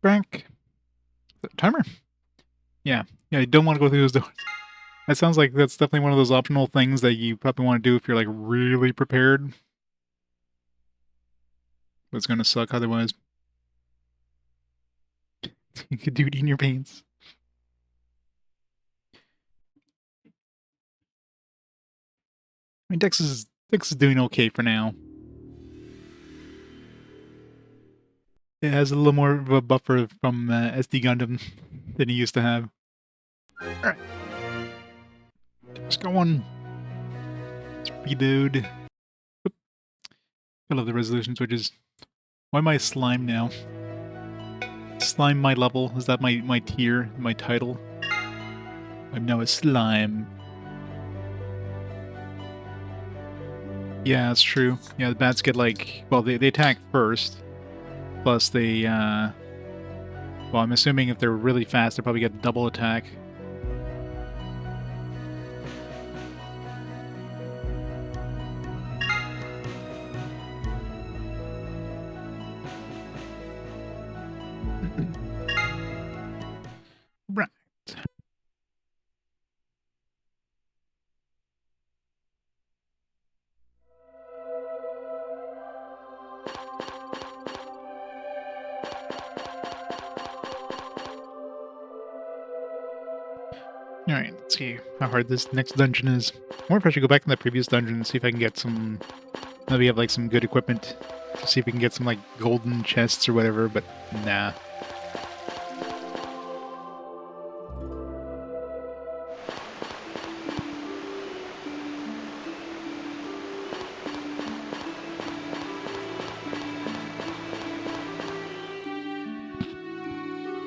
back. Timer? Yeah. Yeah, you don't want to go through those doors. That sounds like that's definitely one of those optional things that you probably want to do if you're, like, really prepared. But it's gonna suck otherwise. You could do it in your pants. I mean, Dex is doing okay for now. It has a little more of a buffer from SD Gundam than he used to have. Alright. Let's go on. Speed. I love the resolution switches. Why am I slime now? Slime my level? Is that my tier? My title? I'm now a slime. Yeah, that's true. Yeah, the bats get like... Well, they attack first. Plus they, well, I'm assuming if they're really fast, they probably get double attack. Right. Alright, let's see how hard this next dungeon is. I wonder if I should go back in that previous dungeon and see if I can get some... Maybe have like some good equipment. To see if we can get some like golden chests or whatever, but nah.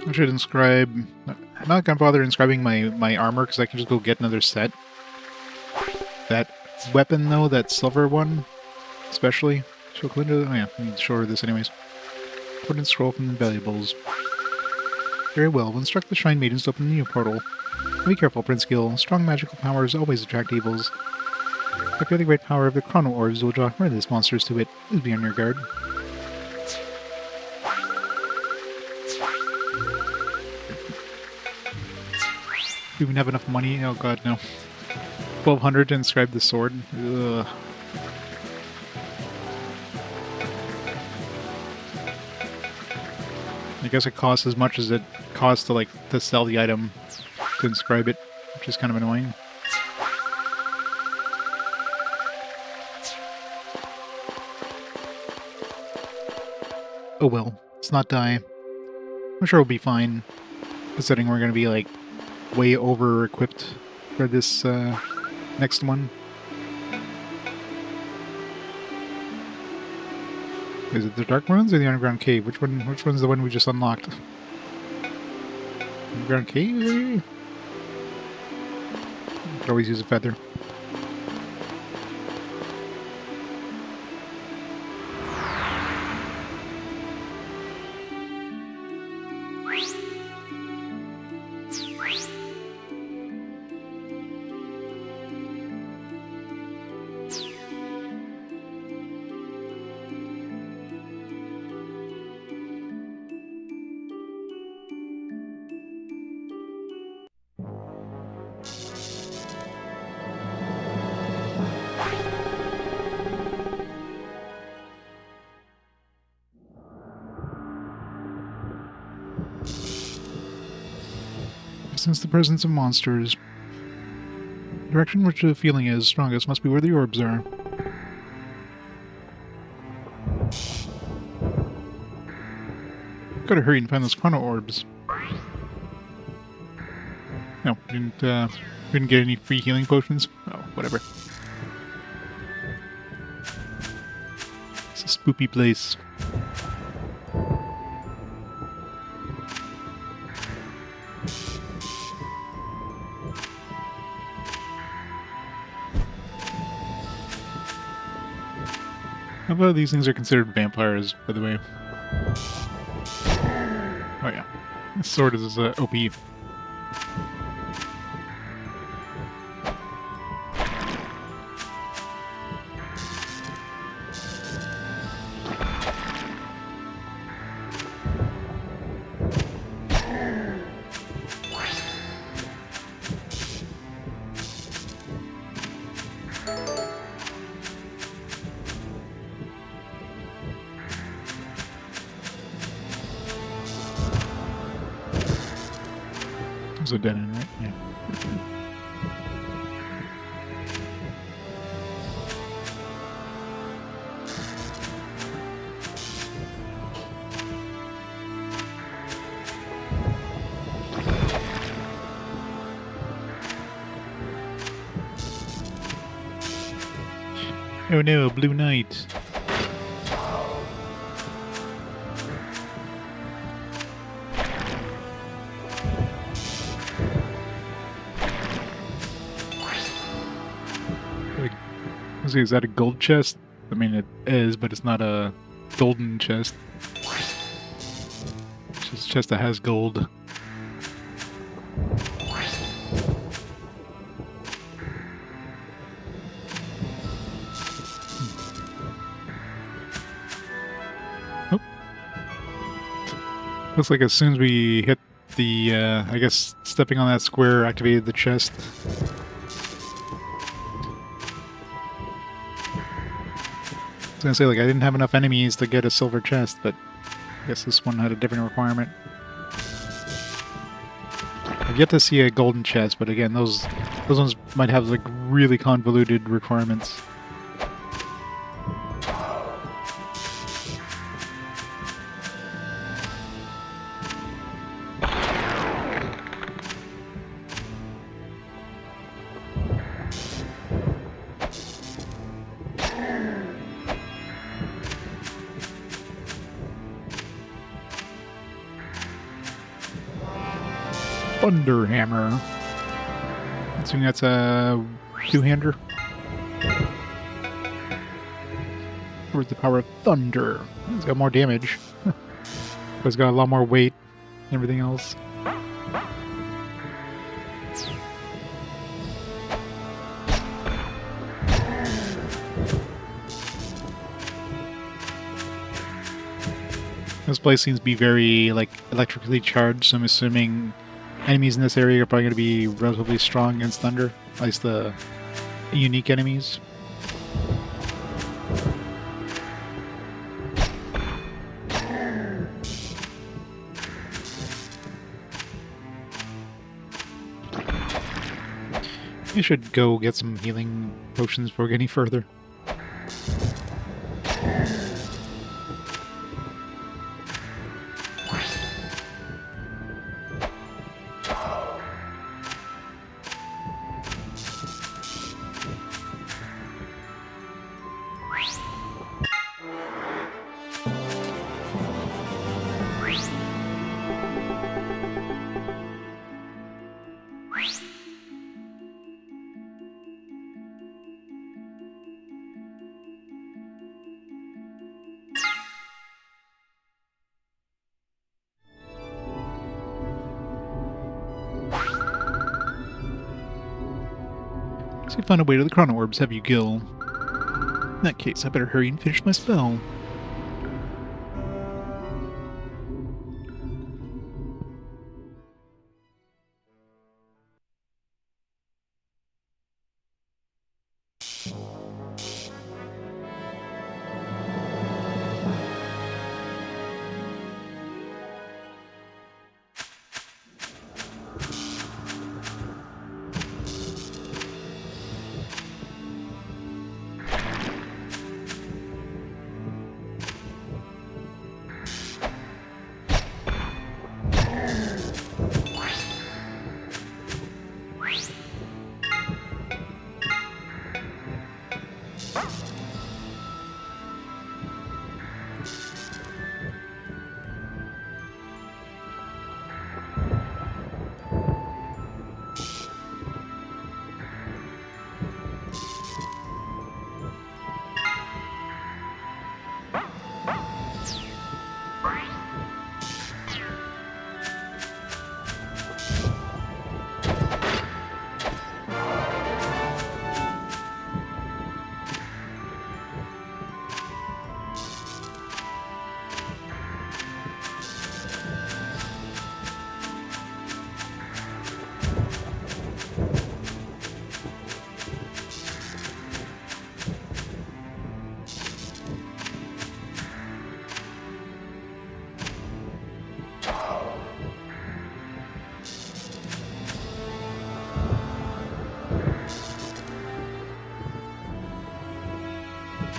I should inscribe... I'm not gonna bother inscribing my armor because I can just go get another set. That weapon though, that silver one, especially. Show Glinda. Oh yeah, I need to show her this anyways. Put in scroll from the valuables. Very well, we'll instruct the Shrine Maidens to open a new portal. Be careful, Prince Gil. Strong magical powers always attract evils. I fear the great power of the chrono orbs will draw murderous monsters to it. Please be on your guard. Do we even have enough money? Oh god, no. 1,200 to inscribe the sword? Ugh. I guess it costs as much as it costs to, like, to sell the item to inscribe it, which is kind of annoying. Oh well, let's not die. I'm sure we'll be fine, considering we're gonna be, like, way over-equipped for this, next one. Is it the Dark Ruins or the Underground Cave? Which one's the one we just unlocked? Underground Cave, maybe? Could always use a feather. Since the presence of monsters. The direction which the feeling is strongest must be where the orbs are. Gotta hurry and find those chrono orbs. No, we didn't get any free healing potions. Oh, whatever. It's a spoopy place. How about these things are considered vampires, by the way? Oh yeah. This sword is OP. was a dead end, right? Yeah. Oh no, Blue Knight. Let's see, is that a gold chest? I mean, it is, but it's not a golden chest. It's just a chest that has gold. Oh. Looks like as soon as we hit the, I guess stepping on that square activated the chest. I was gonna say, like, I didn't have enough enemies to get a silver chest, but I guess this one had a different requirement. I've yet to see a golden chest, but again, those ones might have, like, really convoluted requirements. Thunder Hammer. Assuming that's a two-hander. Where's the power of thunder? It's got more damage. But it's got a lot more weight and everything else. This place seems to be very, like, electrically charged, so I'm assuming enemies in this area are probably going to be relatively strong against thunder, at least the unique enemies. We should go get some healing potions before we get any further. So you found a way to the chrono orbs, have you, Gil? In that case, I better hurry and finish my spell.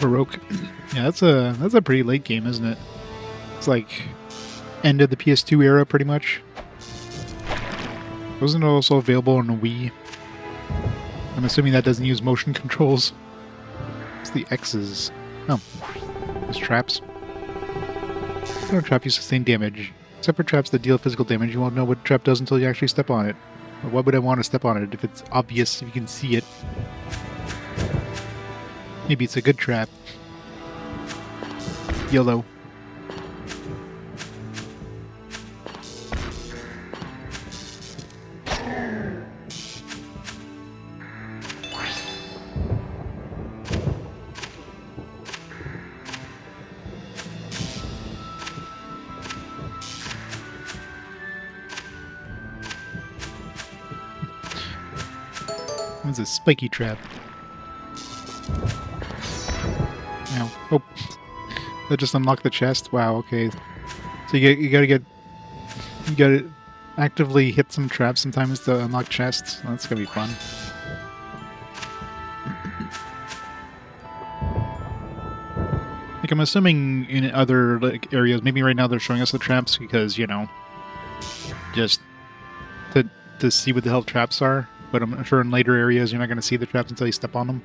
Baroque. Yeah, that's a pretty late game, isn't it? It's like end of the PS2 era, pretty much. Wasn't it also available on the Wii? I'm assuming that doesn't use motion controls. It's the X's. Oh, there's traps. No trap, you sustain damage. Except for traps that deal physical damage, you won't know what a trap does until you actually step on it. But why would I want to step on it if it's obvious, if you can see it? Maybe it's a good trap. YOLO. It's a spiky trap. Ow. Oh, that just unlocked the chest. Wow. Okay. So you gotta actively hit some traps sometimes to unlock chests. That's gonna be fun. Like I'm assuming in other like areas, maybe right now they're showing us the traps because just to see what the hell traps are. But I'm sure in later areas you're not gonna see the traps until you step on them.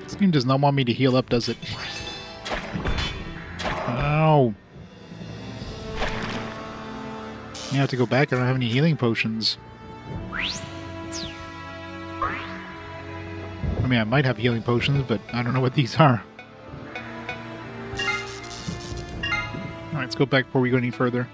This game does not want me to heal up, does it? Ow! You have to go back. I don't have any healing potions. I mean, I might have healing potions, but I don't know what these are. Alright, let's go back before we go any further.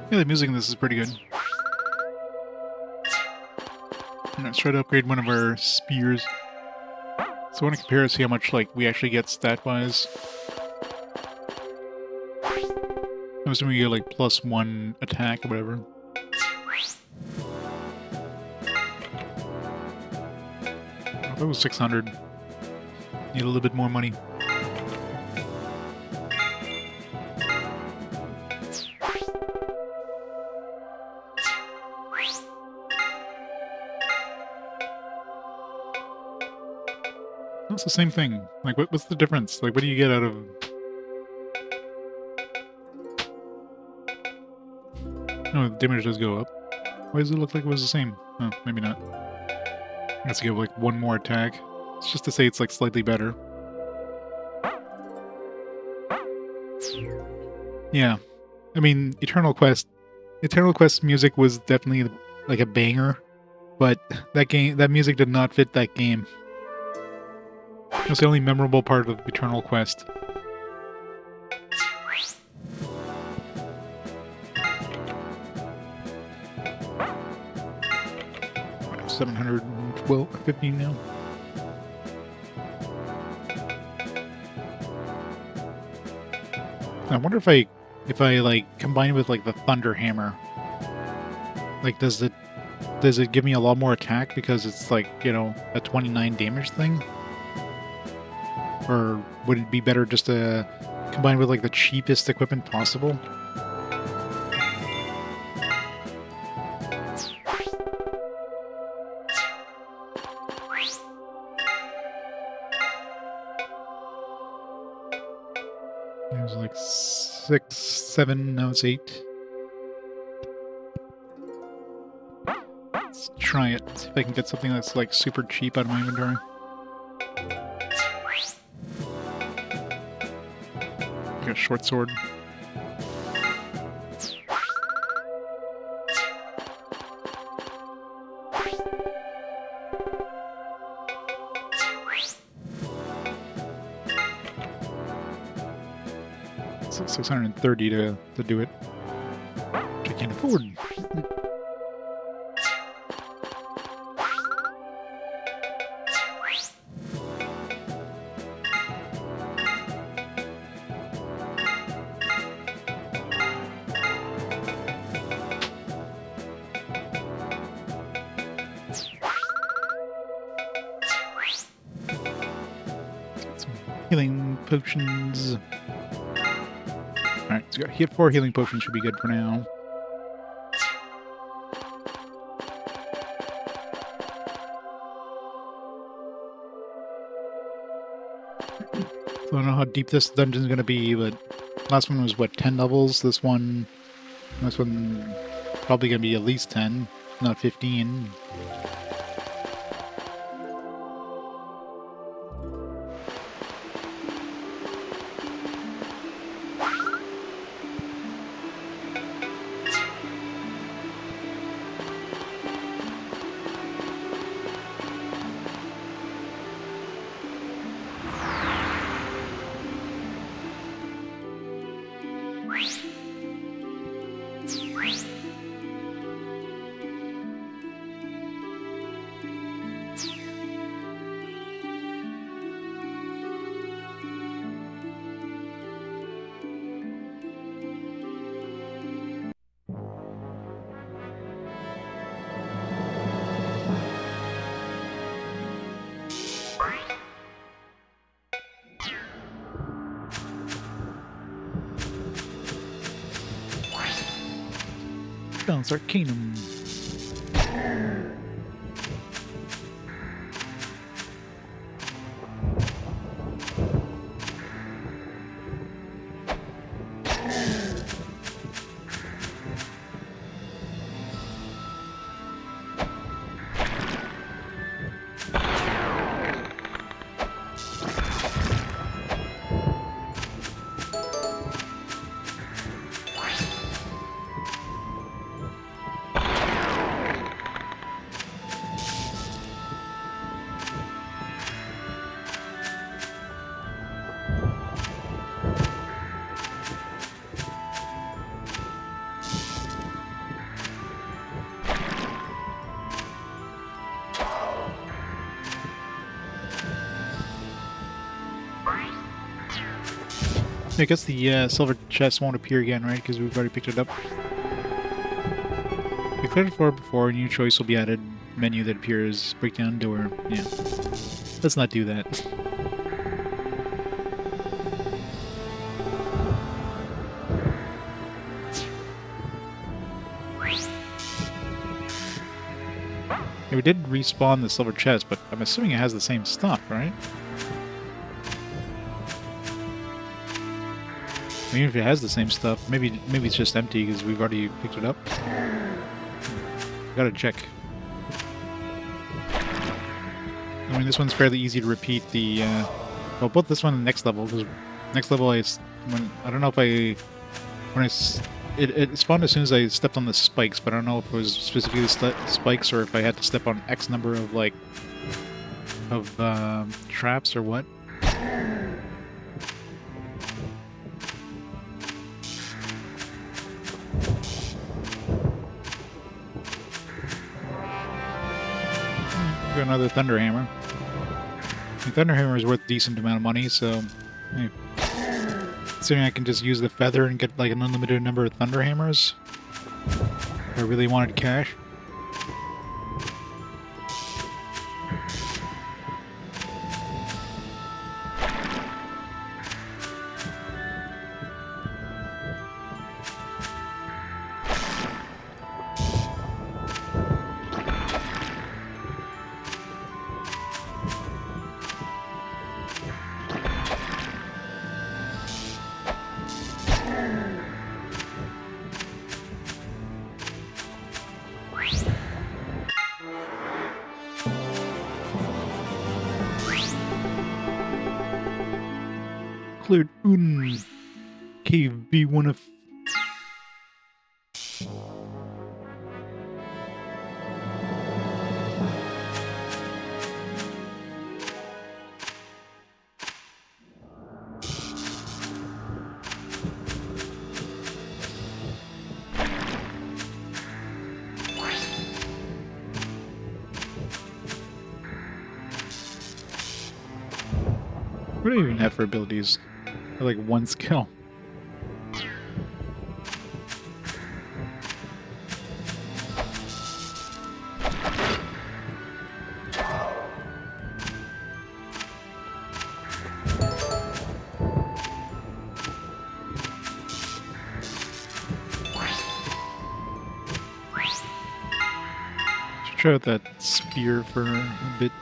Yeah, the music in this is pretty good. Let's try to upgrade one of our spears. So I want to compare to see how much like we actually get stat-wise. I'm assuming we get like +1 attack or whatever. Oh, that was 600. Need a little bit more money. It's the same thing. Like, what's the difference? Like, what do you get out of... Oh, the damage does go up. Why does it look like it was the same? Oh, maybe not. I guess I give like one more attack. It's just to say it's like slightly better. Yeah. I mean, Eternal Quest music was definitely like a banger, but that music did not fit that game. It was the only memorable part of Eternal Quest. $715 now. I wonder if I like combine it with like the Thunder Hammer. Like, does it give me a lot more attack because it's like, you know, a 29 damage thing? Or would it be better just to combine with like the cheapest equipment possible? It was like 6, 7, now it's 8. Let's try it. See if I can get something that's like super cheap out of my inventory. Got a short sword. It's like 630 to do it. Which I can't afford. Healing potions. Alright, so we got 4 healing potions, should be good for now. So I don't know how deep this dungeon is going to be, but last one was, what, 10 levels? This one probably going to be at least 10, not 15. Balance Arcanum. I guess the silver chest won't appear again, right? Because we've already picked it up. We cleared the floor before. A new choice will be added. Menu that appears. Breakdown door. Yeah. Let's not do that. We did respawn the silver chest, but I'm assuming it has the same stuff, right? I mean, if it has the same stuff, maybe it's just empty because we've already picked it up. Gotta check. I mean, this one's fairly easy to repeat the, well, both this one and the next level, because next level I don't know if it spawned as soon as I stepped on the spikes, but I don't know if it was specifically the spikes or if I had to step on X number of, like, traps or what. Got another Thunder Hammer. The Thunder Hammer is worth a decent amount of money, so considering I can just use the feather and get like an unlimited number of Thunder Hammers, if I really wanted cash. Cleared Cave B1 of... What do I even have for abilities? I have like one skill. Should try out that spear for a bit.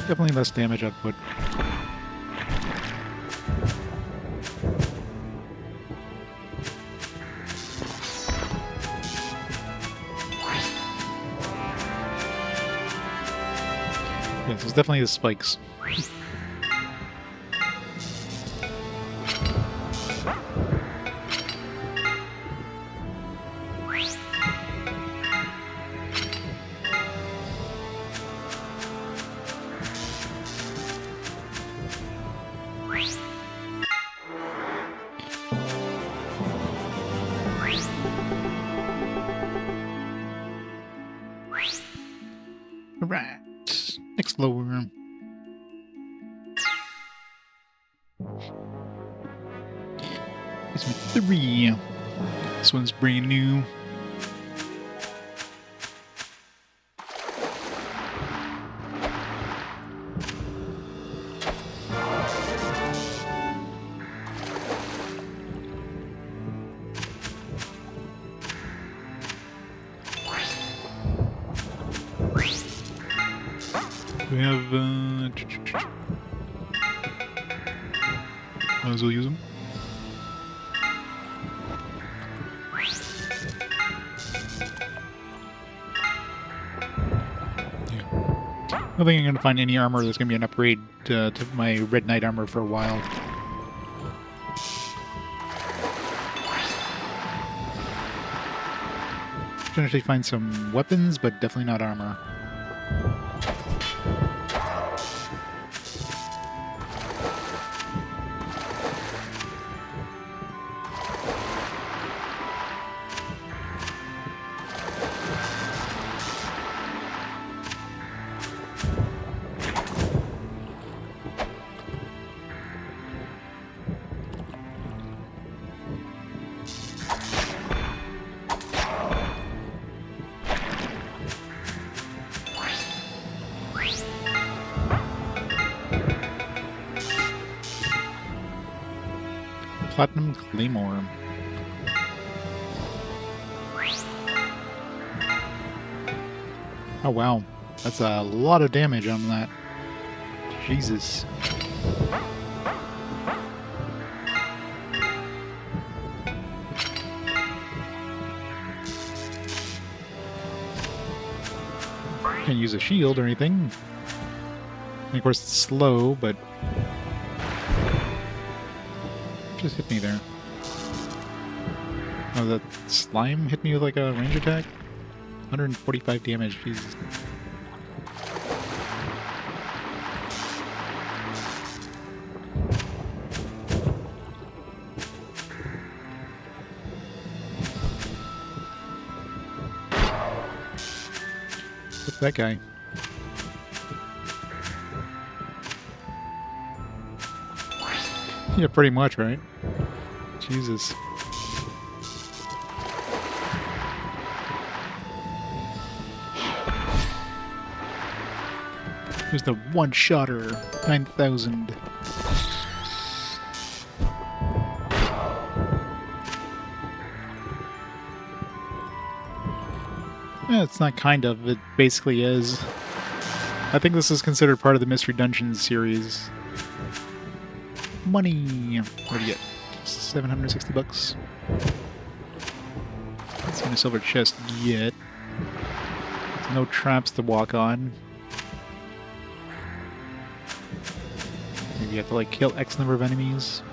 Definitely less damage output. Yes, it's definitely the spikes. Alright, next floor. Basement 3. This one's brand new. We have, might as well use them. Yeah. I don't think I'm going to find any armor that's going to be an upgrade to my Red Knight armor for a while. Potentially find some weapons, but definitely not armor. Platinum Claymore. Oh wow, that's a lot of damage on that. Jesus. Can't use a shield or anything. And of course it's slow, but just hit me there. Oh, that slime hit me with like a range attack? 145 damage, Jesus. What's that guy? Yeah, pretty much, right? Jesus. Here's the one-shotter. 9,000. Yeah, it's not kind of. It basically is. I think this is considered part of the Mystery Dungeons series. Money! What do you get? 760 bucks. Haven't seen a silver chest yet. There's no traps to walk on. Maybe you have to like kill X number of enemies.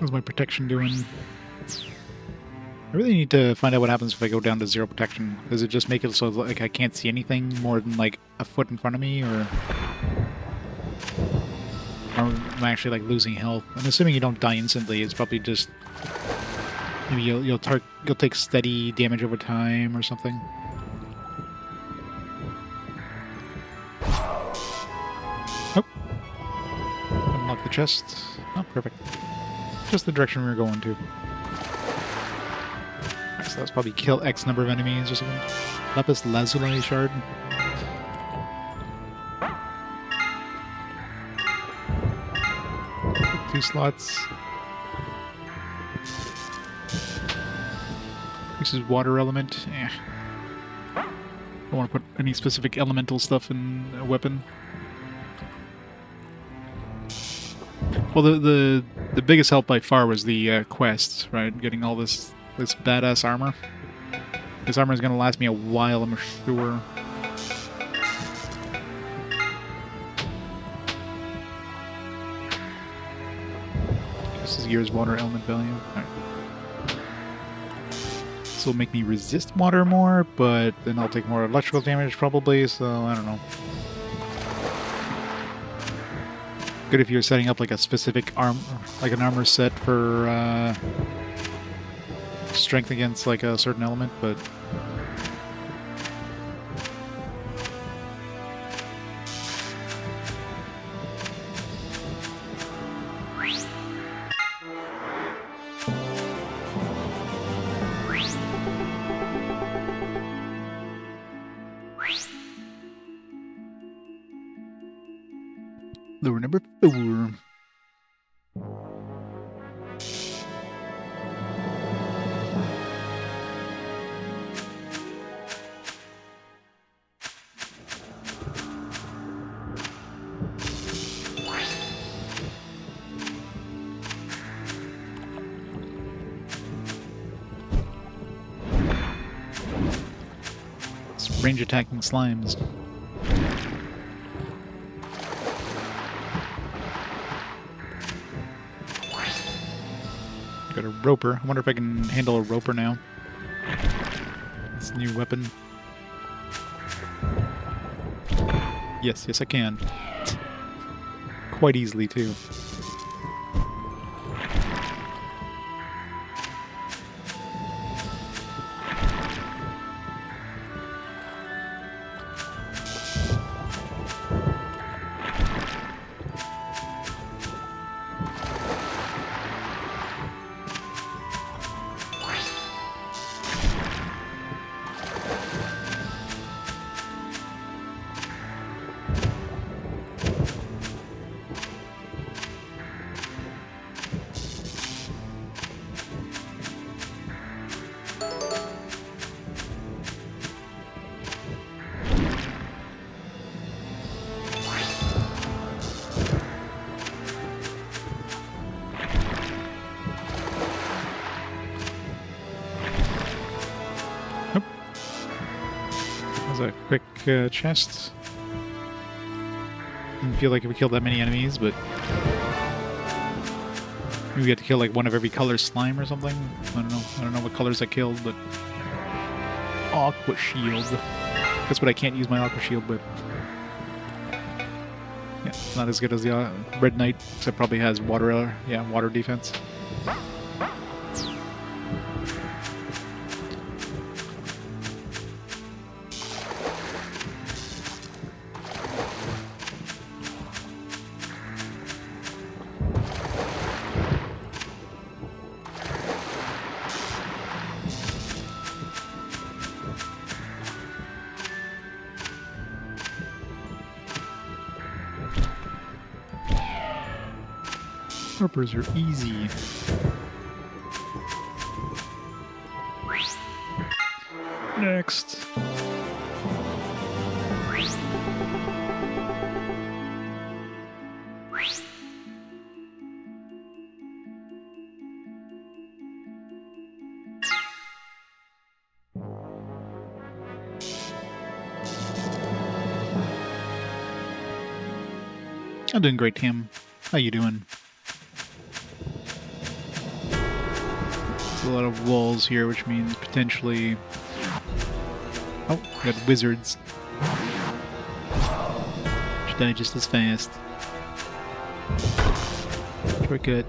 How's my protection doing? I really need to find out what happens if I go down to 0 protection. Does it just make it so like I can't see anything more than like a foot in front of me, or am I actually like losing health? I'm assuming you don't die instantly. It's probably just maybe you'll take steady damage over time or something. Oh, unlock the chest. Oh, perfect. Just the direction we were going to. So that's probably kill X number of enemies or something. Lapis Lazuli shard. Two slots. This is water element. Don't want to put any specific elemental stuff in a weapon. Well, the biggest help by far was the quests, right? Getting all this badass armor. This armor is going to last me a while, I'm sure. This is Gear's water element value. All right. This will make me resist water more, but then I'll take more electrical damage probably, so I don't know. Good if you're setting up like a specific like an armor set for strength against like a certain element, but lure number 4. It's range attacking slimes. Got a roper. I wonder if I can handle a roper now. It's a new weapon. Yes, yes, I can. Quite easily, too. A quick chest. Didn't feel like we killed that many enemies, but maybe we had to kill like one of every color slime or something. I don't know. I don't know what colors I killed, but aqua shield. That's what I can't use my aqua shield with. Yeah, it's not as good as the Red Knight, except probably has water. Yeah, water defense. Harpers are easy. Next. I'm doing great, Tim. How you doing? There's a lot of walls here, which means potentially... Oh, we got wizards. Should die just as fast. Shortcut.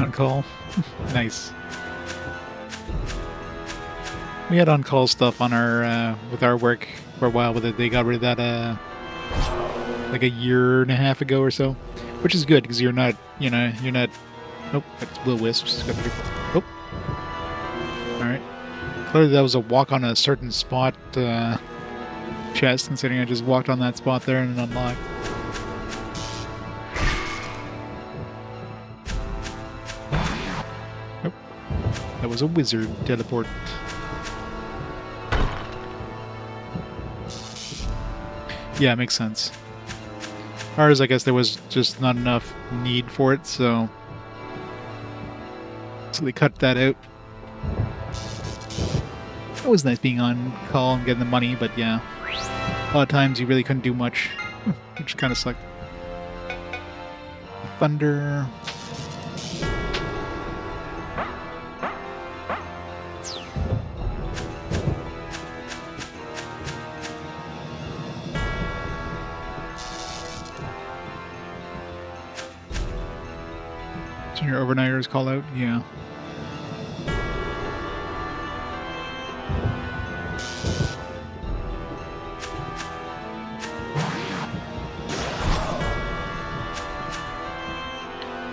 On-call. Nice. We had on-call stuff on our with our work for a while, but they got rid of that like a year and a half ago or so, which is good because you're not. Nope, that's will-o-wisps. Oh, all right. Clearly, that was a walk on a certain spot chest, considering I just walked on that spot there and it unlocked. Nope, that was a wizard teleport. Yeah, it makes sense. Ours, I guess there was just not enough need for it, so they cut that out. It was nice being on call and getting the money, but yeah, a lot of times you really couldn't do much, which kind of sucked. Thunder. Your overnighters call out? Yeah.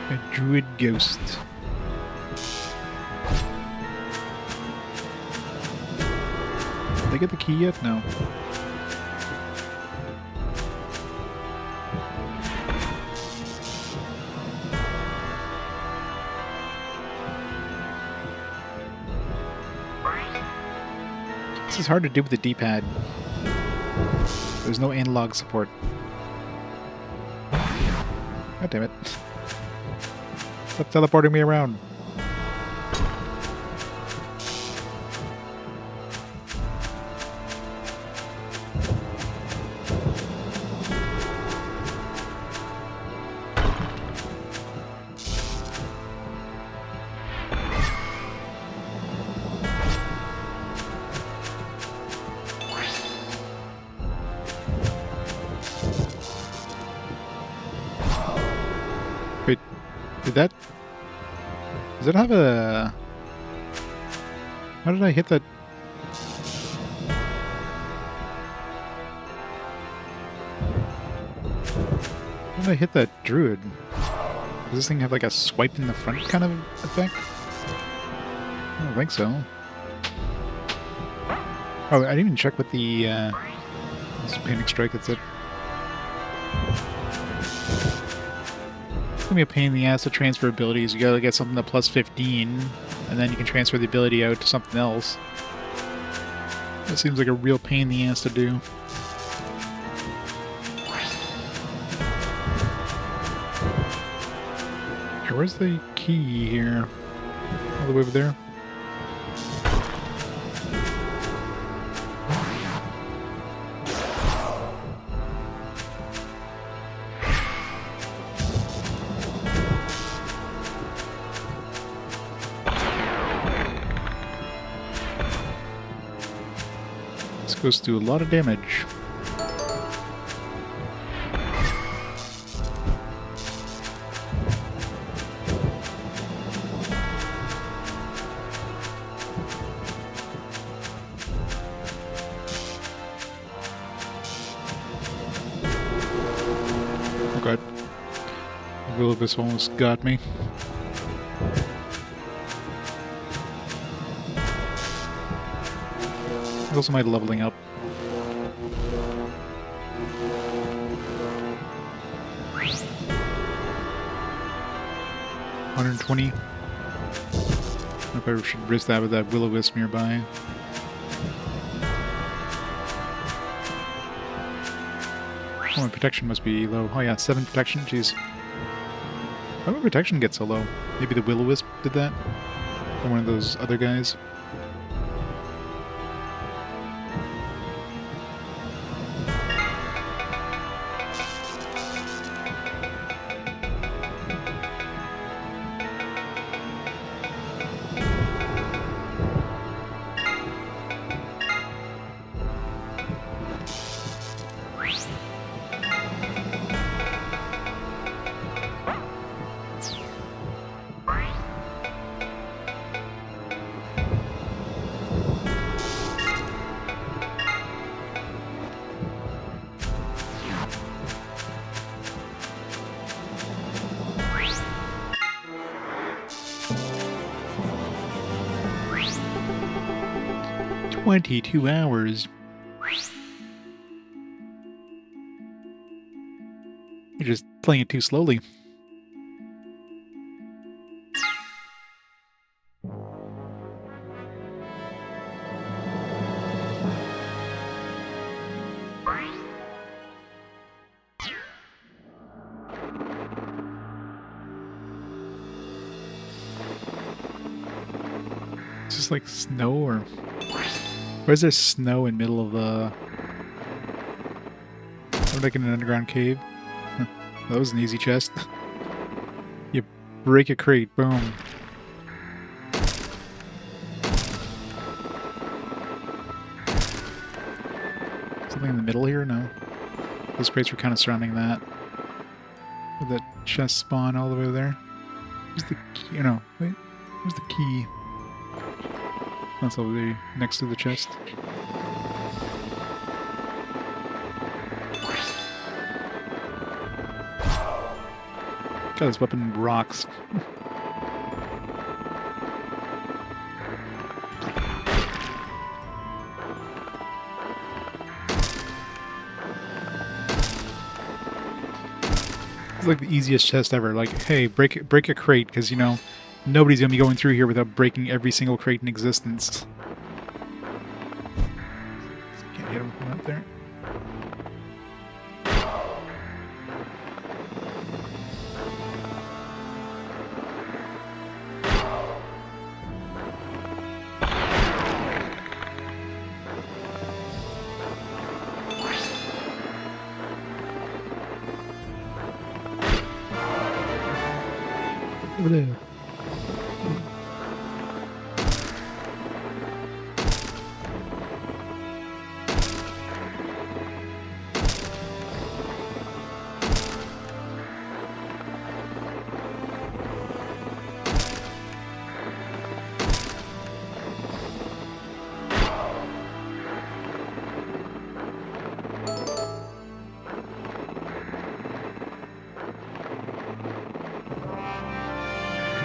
A druid ghost. Did they get the key yet? No. This is hard to do with the D-pad. There's no analog support. God damn it. Stop teleporting me around. Did that... Does it have a... How did I hit that? How did I hit that druid? Does this thing have like a swipe in the front kind of effect? I don't think so. Oh, I didn't even check what the this panic strike, that's it. It's gonna be a pain in the ass to transfer abilities. You gotta get something to plus 15, and then you can transfer the ability out to something else. That seems like a real pain in the ass to do. Here, where's the key here? All the way over there? Goes to a lot of damage. Oh god. The will of this almost got me. Also my leveling up. $120. I probably should risk that with that will-o-wisp nearby. Oh, my protection must be low. Oh yeah, 7 protection, jeez. How did protection get so low? Maybe the will-o-wisp did that? Or one of those other guys? $22 hours. You're just playing it too slowly. Is this like snow or... Why is there snow in the middle of the... I'm like in an underground cave. That was an easy chest. You break a crate, boom. Something in the middle here? No. Those crates were kind of surrounding that. With that chest spawn all the way over there. Where's the key? No, wait. Where's the key? That's over there, next to the chest. God, this weapon rocks. It's like the easiest chest ever. Like, hey, break a crate, because, you know, nobody's gonna be going through here without breaking every single crate in existence. Can't hit him from up there. Over there.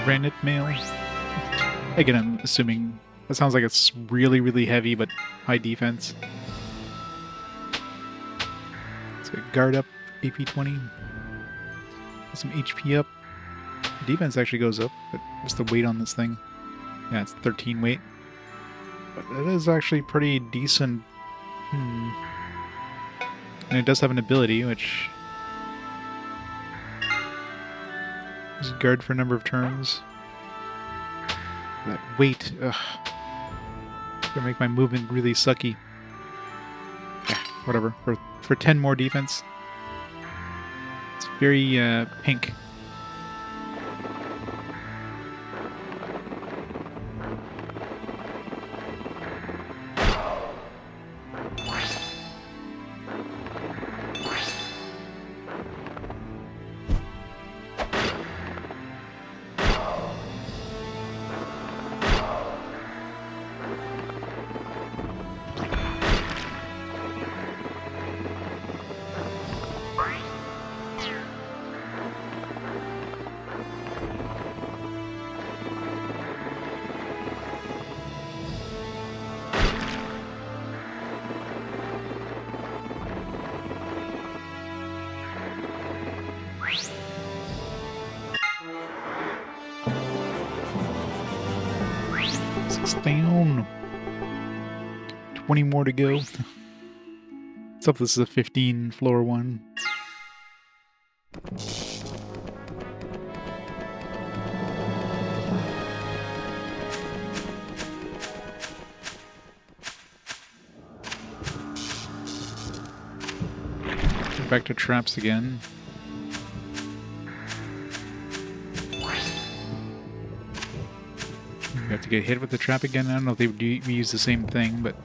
Granite mail. Again, I'm assuming that sounds like it's really, really heavy, but high defense. Let's get guard up, AP 20. Some HP up. Defense actually goes up, but what's the weight on this thing? Yeah, it's 13 weight. But it is actually pretty decent. And it does have an ability, which is guard for a number of turns. That weight, ugh. Gonna make my movement really sucky. Yeah, whatever. For 10 more defense. It's very pink. Down. 20 more to go. Except this is a 15 floor one. Back to traps again. We have to get hit with the trap again. I don't know if they would use the same thing, but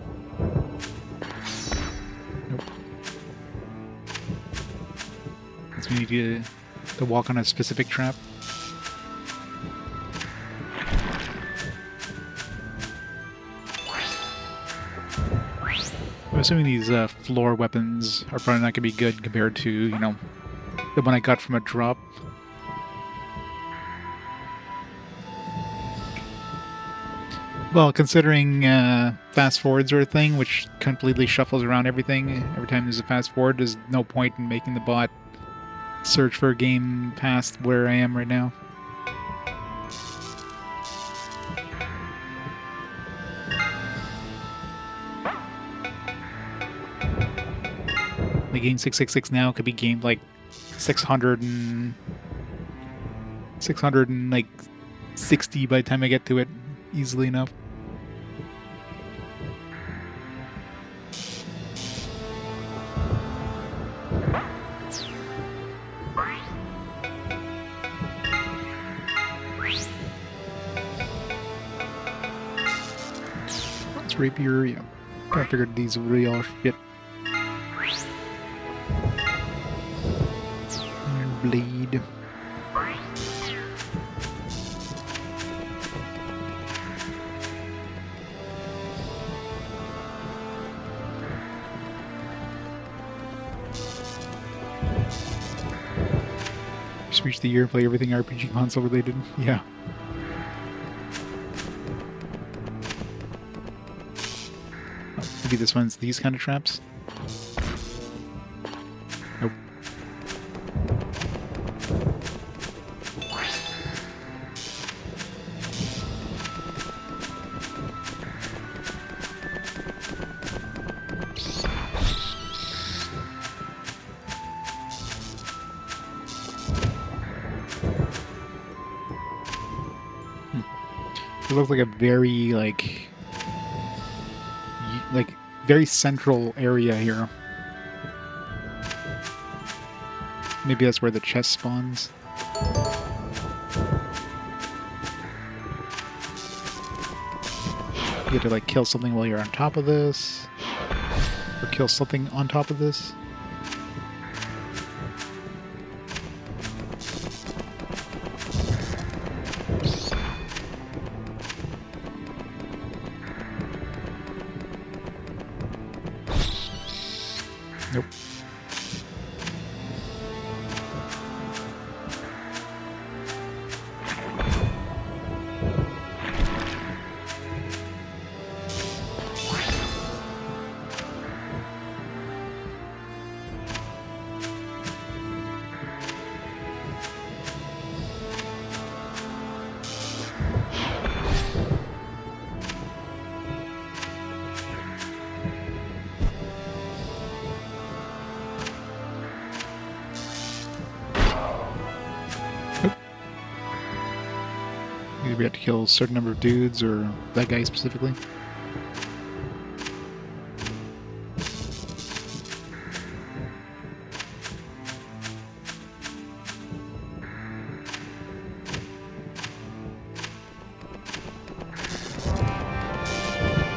nope. Because we need to walk on a specific trap. I'm assuming these floor weapons are probably not going to be good compared to, you know, the one I got from a drop. Well, considering fast forwards are a thing, which completely shuffles around everything, every time there's a fast forward, there's no point in making the bot search for a game past where I am right now. The game 666 now could be gamed like 600 and 60 by the time I get to it, easily enough. It's rapier, yeah. I figured these would be all shit. Blade. Just reach the year, play everything RPG console related. Yeah. Oh, maybe this one's these kind of traps. Nope. It looks like a very, like very central area here. Maybe that's where the chest spawns. You have to, like, kill something while you're on top of this. Or kill something on top of this. Nope. we had to kill a certain number of dudes, or that guy specifically.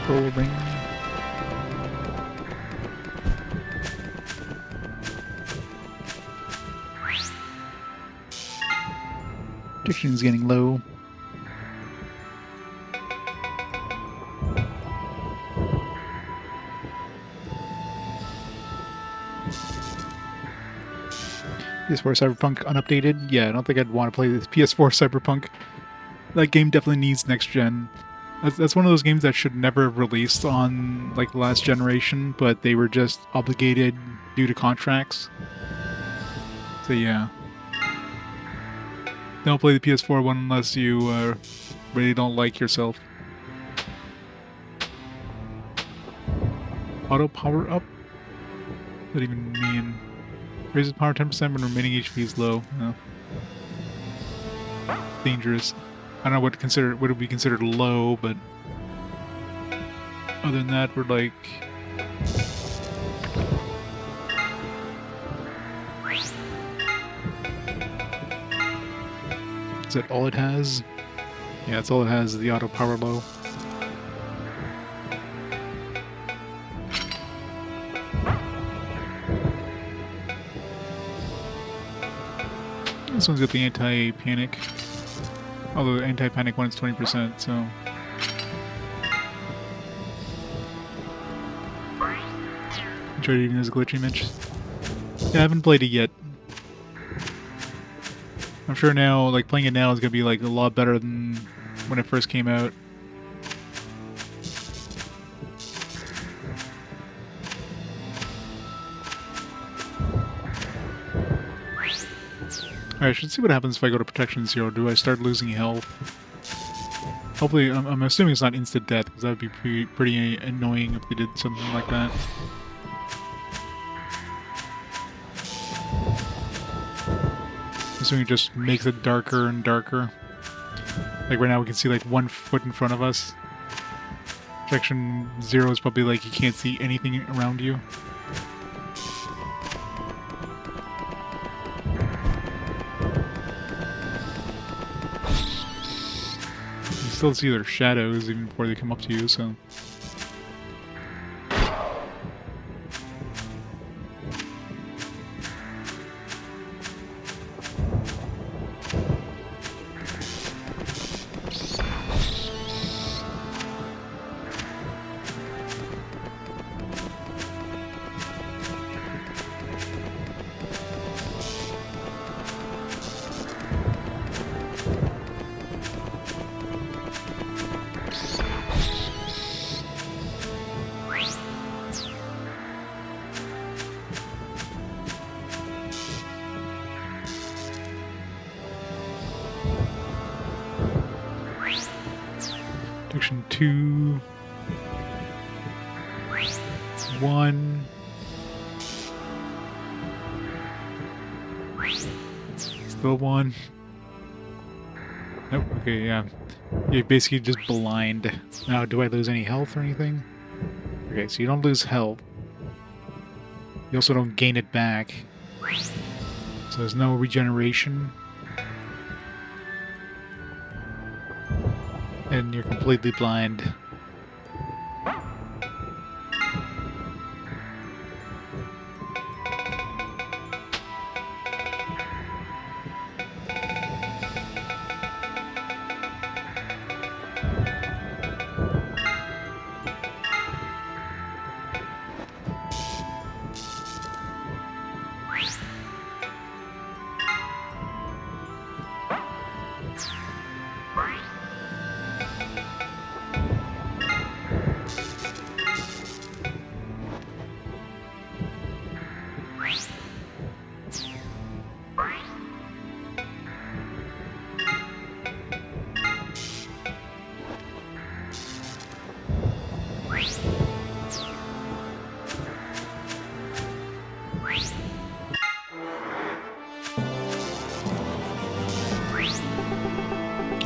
Rolling. Addiction's getting low. PS4 Cyberpunk unupdated? Yeah, I don't think I'd want to play this PS4 Cyberpunk. That game definitely needs next gen. That's one of those games that should never have released on like the last generation, but they were just obligated due to contracts. So yeah. Don't play the PS4 one unless you really don't like yourself. Auto power up? What does that even mean? Raises power 10% when remaining HP is low. No. Dangerous. I don't know what would be considered low, but other than that, we're like. Is that all it has? Yeah, that's all it has, is the auto power low. This one's got the anti-panic. Although the anti-panic one is 20%, so. Enjoyed it even as a glitch image. Yeah, I haven't played it yet. I'm sure now, like, playing it now is gonna be, like, a lot better than when it first came out. Alright, I should see what happens if I go to Protection 0. Do I start losing health? Hopefully, I'm assuming it's not instant death, because that would be pretty annoying if they did something like that. Assuming it just makes it darker and darker. Like right now we can see like 1 foot in front of us. Protection 0 is probably like you can't see anything around you. You still see their shadows even before they come up to you, so. Section 2, 1. Still 1. Nope, okay, yeah. You're basically just blind. Now, do I lose any health or anything? Okay, so you don't lose health. You also don't gain it back. So there's no regeneration. And you're completely blind.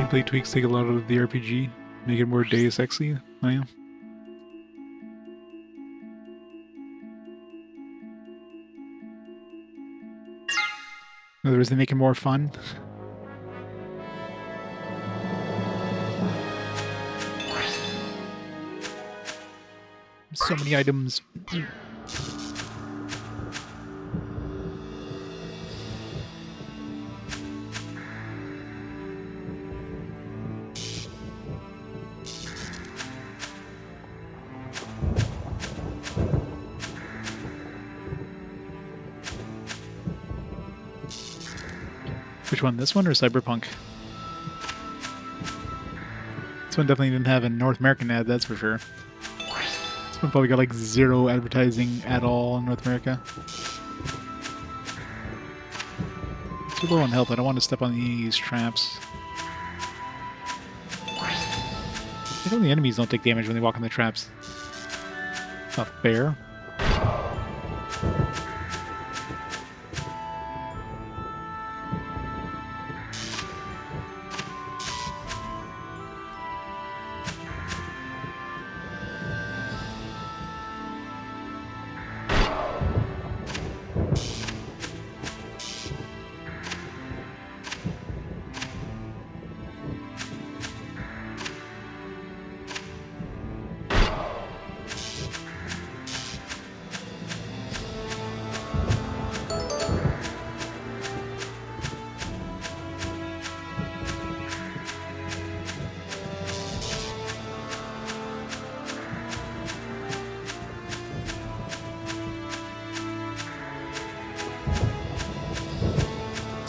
Gameplay tweaks take a lot of the RPG, make it more Deus Ex-y. Oh, yeah. In other words, they make it more fun. So many items. Which one, this one or Cyberpunk? This one definitely didn't have a North American ad, that's for sure. This one probably got like 0 advertising at all in North America. Too low on health, I don't want to step on these traps. I think the enemies don't take damage when they walk on the traps. It's not fair.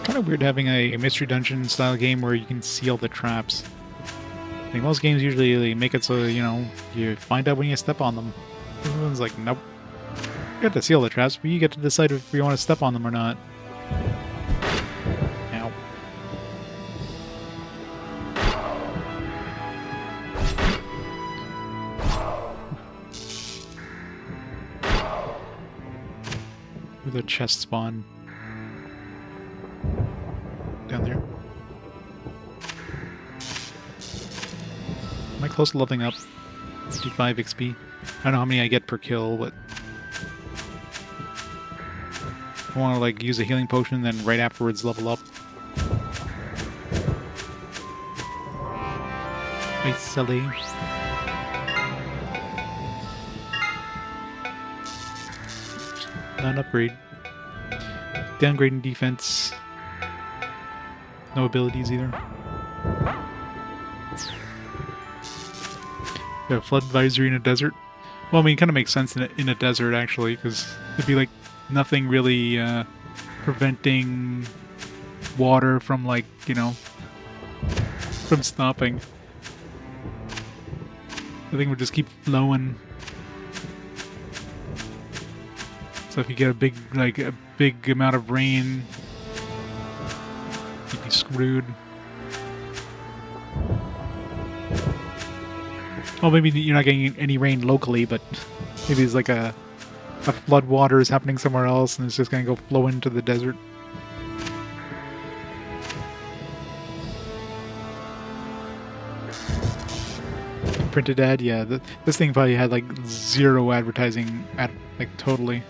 Kind of weird having a mystery dungeon style game where you can see all the traps. I think most games usually they make it so, you know, you find out when you step on them. This one's like, nope. You get to see all the traps, but you get to decide if you want to step on them or not. Ow. Where's the chest spawn? Down there. Am I close to leveling up? 55 XP. I don't know how many I get per kill, but I want to like use a healing potion, then right afterwards level up. Nice, silly. Not an upgrade. Downgrade in defense. No abilities either. Got a flood advisory in a desert. Well, I mean, it kind of makes sense in a desert, actually, because it'd be like nothing really preventing water from, like, you know, from stopping. The thing would just keep flowing. So if you get a big amount of rain, you'd be screwed. Well, maybe you're not getting any rain locally, but maybe it's like a flood water is happening somewhere else and it's just going to go flow into the desert. Printed ad, yeah. This thing probably had like 0 advertising, like totally.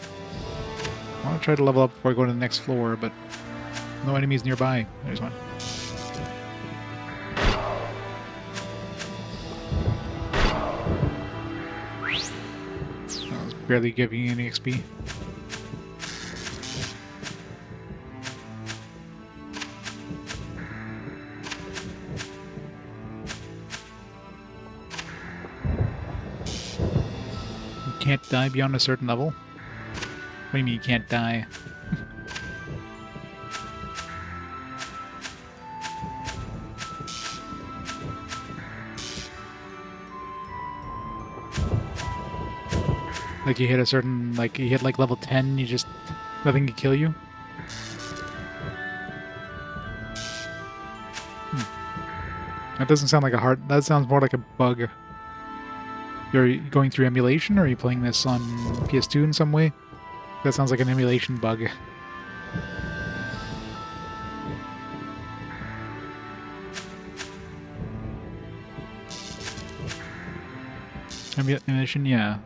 I want to try to level up before I go to the next floor, but no enemies nearby. There's one. Barely giving you any XP. You can't die beyond a certain level? What do you mean you can't die? Like you hit a certain, like you hit like level 10, you just, nothing can kill you? That doesn't sound like a hard, that sounds more like a bug. You're going through emulation, or are you playing this on PS2 in some way? That sounds like an emulation bug. Emulation, yeah.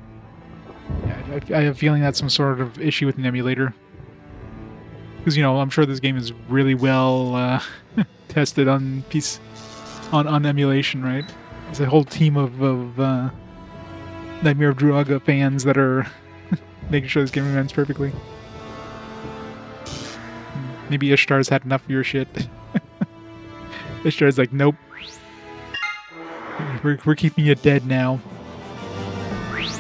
I have a feeling that's some sort of issue with an emulator. Because, you know, I'm sure this game is really well tested on on emulation, right? There's a whole team of Nightmare of Druaga fans that are making sure this game runs perfectly. Maybe Ishtar's had enough of your shit. Ishtar's like, nope. We're keeping you dead now.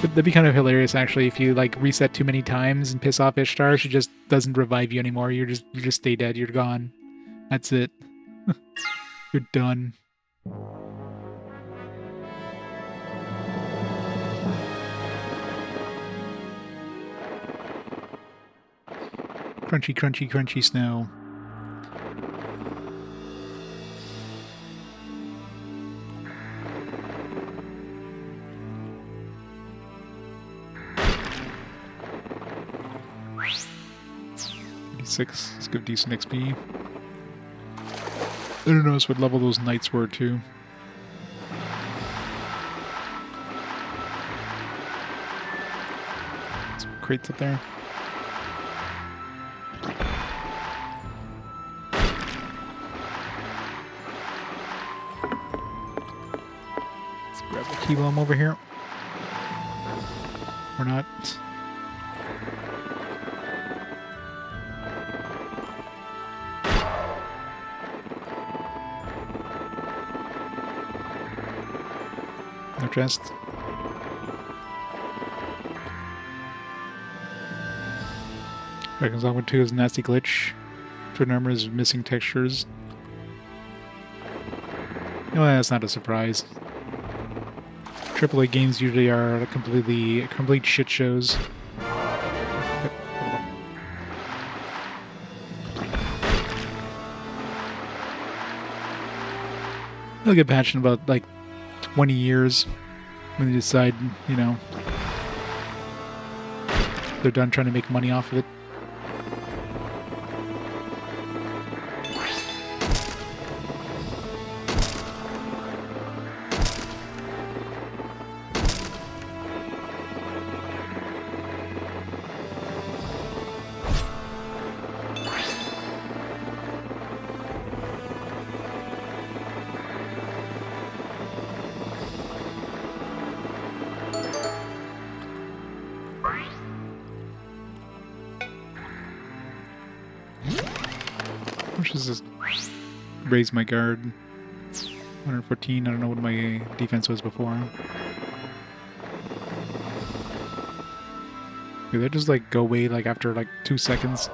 That'd be kind of hilarious, actually, if you like reset too many times and piss off Ishtar. She just doesn't revive you anymore. You just stay dead. You're gone. That's it. You're done. Crunchy, crunchy, crunchy snow. Six. Let's give decent XP. I don't notice what level those knights were too. Some crates up there. Let's grab the key bomb over here. Or not. No chest. Dragon's Dogma 2 is a nasty glitch. Twin armor is missing textures. No, that's not a surprise. AAA games usually are complete shit shows. They'll get patched in about like 20 years when they decide, you know, they're done trying to make money off of it. Just raise my guard. 114, I don't know what my defense was before. Did that just like go away like after like 2 seconds?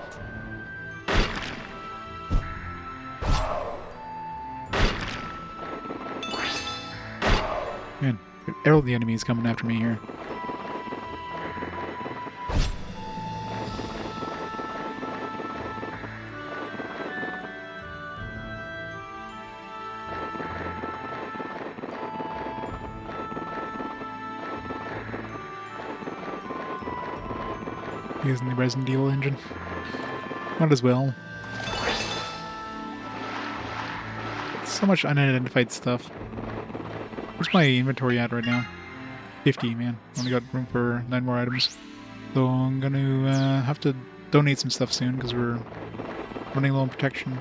Man, all the enemies coming after me here. Using the Resident Evil engine. Might as well. So much unidentified stuff. Where's my inventory at right now? 50, man. Only got room for 9 more items. So I'm gonna have to donate some stuff soon because we're running low on protection.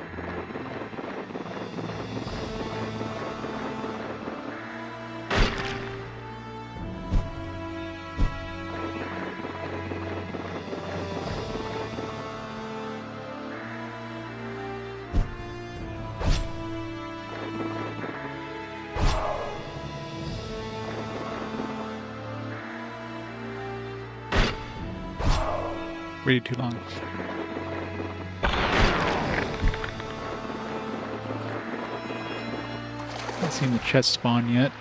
Waited too long. Not seen the chest spawn yet.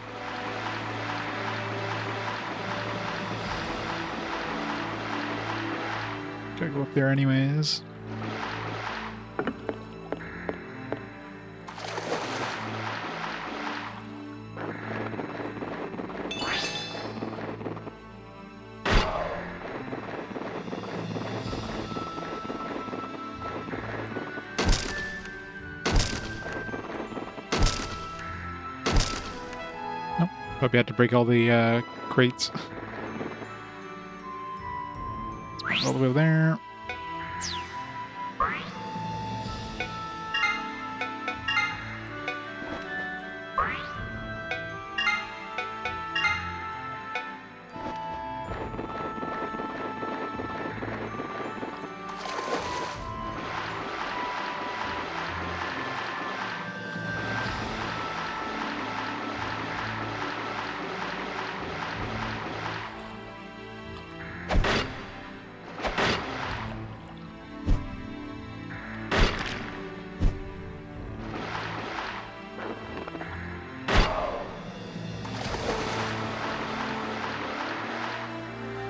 Gotta go up there anyways. Probably had to break all the crates. All the way over there.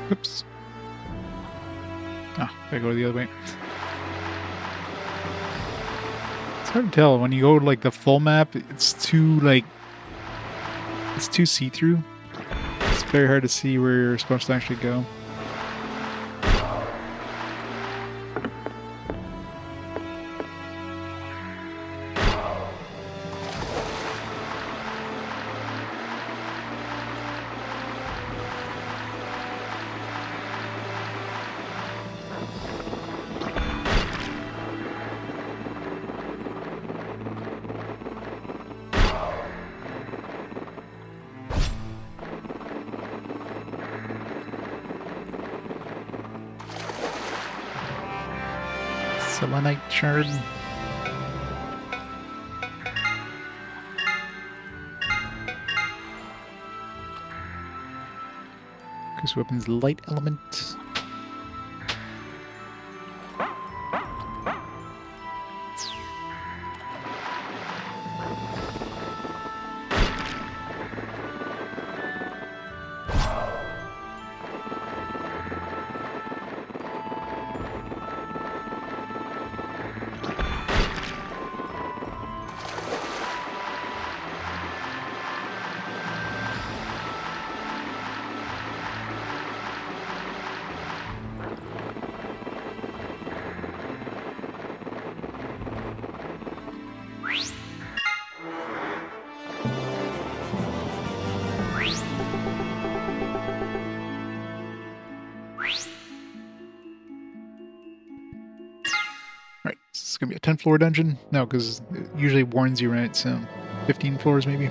Oops. Ah, gotta go the other way. It's hard to tell when you go to like the full map. It's too see-through. It's very hard to see where you're supposed to actually go. Selenite shard. This weapon's light element. Right, this is gonna be a 10-floor dungeon? No, because it usually warns you, right? So 15 floors maybe?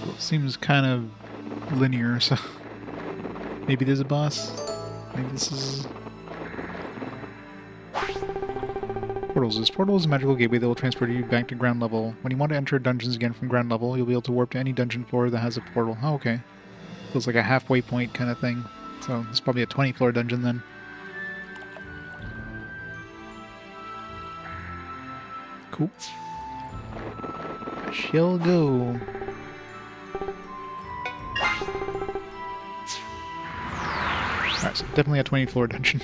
Well, it seems kind of linear, so maybe there's a boss. Maybe this is... Portals. This portal is a magical gateway that will transport you back to ground level. When you want to enter dungeons again from ground level, you'll be able to warp to any dungeon floor that has a portal. Oh, okay. Feels like a halfway point kind of thing. So it's probably a 20-floor dungeon then. Cool. I shall go. Alright, so definitely a 20-floor dungeon.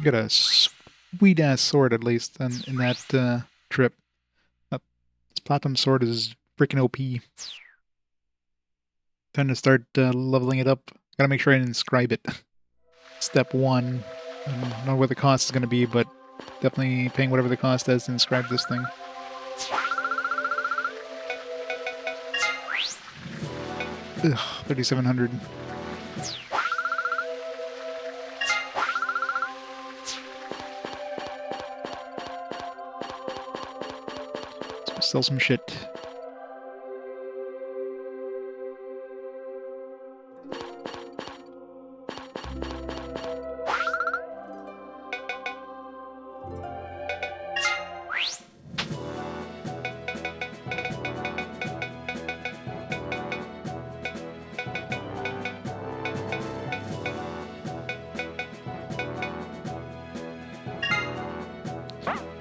Got a sweet-ass sword, at least, in that trip. This platinum sword is freaking OP. Time to start leveling it up. Gotta make sure I inscribe it. Step 1. I don't know what the cost is going to be, but definitely paying whatever the cost is to inscribe this thing. Ugh, 3,700. Sell some shit.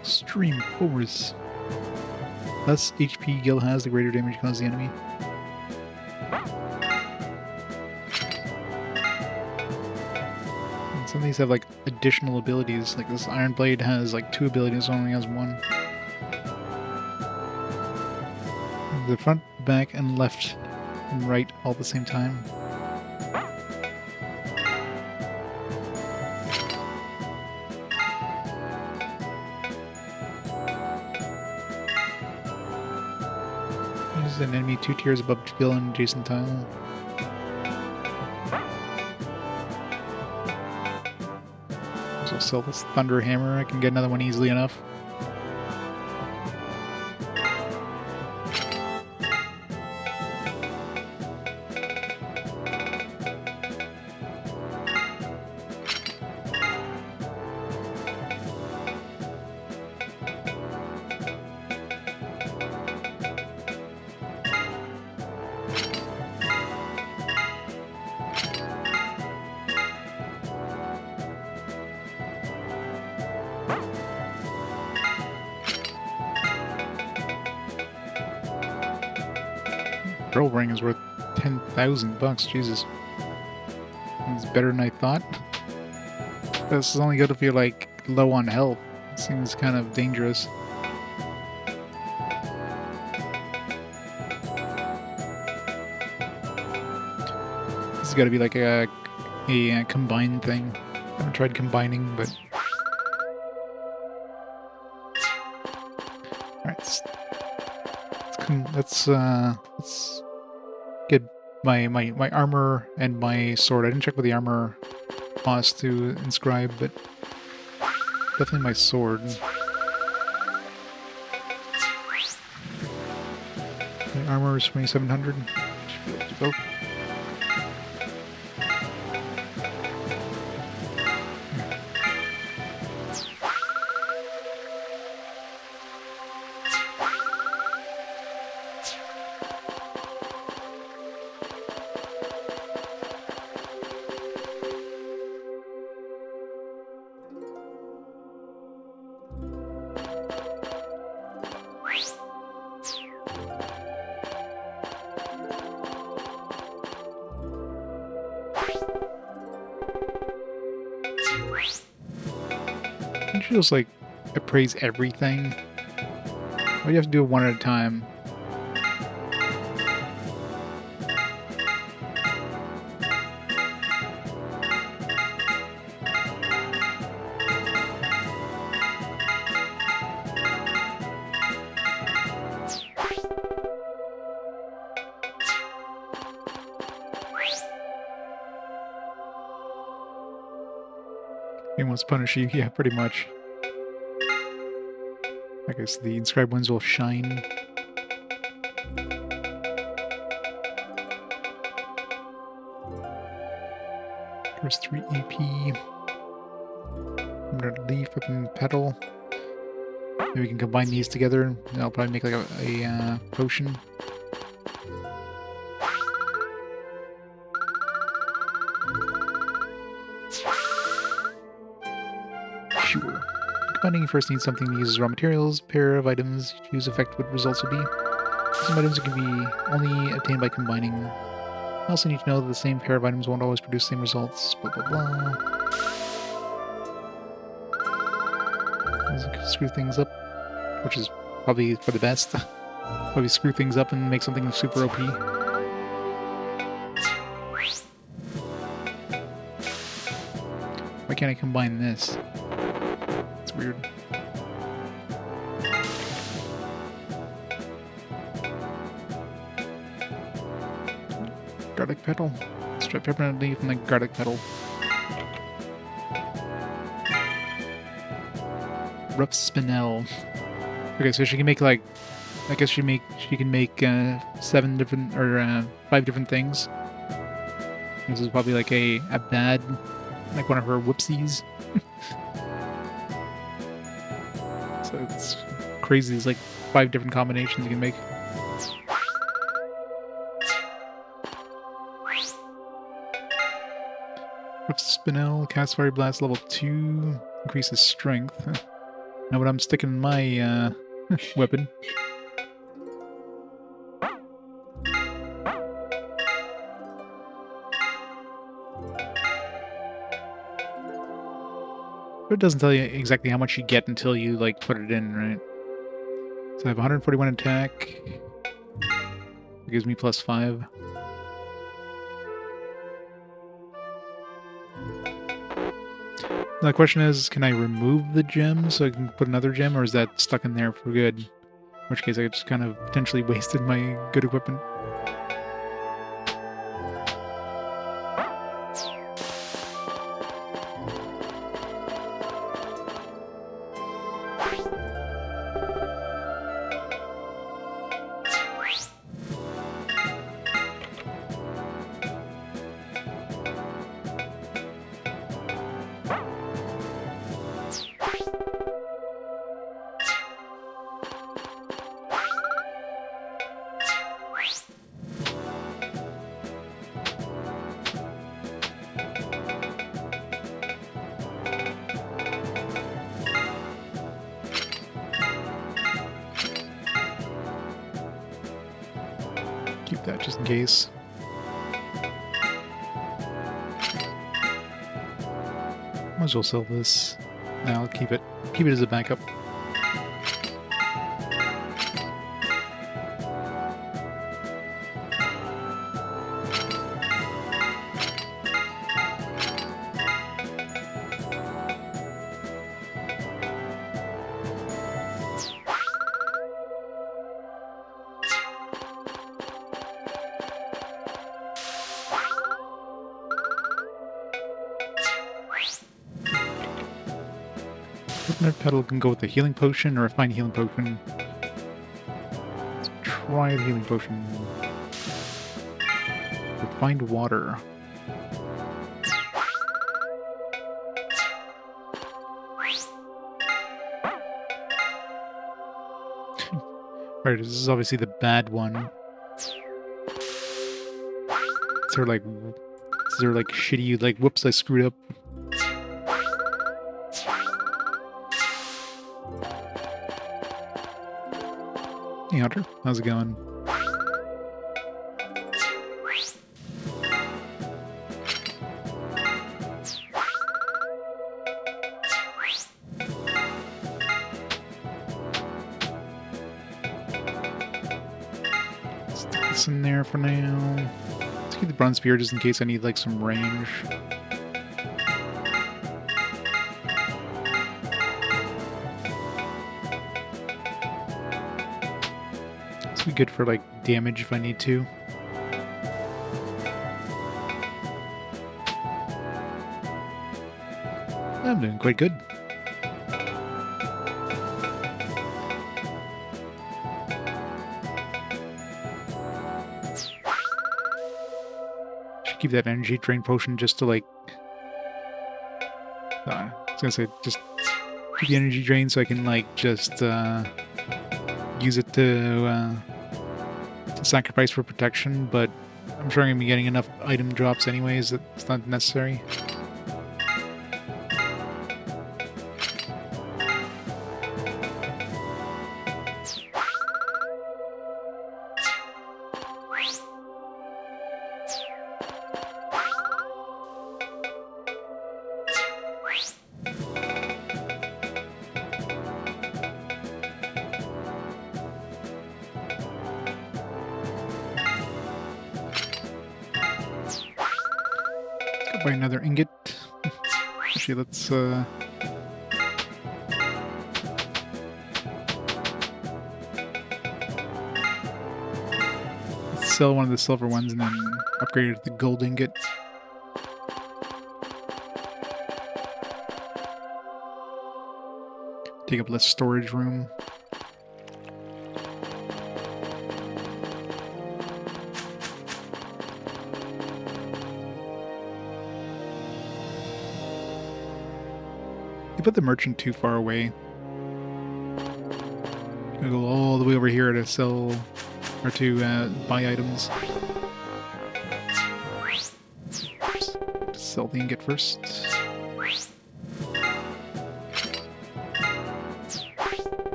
Extreme force. Less HP Gil has, the greater damage caused the enemy. And some of these have like additional abilities, like this Iron Blade has like 2 abilities, only has 1. The front, back, and left and right all at the same time. There's an enemy 2 tiers above skill and adjacent tile. So I'll sell this Thunder Hammer. I can get another one easily enough. Pearl ring is worth 10,000 bucks. Jesus, it's better than I thought. This is only good if you're like low on health. It seems kind of dangerous. This has got to be like a combined thing. I haven't tried combining, but all right. Let's get my armor and my sword. I didn't check with the armor cost to inscribe, but definitely my sword. My armor is 2,700. Should be able to go. It feels like appraise everything. Why do you have to do it one at a time? He wants to punish you, yeah, pretty much. I guess the inscribed ones will shine. There's 3 AP. I'm gonna leaf up and petal. Maybe we can combine these together, and I'll probably make like a potion. Sure. Combining, you first need something to use as raw materials. Pair of items you choose affect what results will be. Some items can be only obtained by combining. I also need to know that the same pair of items won't always produce the same results. Blah blah blah. Screw things up, which is probably for the best. Probably screw things up and make something super OP. Why can't I combine this? It's weird. Garlic petal. Strip peppermint leaf and the garlic petal. Rough spinel. Okay, so she can make like, I guess she can make 7 different or 5 different things. This is probably like a bad, like one of her whoopsies. So it's crazy. There's like 5 different combinations you can make. Rough spinel, cast fire blast level 2, increases strength. Now what I'm sticking in my weapon. But it doesn't tell you exactly how much you get until you like put it in, right? So I have 141 attack. It gives me +5. Now the question is, can I remove the gem so I can put another gem, or is that stuck in there for good? which case I just kind of potentially wasted my good equipment. Keep that just in case. Might as well sell this. No, I'll keep it. Keep it as a backup. Coconut petal can go with the healing potion or a fine healing potion. Let's try the healing potion. Refined water. Right, this is obviously the bad one. They're like shitty, like, whoops, I screwed up. Hey Hunter, how's it going? Stick this in there for now. Let's keep the bronze spear just in case I need like some range. This will be good for like damage if I need to. I'm doing quite good. Should keep that energy drain potion just to like... I was gonna say, just keep the energy drain so I can like just use it to sacrifice for protection, but I'm sure I'm gonna be getting enough item drops anyways that it's not necessary. Buy another ingot. Actually, let's sell one of the silver ones and then upgrade it to the gold ingot. Take up less storage room. You put the merchant too far away. Gonna go all the way over here to sell or to buy items. Sell the ingot first.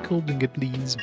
Gold ingot, please.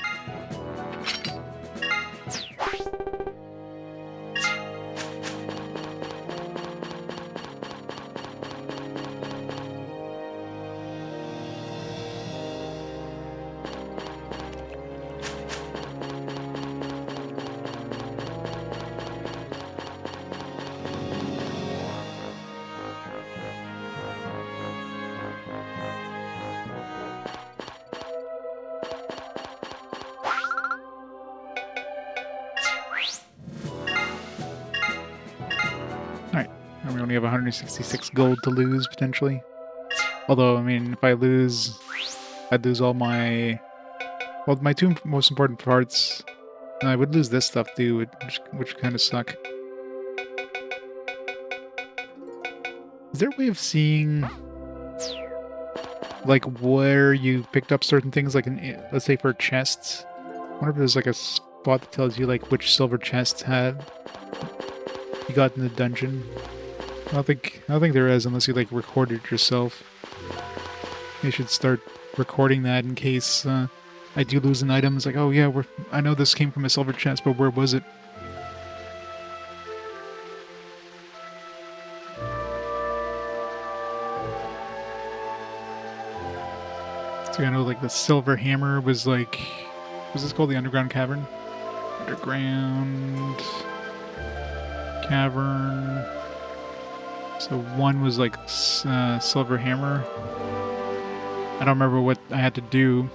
only have 166 gold to lose, potentially. Although, I mean, if I lose, I'd lose all my... Well, my two most important parts... No, I would lose this stuff, too, which kind of suck. Is there a way of seeing... like, where you picked up certain things, like, let's say for chests? I wonder if there's, like, a spot that tells you, like, which silver chests had... you got in the dungeon. I don't think there is unless you like record it yourself. You should start recording that in case I do lose an item. It's like, oh yeah, I know this came from a silver chest, but where was it? So I know like the silver hammer was like, was this called the underground cavern? Underground cavern. So one was like silver hammer. I don't remember what I had to do.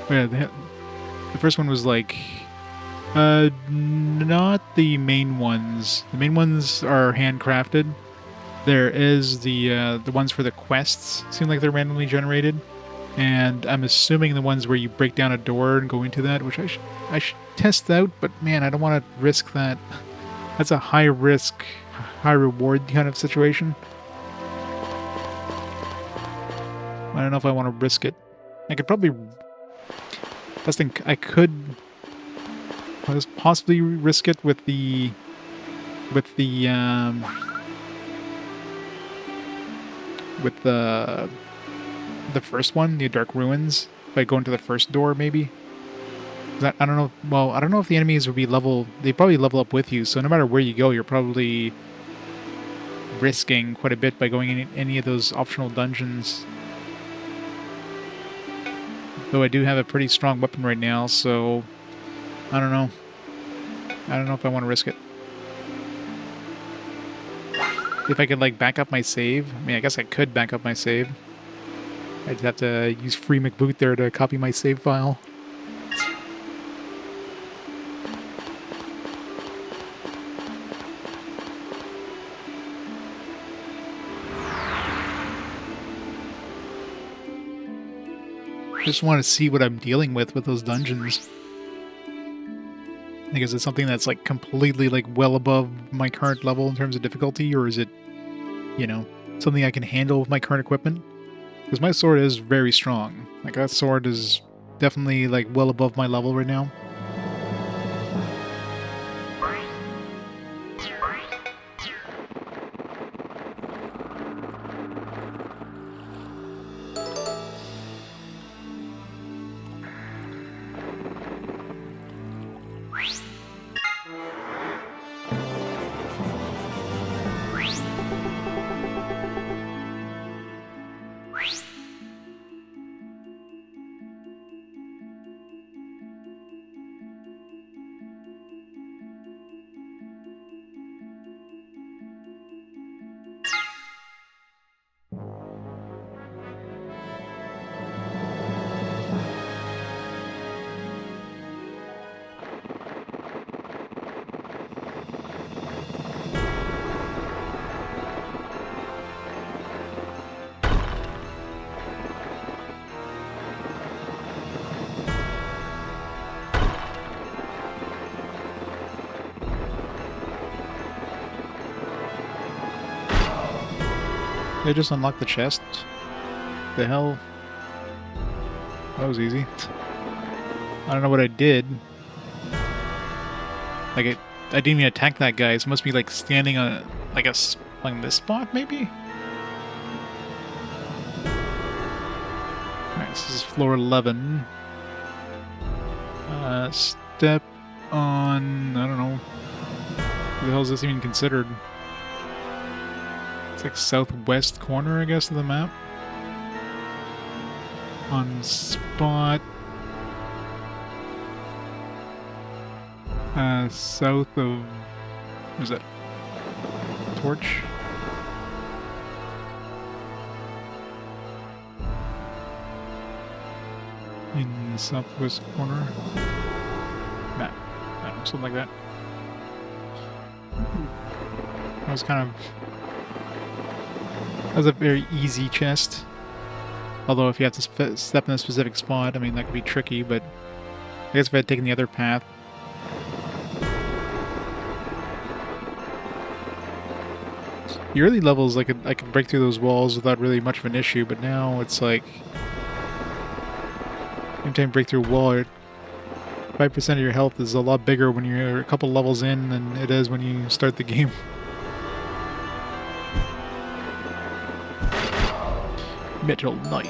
But yeah, the first one was like not the main ones. The main ones are handcrafted. There is the ones for the quests. Seem like they're randomly generated. And I'm assuming the ones where you break down a door and go into that, which I should test out, but man, I don't want to risk that. That's a high risk, high reward kind of situation. I don't know if I want to risk it. I could probably... I think I could possibly risk it with the... with the first one, the Dark Ruins. If I go into the first door, maybe. I don't know. Well, I don't know if the enemies would be level. They probably level up with you. So no matter where you go, you're probably risking quite a bit by going in any of those optional dungeons. Though I do have a pretty strong weapon right now, so I don't know. I don't know if I want to risk it. If I could like back up my save. I mean, I guess I could back up my save. I'd have to use free McBoot there to copy my save file. Just want to see what I'm dealing with those dungeons. Like, is it something that's like completely like well above my current level in terms of difficulty, or is it, you know, something I can handle with my current equipment? Because my sword is very strong. Like, that sword is definitely like well above my level right now. They just unlocked the chest? The hell? That was easy. I don't know what I did. Like, I didn't even attack that guy, so it must be like standing on like this spot, maybe? Alright, this is floor 11. Step on... I don't know. What the hell is this even considered? It's like southwest corner, I guess, of the map. On spot... south of... what is that? Torch? In the southwest corner? Nah, I don't know, something like that. was kind of... That was a very easy chest. Although if you have to step in a specific spot, I mean, that could be tricky, but I guess if I had taken the other path... The early levels, I could break through those walls without really much of an issue, but now it's like... Every time you break through a wall, 5% of your health is a lot bigger when you're a couple levels in than it is when you start the game. Metal Knight.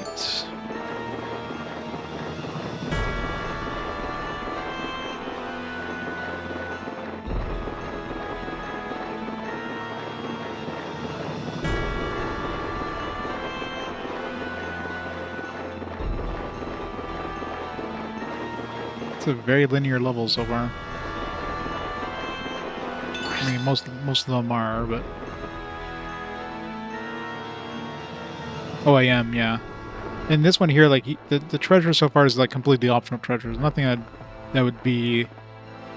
It's a very linear level so far. I mean, most of them are, but... Oh, I am, yeah. And this one here, like, the treasure so far is, like, completely optional treasures. Nothing that would be...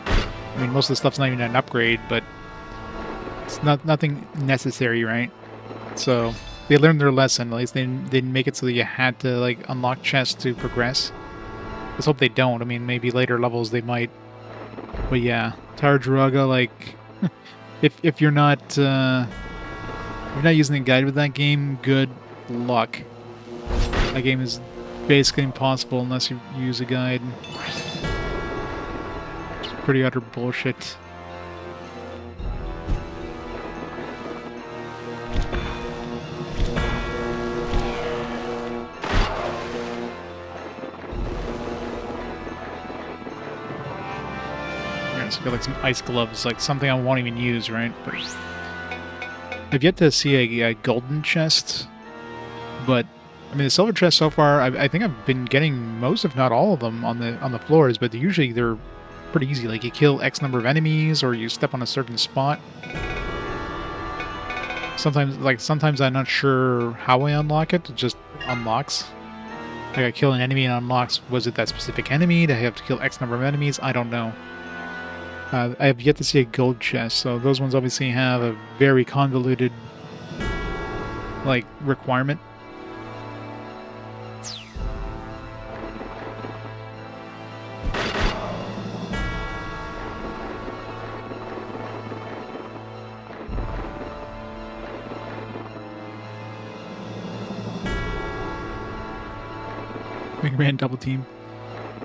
I mean, most of the stuff's not even an upgrade, but... It's nothing necessary, right? So, they learned their lesson. At least they didn't make it so that you had to, like, unlock chests to progress. Let's hope they don't. I mean, maybe later levels they might. But yeah, Tower of Druaga, like... if you're not... you're not using the guide with that game, good luck. That game is basically impossible unless you use a guide. It's pretty utter bullshit. Yeah, so got like some ice gloves, like something I won't even use, right? But I've yet to see a golden chest. But I mean, the silver chest so far, I think I've been getting most, if not all of them, on the floors. But usually they're pretty easy. Like you kill X number of enemies, or you step on a certain spot. Sometimes I'm not sure how I unlock it. It just unlocks. Like I kill an enemy and unlocks. Was it that specific enemy? Did I have to kill X number of enemies? I don't know. I have yet to see a gold chest, so those ones obviously have a very convoluted, like, requirement. Mega Man double team.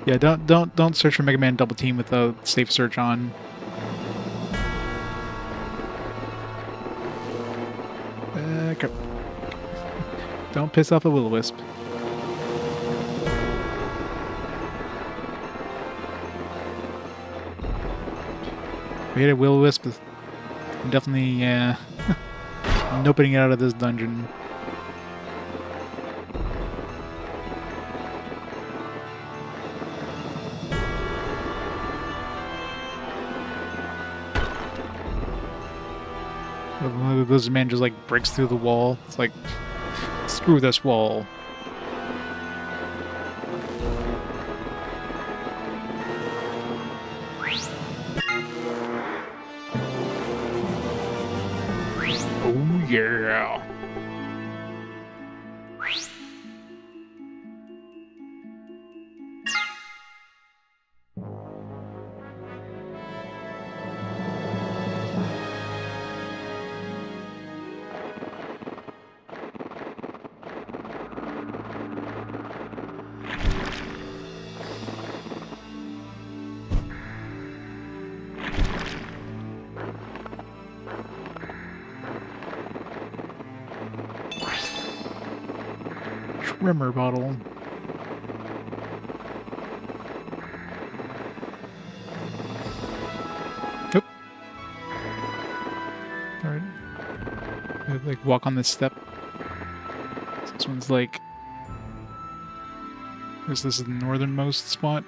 Yeah, don't search for Mega Man double team without safe search on. Don't piss off a will-o-wisp. If we hit a will-o-wisp, I'm definitely noping it out of this dungeon. This man just like breaks through the wall. It's like, screw this wall. Oh yeah. Rimmer bottle. Oop. Alright. Like walk on this step. This one's like... I guess this is the northernmost spot.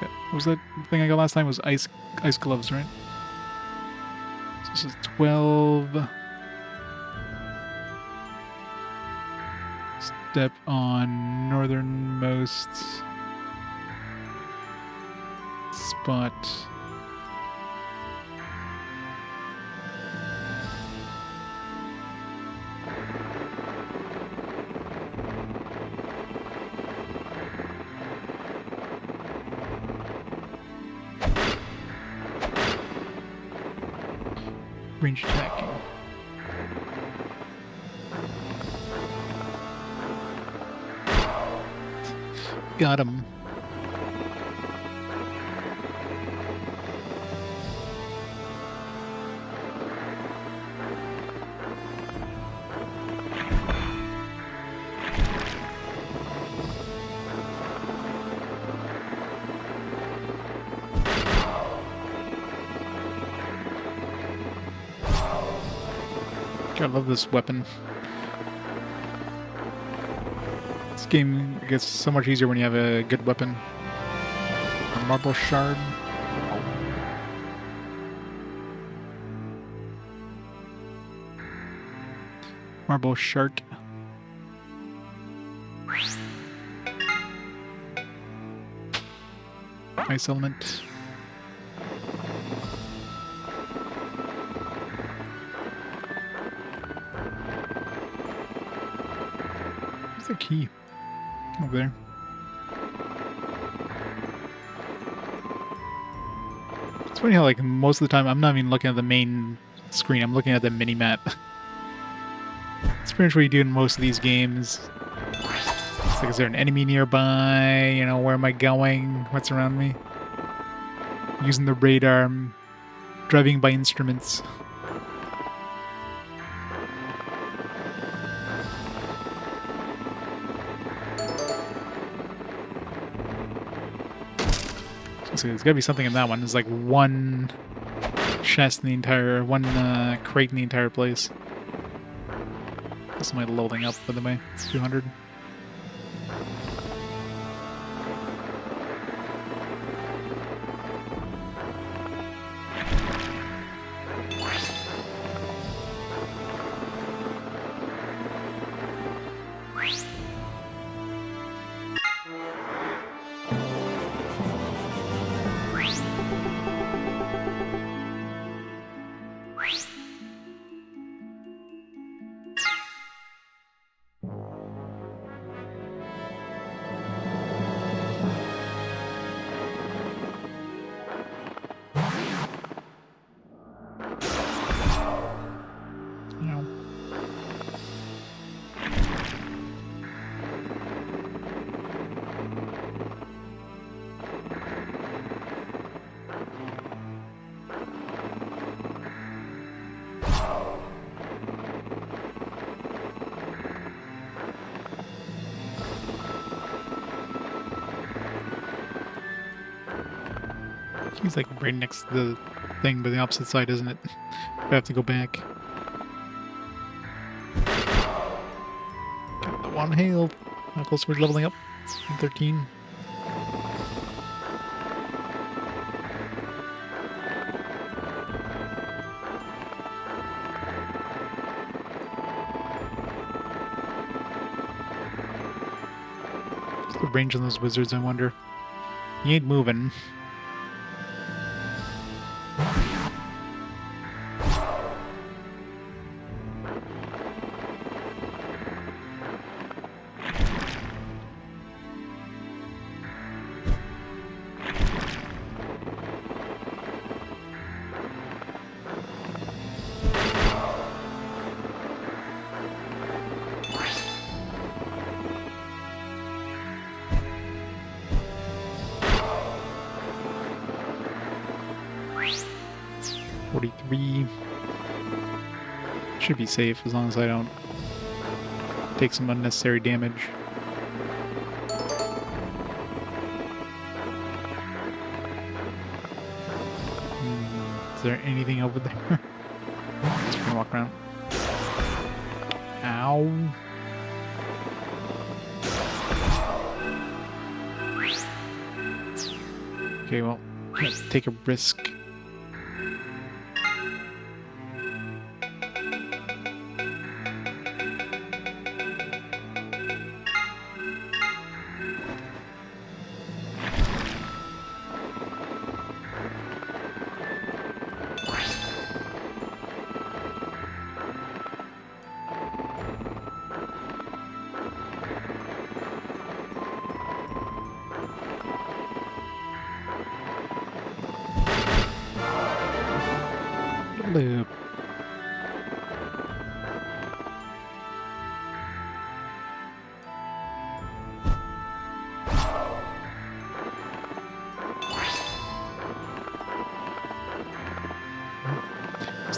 Yeah, what was that thing I got last time? Was ice gloves, right? So this is 12... Step on northernmost spot. Range attacking. Got him. I love this weapon. This game gets so much easier when you have a good weapon. A marble shard. Marble shard. Ice element. Where's the key? Over there. It's funny how, like, most of the time I'm not even looking at the main screen, I'm looking at the mini-map. It's pretty much what you do in most of these games. It's like, is there an enemy nearby? You know, where am I going? What's around me? Using the radar, I'm driving by instruments. So there's gotta be something in that one. There's like one chest in the entire, one crate in the entire place. This is my loading up, by the way. It's 200. He's like right next to the thing, but the opposite side, isn't it? I have to go back. Got the one hail. How close we're leveling up? 13. What's the range on those wizards, I wonder? He ain't moving. Should be safe as long as I don't take some unnecessary damage. Is there anything over there? Just gonna walk around. Ow. Okay, well, can't take a risk.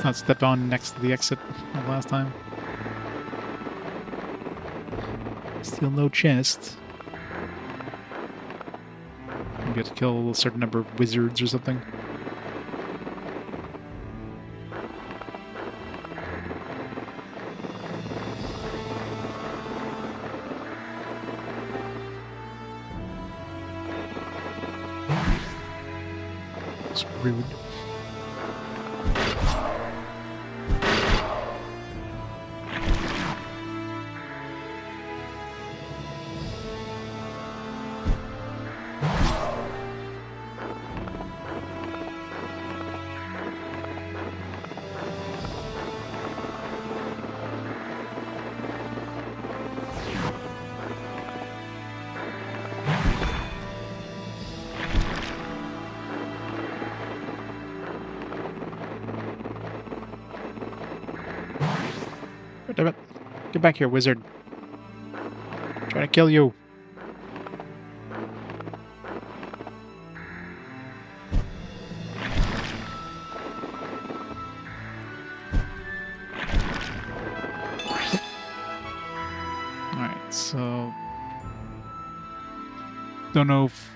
Not step on next to the exit like last time. Still no chest. You have to kill a certain number of wizards or something. It's rude. Damn it. Get back here, wizard. I'm trying to kill you. Alright, so... Don't know if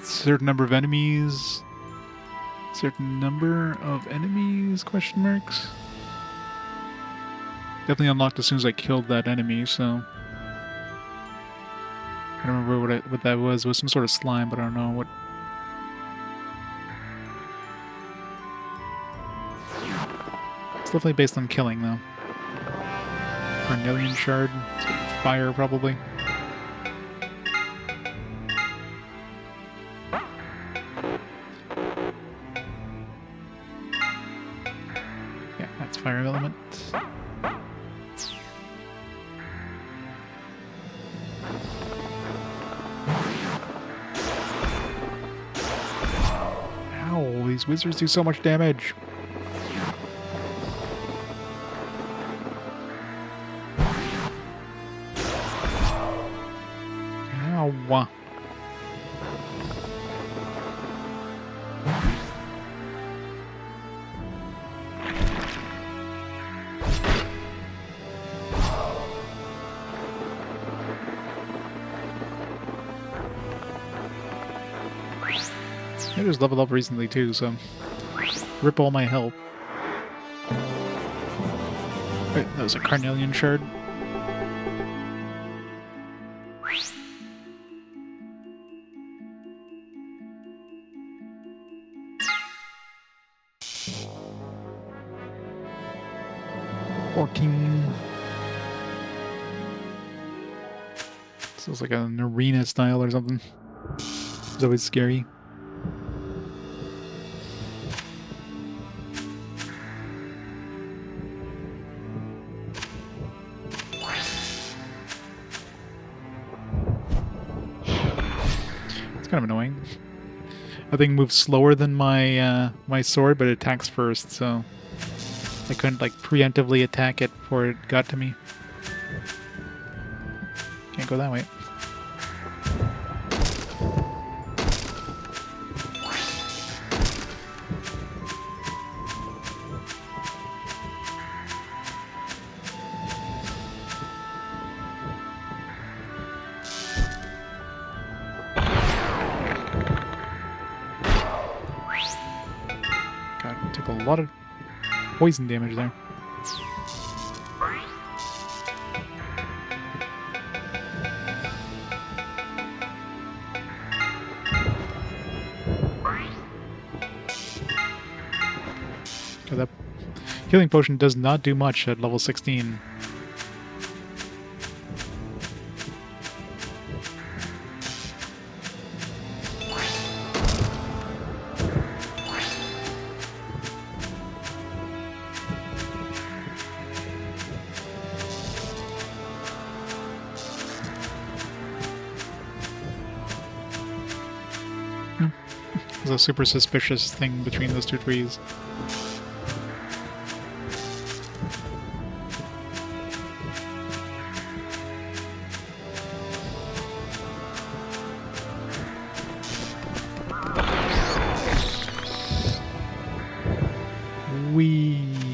certain number of enemies... Certain number of enemies, question marks? Definitely unlocked as soon as I killed that enemy, so... I don't remember what that was. It was some sort of slime, but I don't know what... It's definitely based on killing, though. Carnelian shard. Fire, probably. Yeah, that's fire element. These wizards do so much damage. Ow. I just leveled up recently too, so rip all my health. Wait, that was a Carnelian shard. Sounds like an arena style or something. It's always scary. Kind of annoying. I think moves slower than my my sword, but it attacks first, so I couldn't like preemptively attack it before it got to me. Can't go that way. Took a lot of poison damage there. Okay, that healing potion does not do much at level 16. There's a super suspicious thing between those two trees. Whee!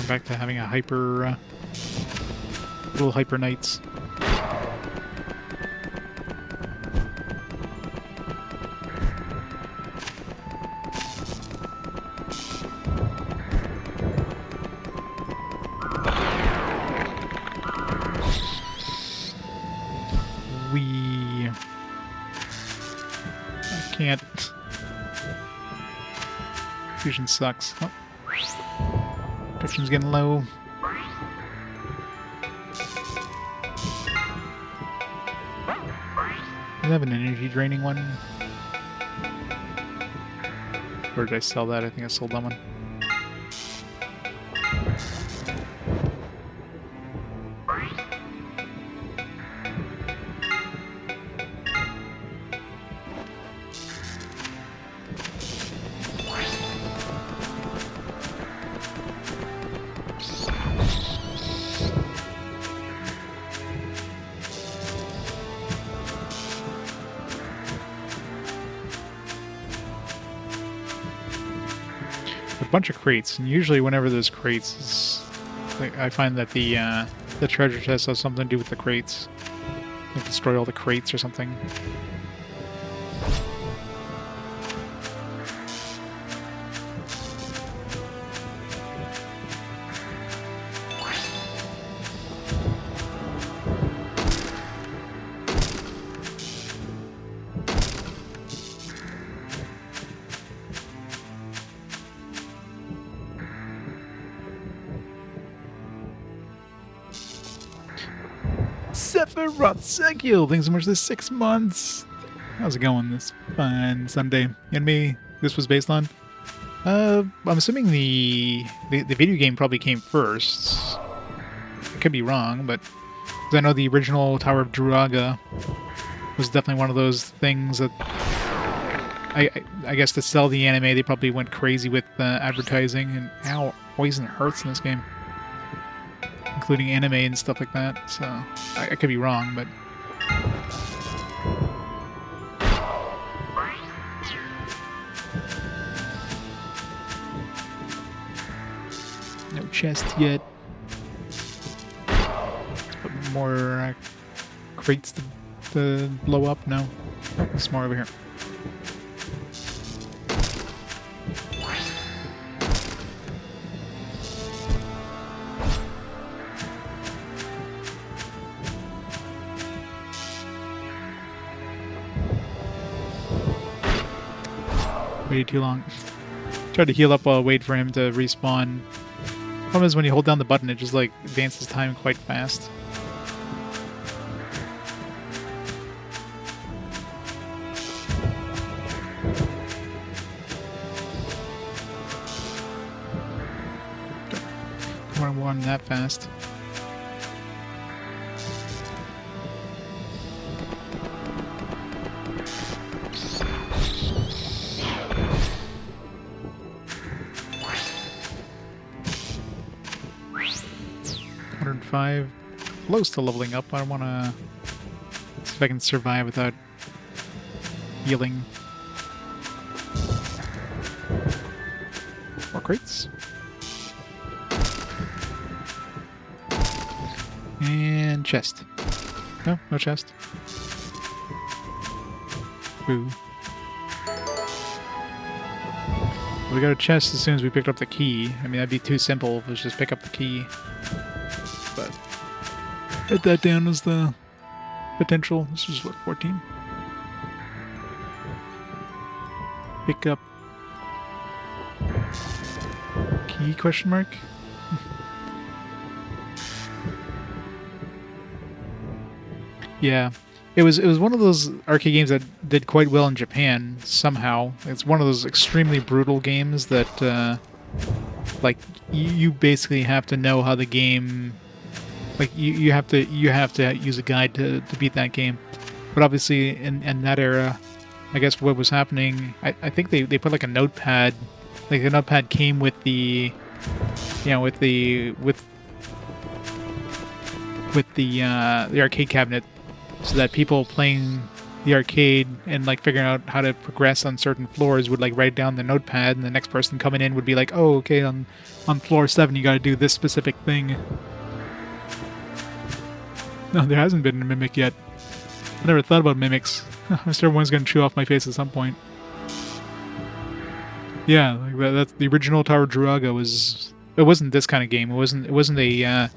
back to having a hyper... little hyper knights. I can't... Fusion sucks. Oh. Protection's getting low. I have an energy draining one. Or did I sell that? I think I sold that one. Bunch of crates, and usually whenever there's crates, I find that the treasure chest has something to do with the crates. Like destroy all the crates or something. Sekil, thanks so much for the 6 months. How's it going this fine Sunday? Anime this was based on? I'm assuming the video game probably came first. I could be wrong, but because I know the original Tower of Druaga was definitely one of those things that I guess to sell the anime they probably went crazy with advertising, and ow, poison hurts in this game. Including anime and stuff like that, so I could be wrong, but... No chest yet. Let's put more crates to blow up. No, there's more over here. Waited too long. Tried to heal up while I wait for him to respawn. Problem is when you hold down the button, it just like advances time quite fast. Don't want that fast. Close to leveling up. I want to see if I can survive without healing. More crates. And chest. No, no chest. Boo. We got a chest as soon as we picked up the key. I mean, that'd be too simple if it was just pick up the key. But write that down as the potential. This is what, 14? Pick up key question mark? Yeah. It was one of those arcade games that did quite well in Japan somehow. It's one of those extremely brutal games that like you basically have to know how the game, like you have to use a guide to beat that game. But obviously in that era, I guess what was happening, I think they put like a notepad, like the notepad came with the, you know, with the arcade cabinet, so that people playing the arcade and like figuring out how to progress on certain floors would like write down the notepad, and the next person coming in would be like, "Oh, okay, on floor 7 you got to do this specific thing." No, there hasn't been a mimic yet. I never thought about mimics. I'm sure everyone's gonna chew off my face at some point. Yeah, like that's the original Tower of Druaga was. It wasn't this kind of game. It wasn't. It wasn't a.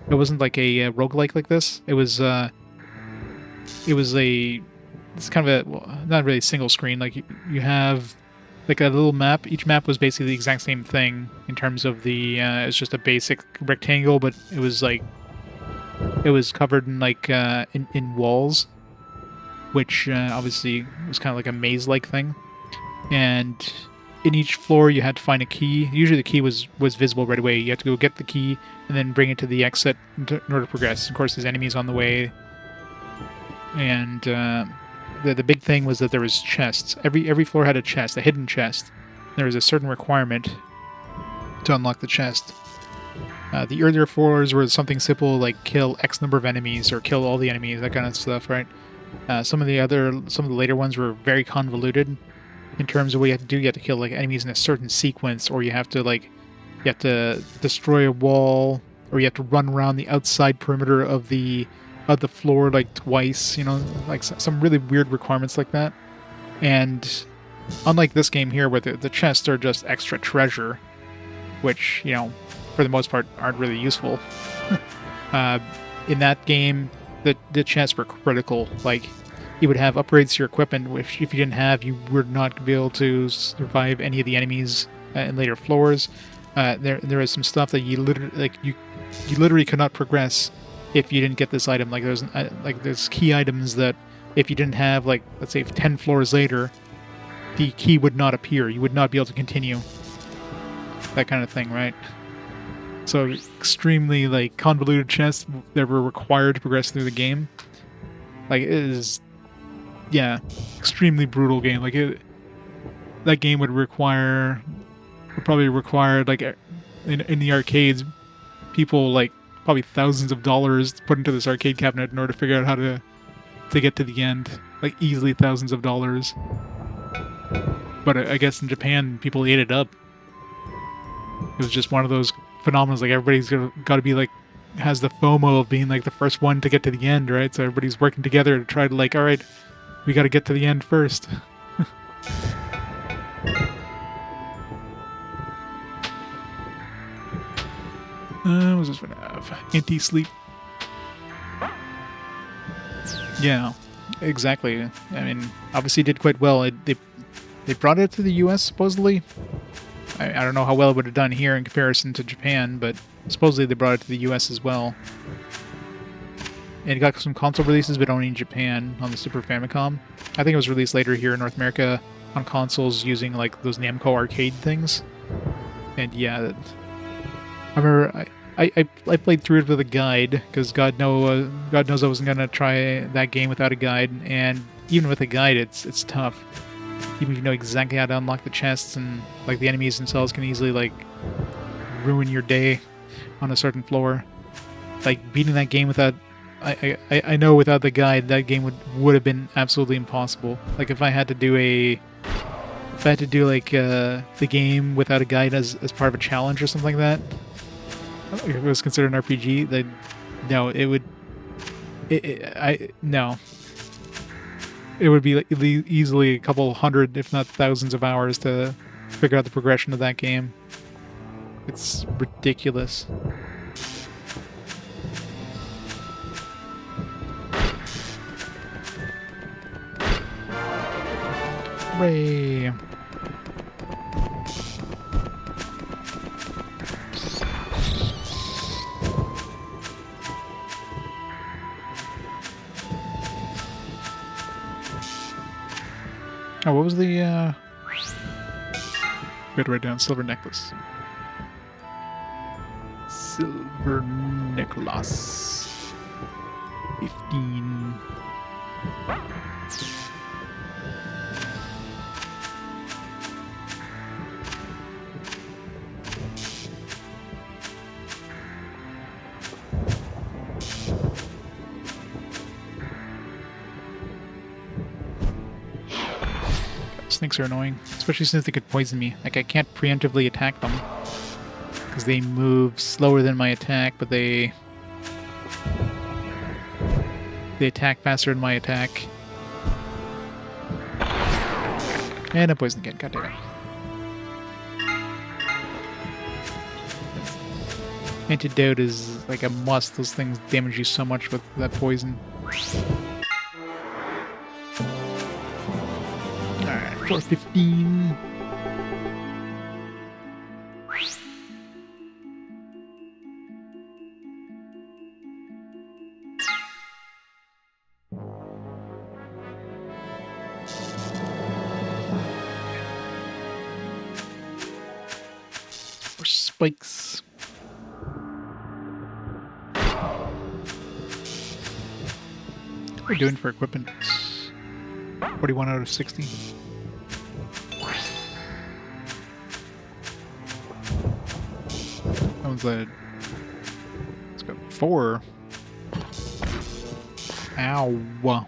It wasn't like a roguelike like this. It was. It was a. It's kind of a well, not really single screen. Like you have like a little map. Each map was basically the exact same thing in terms of the. It's just a basic rectangle, but it was like. It was covered in like in walls, which obviously was kind of like a maze-like thing, and in each floor you had to find a key. Usually the key was visible right away. You had to go get the key and then bring it to the exit in order to progress. Of course, there's enemies on the way, and the big thing was that there was chests. Every floor had a chest, a hidden chest. There was a certain requirement to unlock the chest. The earlier floors were something simple like kill X number of enemies or kill all the enemies, that kind of stuff, right? Some of the later ones were very convoluted in terms of what you have to do. You have to kill like enemies in a certain sequence, or you have to destroy a wall, or you have to run around the outside perimeter of the floor like twice. You know, like some really weird requirements like that. And unlike this game here, where the chests are just extra treasure, which for the most part aren't really useful. In that game, the chests were critical. Like, you would have upgrades to your equipment, which if you didn't have, you would not be able to survive any of the enemies in later floors. There is some stuff that you literally could not progress if you didn't get this item. Like there's key items that if you didn't have, like, let's say 10 floors later, the key would not appear. You would not be able to continue. That kind of thing, right? So extremely like convoluted chests that were required to progress through the game. Like, it is, yeah, extremely brutal game. Like that game would probably require like in the arcades, people like probably thousands of dollars put into this arcade cabinet in order to figure out how to get to the end. Like, easily thousands of dollars. But I guess in Japan, people ate it up. It was just one of those phenomena. Like, everybody's got to be like, has the FOMO of being like the first one to get to the end, right? So everybody's working together to try to like, all right, we got to get to the end first. What was this one have? Anti-sleep. Yeah, exactly. I mean, obviously did quite well. They brought it to the US, supposedly. I don't know how well it would have done here in comparison to Japan, but supposedly they brought it to the US as well. And it got some console releases, but only in Japan on the Super Famicom. I think it was released later here in North America on consoles using like those Namco arcade things. And yeah, I remember I played through it with a guide, because God knows I wasn't gonna try that game without a guide. And even with a guide, it's tough. Even if you know exactly how to unlock the chests, and like the enemies themselves can easily like ruin your day on a certain floor. Like, beating that game without, I know without the guide, that game would have been absolutely impossible. Like, if I had to do like the game without a guide as part of a challenge or something like that, if it was considered an RPG, then no, it would. No. It would be like easily a couple hundred, if not thousands of hours to figure out the progression of that game. It's ridiculous. Hooray! Oh, what was the, we had to write down silver necklace. Silver necklace. 15. snakes are annoying, especially since they could poison me. Like, I can't preemptively attack them because they move slower than my attack, but they attack faster than my attack. And I poisoned again. God damn it. Antidote is like a must. Those things damage you so much with that poison. Alright, 415. More spikes. What are we doing for equipment? 41 out of 60. That one's a... Let's go 4. Ow.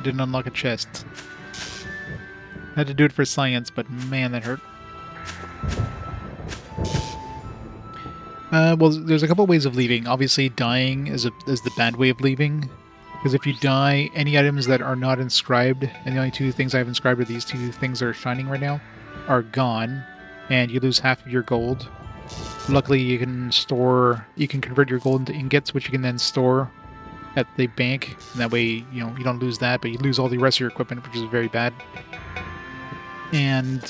Didn't unlock a chest. Had to do it for science, but man, that hurt. Well, there's a couple ways of leaving. Obviously, dying is the bad way of leaving. Because if you die, any items that are not inscribed, and the only two things I have inscribed are these two things that are shining right now, are gone, and you lose half of your gold. Luckily, you can convert your gold into ingots, which you can then store at the bank. And that way, you know, you don't lose that, but you lose all the rest of your equipment, which is very bad. And,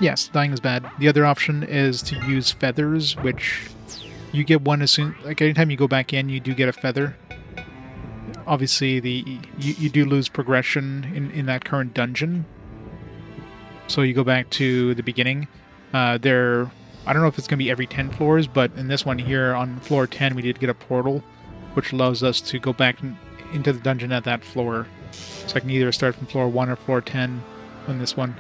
yes, dying is bad. The other option is to use feathers, which you get one as soon... Like, anytime you go back in, you do get a feather. Obviously, you do lose progression in that current dungeon. So you go back to the beginning. I don't know if it's going to be every 10 floors, but in this one here, on floor 10, we did get a portal, which allows us to go back into the dungeon at that floor. So I can either start from floor 1 or floor 10 on this one.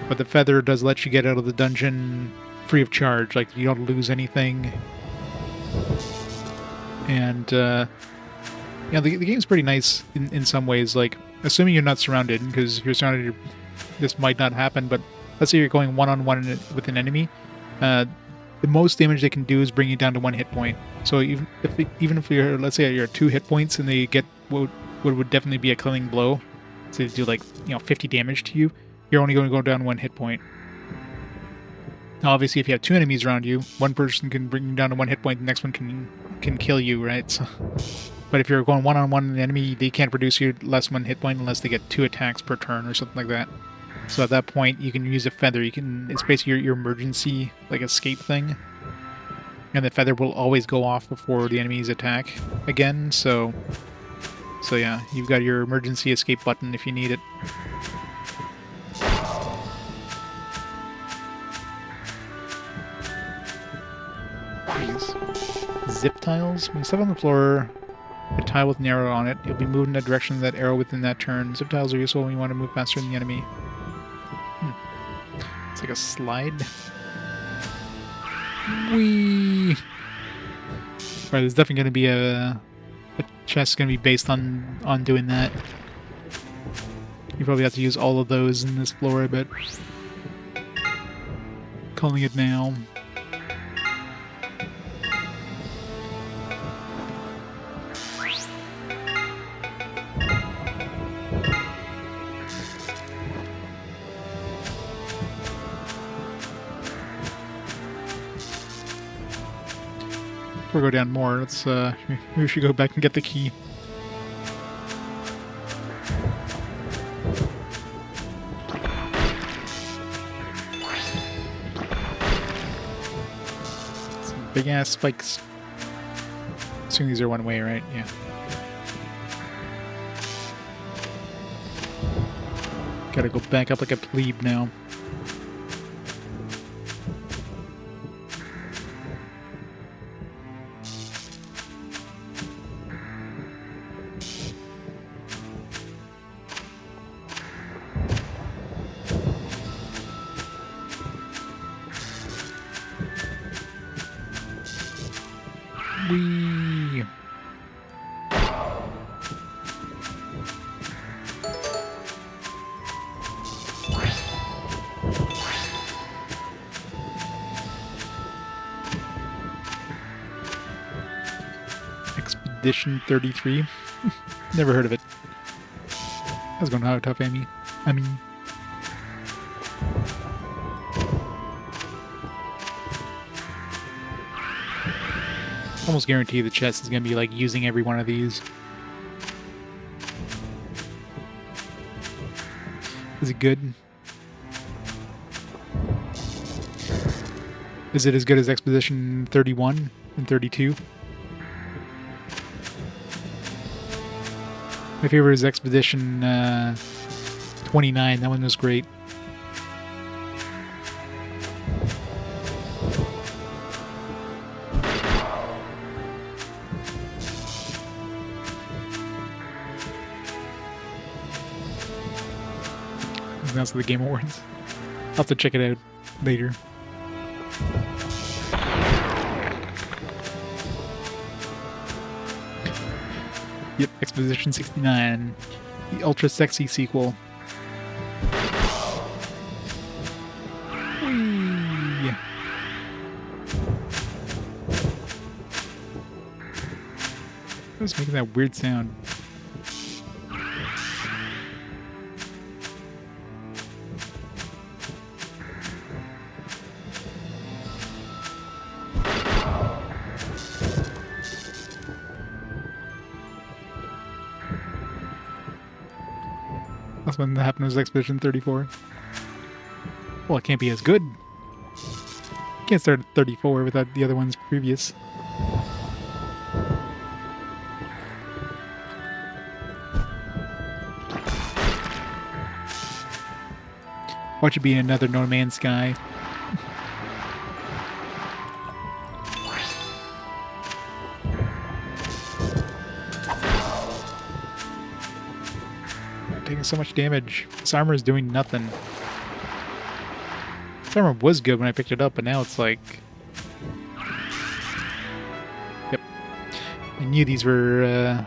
But the feather does let you get out of the dungeon free of charge. Like, you don't lose anything. And, yeah, the game's pretty nice in some ways. Like, assuming you're not surrounded, because if you're surrounded, this might not happen, but let's say you're going one-on-one with an enemy, the most damage they can do is bring you down to 1 hit point. So even if you're, let's say you're at 2 hit points and they get what would definitely be a killing blow, so they do like, 50 damage to you, you're only going to go down 1 hit point. Now, obviously, if you have 2 enemies around you, one person can bring you down to 1 hit point, the next one can kill you, right? So, but if you're going one-on-one with an enemy, they can't produce you less 1 hit point unless they get 2 attacks per turn or something like that. So at that point, you can use a feather. It's basically your emergency, like, escape thing. And the feather will always go off before the enemies attack again, so yeah, you've got your emergency escape button if you need it. Zip tiles. When you step on the floor, a tile with an arrow on it, you'll be moved in the direction of that arrow within that turn. Zip tiles are useful when you want to move faster than the enemy. It's like a slide. Whee! Right, there's definitely going to be a chest going to be based on doing that. You probably have to use all of those in this floor, I bet. Calling it now. Before we go down more, let's we should go back and get the key. Some big ass spikes. Assuming these are one way, right? Yeah. Gotta go back up like a plebe now. Expedition 33. Never heard of it. How's it going? How tough, Amy? I mean... almost guarantee the chest is going to be like using every one of these. Is it good? Is it as good as Expedition 31 and 32? My favorite is Expedition 29. That one was great. That's the Game Awards. I'll have to check it out later. Yep, Expedition 69, the ultra sexy sequel. Whee! What's making that weird sound? That's when that happened was Expedition 34. Well, it can't be as good. Can't start at 34 without the other ones previous. Watch it be another No Man's Sky. Taking so much damage. This armor is doing nothing. This armor was good when I picked it up, but now it's like... Yep. I knew these were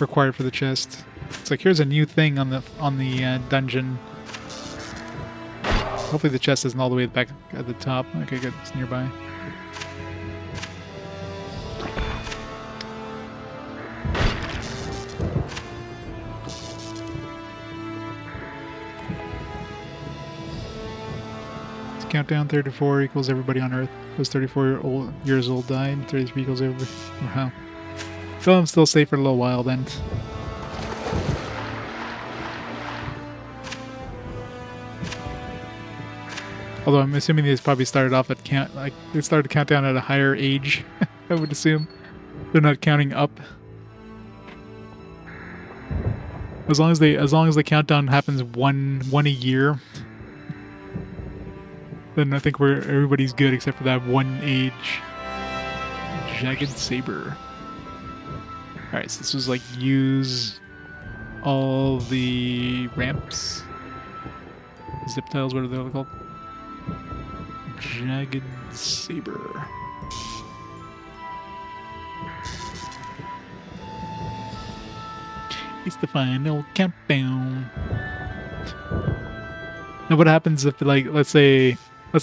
required for the chest. It's like, here's a new thing on the dungeon. Hopefully the chest isn't all the way back at the top. Okay, good. It's nearby. Countdown 34 equals everybody on Earth. Those 34 years old died. 33 equals everybody. Wow. So I'm still safe for a little while then. Although I'm assuming these probably started off at they started to count down at a higher age. I would assume they're not counting up. As long as the countdown happens one a year. Then I think everybody's good except for that one age. Jagged Saber. Alright, so this was like use all the ramps. Zip tiles, what are they called? Jagged Saber. It's the final countdown. Now what happens if, like, let's say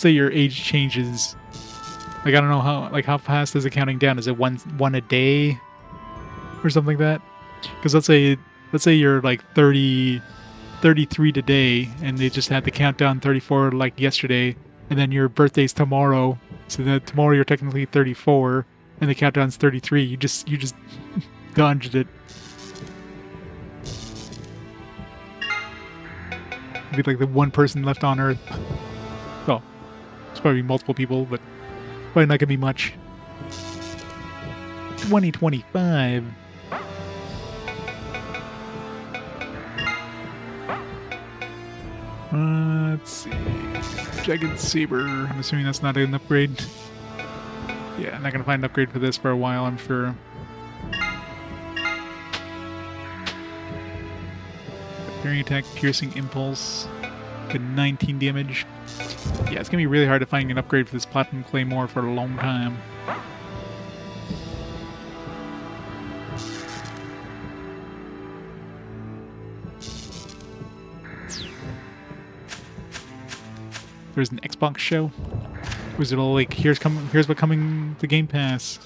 your age changes? Like, I don't know how fast is it counting down? Is it one a day or something like that? Because let's say you're like 33 today, and they just had the countdown 34 like yesterday, and then your birthday's tomorrow, so that tomorrow you're technically 34, and the countdown's 33. You just dodged it. It'd be like the one person left on Earth. Well, it's probably multiple people, but probably not gonna be much. 2025. Let's see. Jagged Saber. I'm assuming that's not an upgrade. Yeah, I'm not gonna find an upgrade for this for a while, I'm sure. Parrying attack, piercing impulse. Get 19 damage. Yeah, it's gonna be really hard to find an upgrade for this Platinum Claymore for a long time. There's an Xbox show. Was it all like, here's what coming to Game Pass?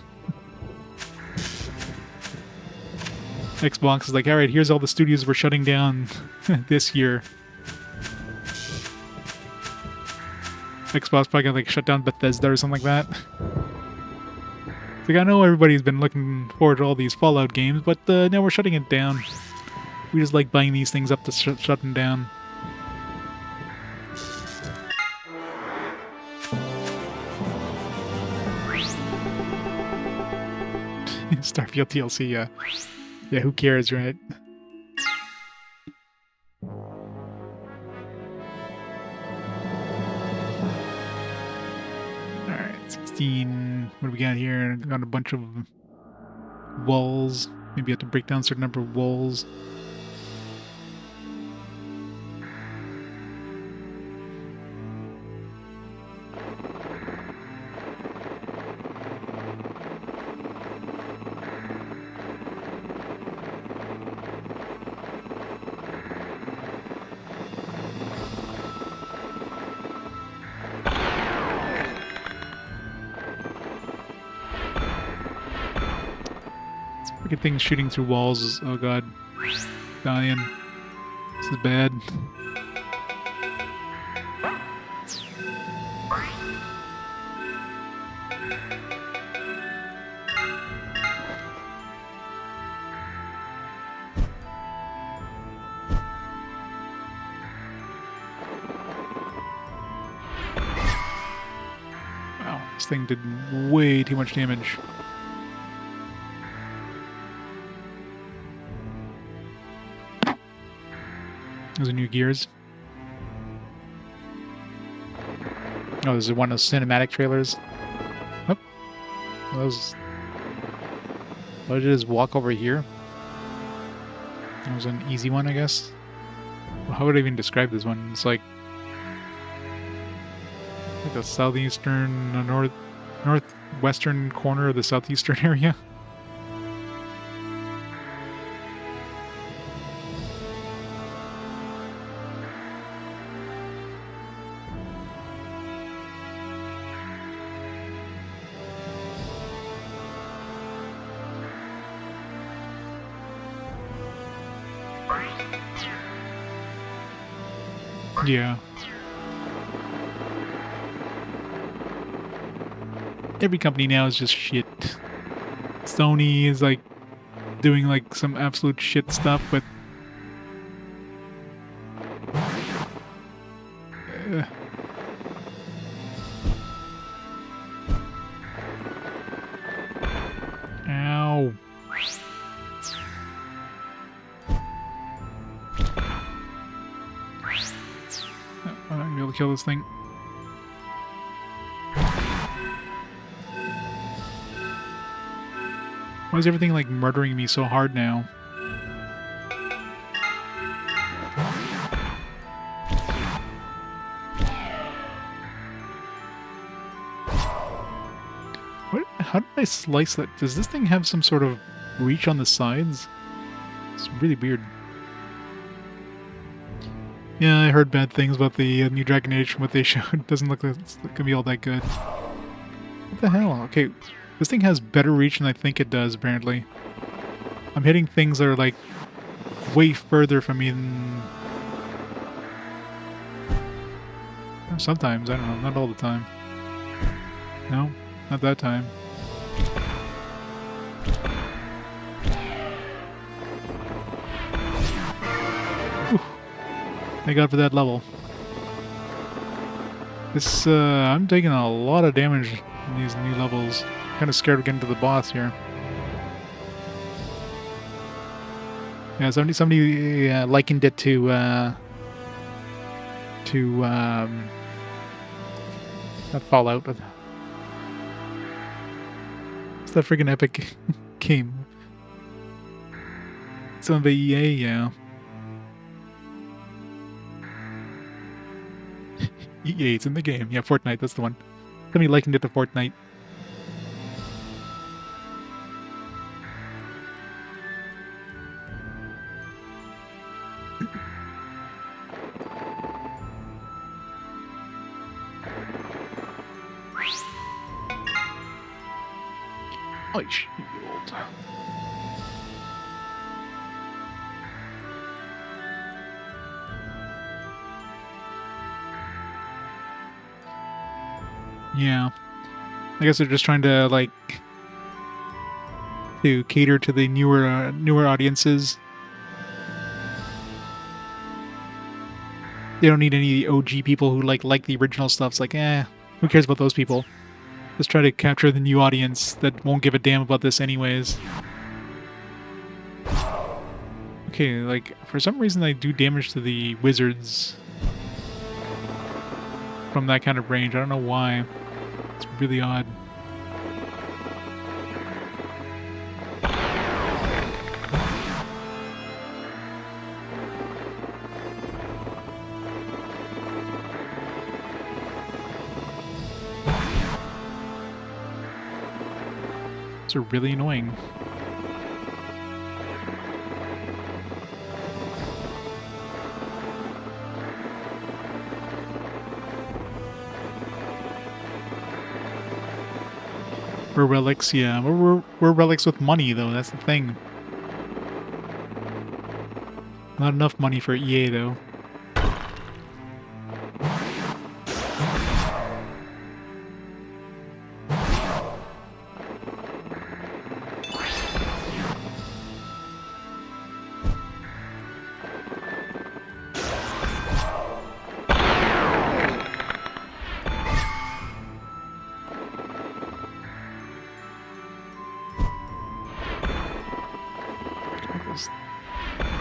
Xbox is like, all right, here's all the studios we're shutting down this year. Xbox probably gonna like shut down Bethesda or something like that. It's like, I know everybody's been looking forward to all these Fallout games, but now we're shutting it down. We just like buying these things up to shut them down. Starfield DLC, yeah. Yeah, who cares, right? Alright, 16. What do we got here? Got a bunch of walls. Maybe you have to break down a certain number of walls. Freaking things shooting through walls is, oh god. Dying. This is bad. Wow, this thing did way too much damage. Those are new gears. Oh, this is one of those cinematic trailers. Oh, those. What did it is walk over here? That was an easy one, I guess. How would I even describe this one? It's like the southeastern, northwestern corner of the southeastern area. Yeah. Every company now is just shit. Sony is like doing like some absolute shit stuff with Ow. I'm not gonna be able to kill this thing. Why is everything like murdering me so hard now? How did I slice that? Does this thing have some sort of reach on the sides? It's really weird. Yeah, I heard bad things about the new Dragon Age from what they showed. Doesn't look like it's gonna be all that good. What the hell? Okay, this thing has better reach than I think it does, apparently. I'm hitting things that are like way further from me than... Sometimes, I don't know, not all the time. No, not that time. Thank God for that level. This, I'm taking a lot of damage in these new levels. Kind of scared of getting to the boss here. Yeah, somebody likened it to not Fallout, but it's that freaking epic game. Some of EA, yeah. EA, it's in the game. Yeah, Fortnite, that's the one. Somebody likened it to Fortnite. Oh, shield. Yeah. I guess they're just trying to, like, to cater to the newer audiences. They don't need any OG people who like the original stuff. It's like, who cares about those people? Let's try to capture the new audience that won't give a damn about this anyways. Okay, like, for some reason I do damage to the wizards from that kind of range. I don't know why. It's really odd. It's really annoying. We're relics, yeah. We're relics with money, though. That's the thing. Not enough money for EA, though.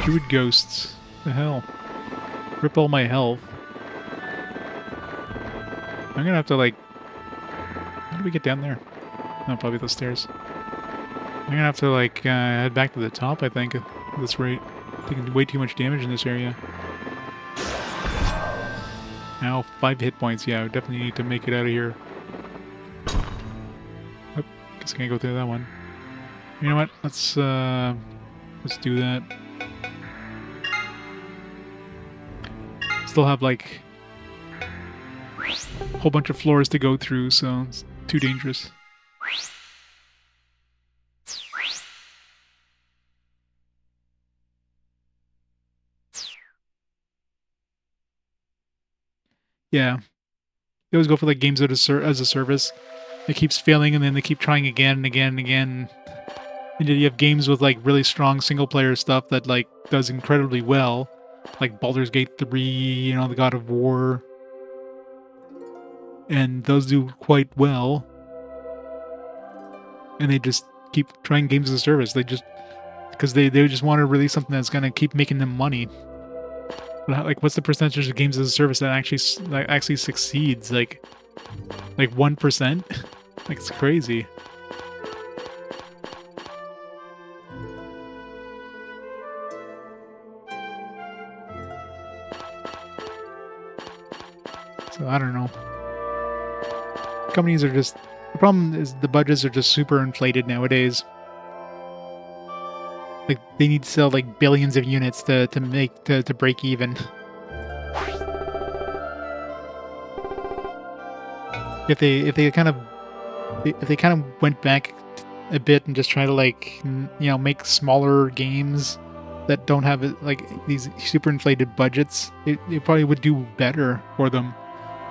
Druid ghosts. The hell? Rip all my health. I'm gonna have to, like... How do we get down there? No, probably the stairs. I'm gonna have to, like, head back to the top, I think, at this rate. Taking way too much damage in this area. Now, 5 hit points. Yeah, I definitely need to make it out of here. Oh, guess I can't go through that one. You know what? Let's do that. Still have, like, a whole bunch of floors to go through, so it's too dangerous. Yeah. They always go for, like, games as a service. It keeps failing, and then they keep trying again and again and again. And then you have games with, like, really strong single-player stuff that, like, does incredibly well. Like Baldur's Gate 3, you know, the God of War. And those do quite well. And they just keep trying games as a service. They just... Because they just want to release something that's going to keep making them money. But like, what's the percentage of games as a service that actually succeeds? Like 1%? Like, it's crazy. So I don't know. Companies are just... The problem is the budgets are just super inflated nowadays. Like, they need to sell, like, billions of units to break even. If they kind of went back a bit and just try to, like, you know, make smaller games that don't have, like, these super inflated budgets, it probably would do better for them.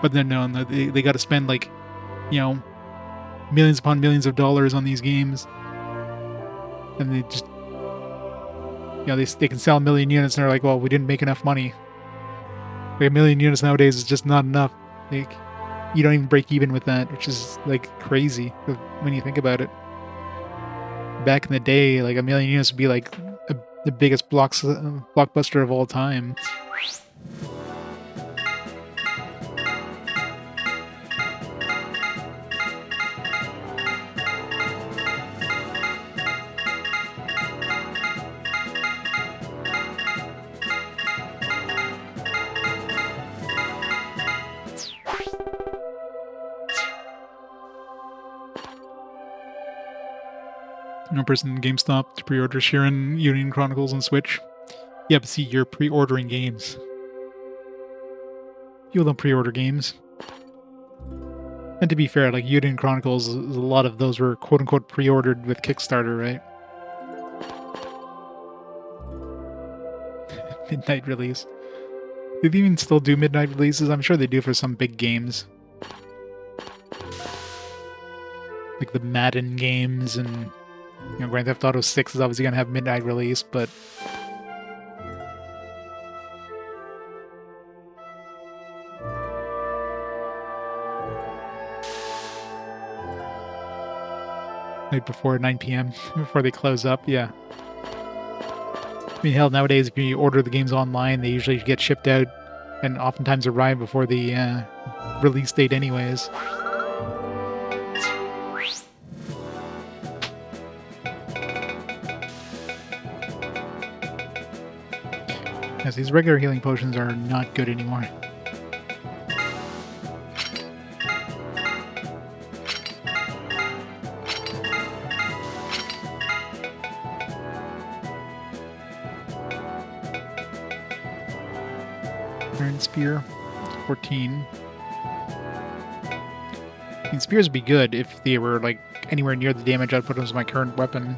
But then no, they got to spend, like, you know, millions upon millions of dollars on these games, and they just, you know, they can sell 1 million units, and they're like, well, we didn't make enough money. Like, 1 million units nowadays is just not enough. Like, you don't even break even with that, which is, like, crazy when you think about it. Back in the day, like, 1 million units would be like the biggest blockbuster of all time. No person in GameStop to pre-order Sharon Union Chronicles on Switch. Yeah, but see, you're pre-ordering games. People don't pre-order games. And to be fair, like, Union Chronicles, a lot of those were quote-unquote pre-ordered with Kickstarter, right? Midnight release. Do they even still do midnight releases? I'm sure they do for some big games. like the Maiden games, and Grand Theft Auto 6 is obviously gonna have midnight release, but right before 9 p.m. before they close up, yeah. I mean, hell, nowadays if you order the games online, they usually get shipped out and oftentimes arrive before the release date anyways. Yes, these regular healing potions are not good anymore. Iron Spear, 14. I mean, spears would be good if they were, like, anywhere near the damage output as my current weapon.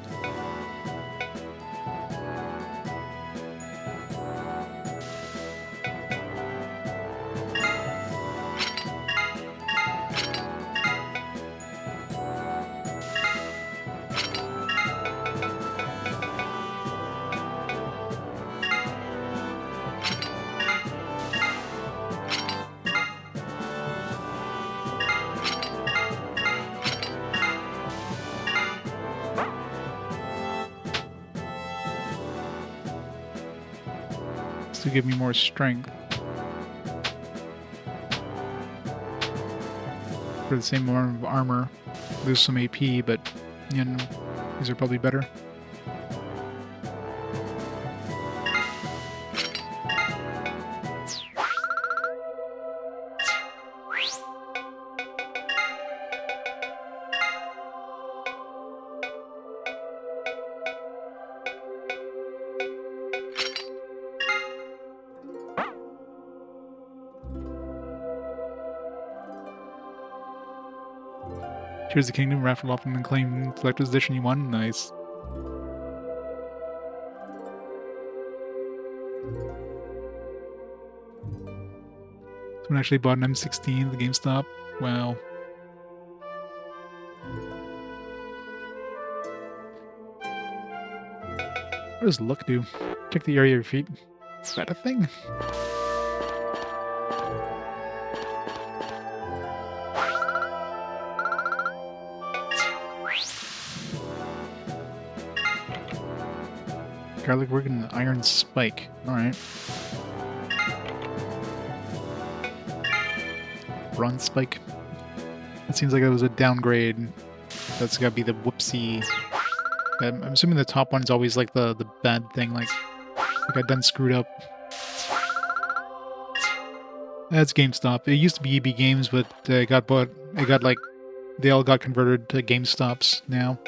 To give me more strength. For the same amount of armor, lose some AP, but these are probably better. Here's the kingdom, raffle off and claim collector's edition you won. Nice. Someone actually bought an M16 at the GameStop. Wow. What does luck do? Check the area of your feet. Is that a thing? Garlic work and iron spike. Alright. Bronze spike. It seems like it was a downgrade. That's gotta be the whoopsie. I'm assuming the top one's always like the bad thing, like I done screwed up. That's GameStop. It used to be EB Games, but it got bought. It got like they all got converted to GameStops now.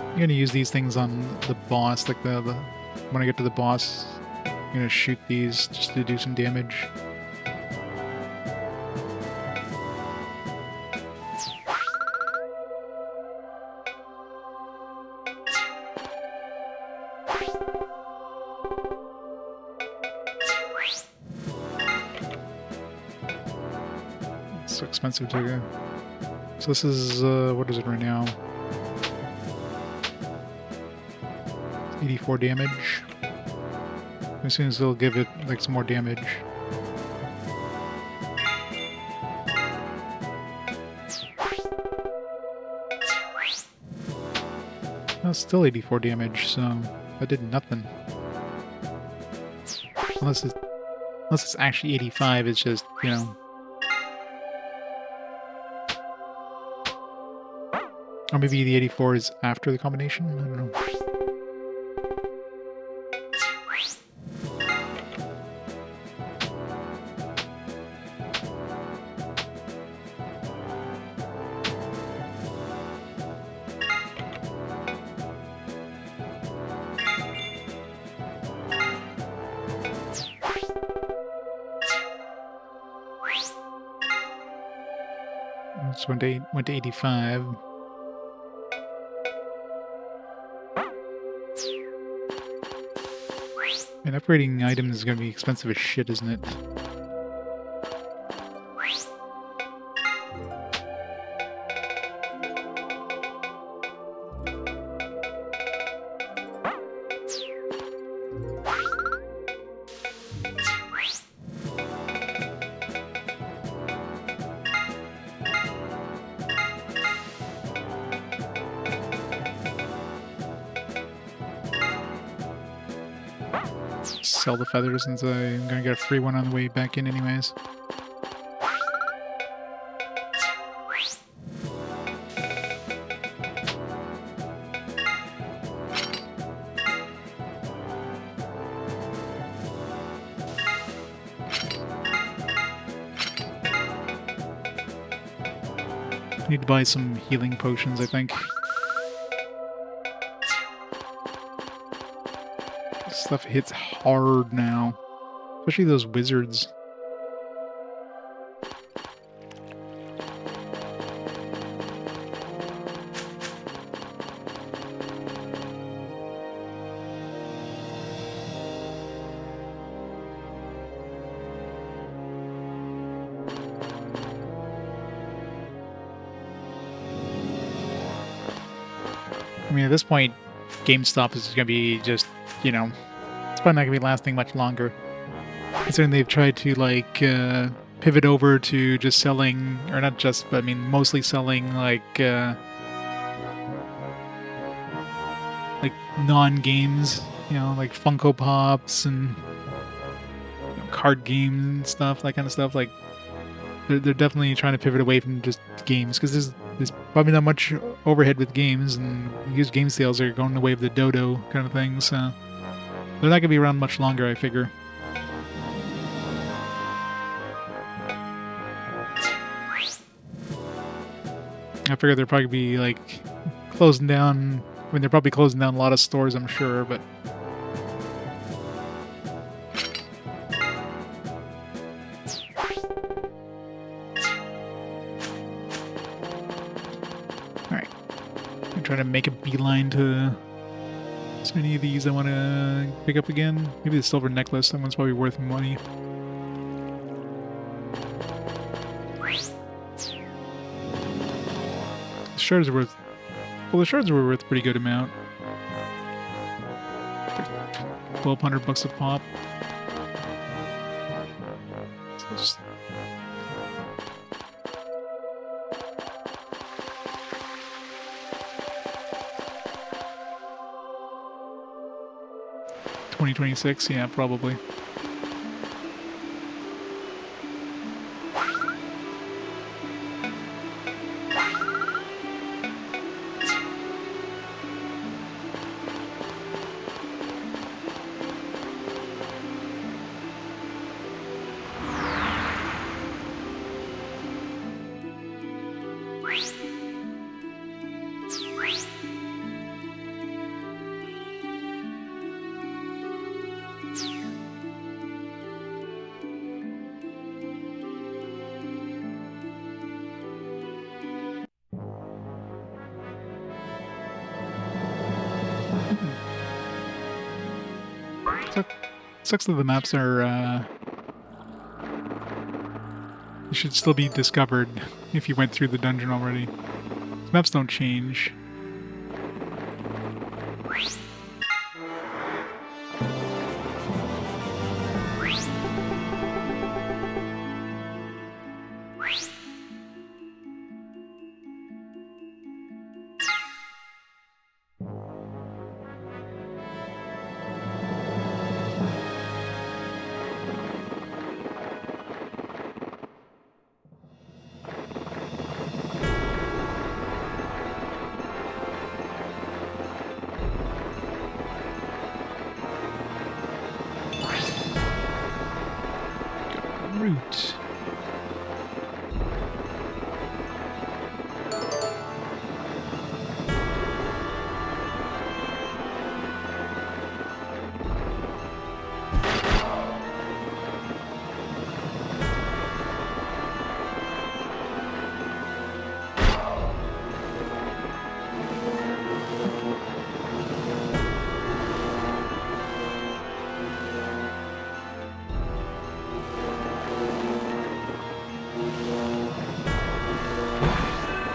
I'm gonna use these things on the boss, like the when I get to the boss, I'm gonna shoot these just to do some damage. It's so expensive to go. So this is what is it right now? 84 damage. As soon as they'll give it like some more damage. That's still 84 damage, so that did nothing. Unless it's actually 85, it's just, you know. Or maybe the 84 is after the combination? I don't know. Sorceress went to 85. And upgrading items is going to be expensive as shit, isn't it? Sell the feathers since I'm gonna get a free one on the way back in anyways. Need to buy some healing potions, I think. Stuff hits hard now. Especially those wizards. I mean, at this point, GameStop is going to be just, you know, it's probably not going to be lasting much longer. Considering they've tried to, like, pivot over to just selling, or not just, but I mean, mostly selling, like non-games, you know, like Funko Pops and card games and stuff, that kind of stuff. Like, they're definitely trying to pivot away from just games, because there's probably not much overhead with games, and used game sales are going the way of the dodo kind of thing, so they're not going to be around much longer, I figure. I figure they're probably be like closing down. I mean, they're probably closing down a lot of stores, I'm sure, but alright. I'm trying to make a beeline to as many of these I want to pick up again. Maybe the silver necklace, that one's probably worth money. The shards are worth... Well, the shards were worth a pretty good amount. 1,200 bucks a pop. So just... $2026, yeah, probably. Sucks that the maps are, they should still be discovered if you went through the dungeon already. Maps don't change.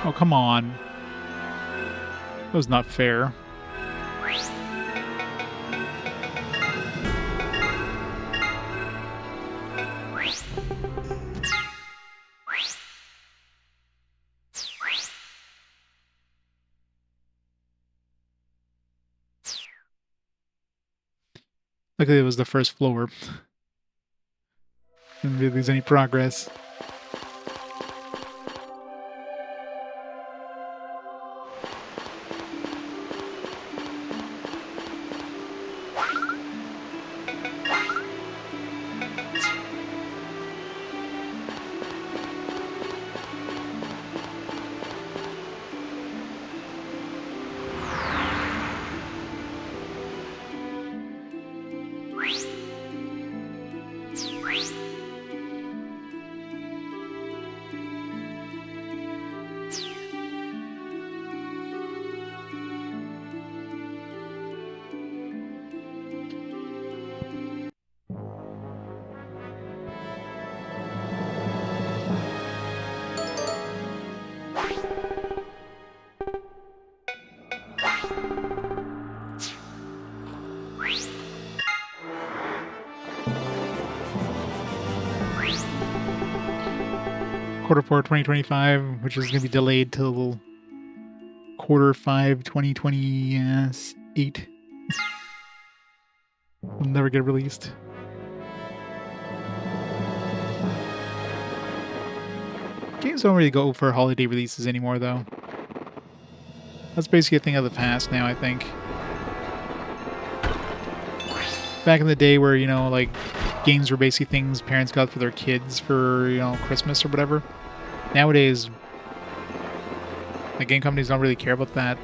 Oh, come on. That was not fair. Luckily, it was the first floor. Didn't really lose any progress. Q4 2025, which is going to be delayed till Q5 2028. Will never get released. Games don't really go for holiday releases anymore, though. That's basically a thing of the past now, I think. Back in the day where, you know, like, games were basically things parents got for their kids for, you know, Christmas or whatever. Nowadays, the game companies don't really care about that.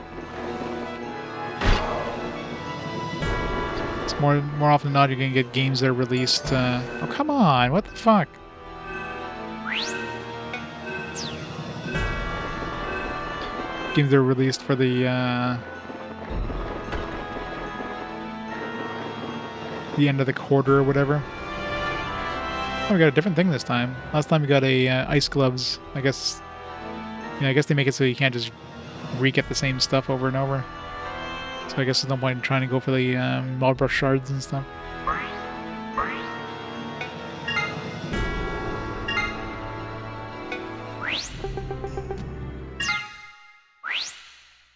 It's more often than not you're gonna get games that are released. Oh, come on! What the fuck? Games that are released for the end of the quarter or whatever. Oh, we got a different thing this time. Last time we got a ice gloves. I guess, yeah, I guess they make it so you can't just re-get the same stuff over and over. So I guess there's no point in trying to go for the Marlboro shards and stuff.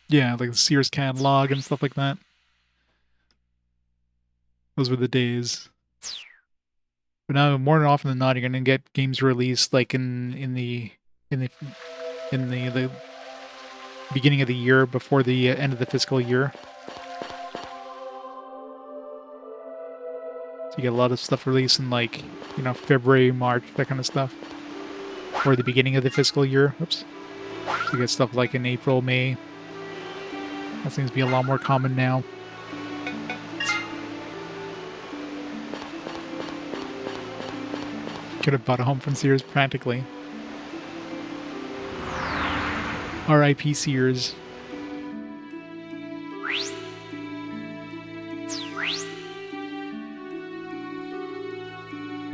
Yeah, like the Sears catalog and stuff like that. Those were the days. But now, more than often than not, you're gonna get games released like in the beginning of the year before the end of the fiscal year. So you get a lot of stuff released in like, you know, February, March, that kind of stuff, or the beginning of the fiscal year. Oops. So you get stuff like in April, May. That seems to be a lot more common now. Could have bought a home from Sears practically. R.I.P. Sears.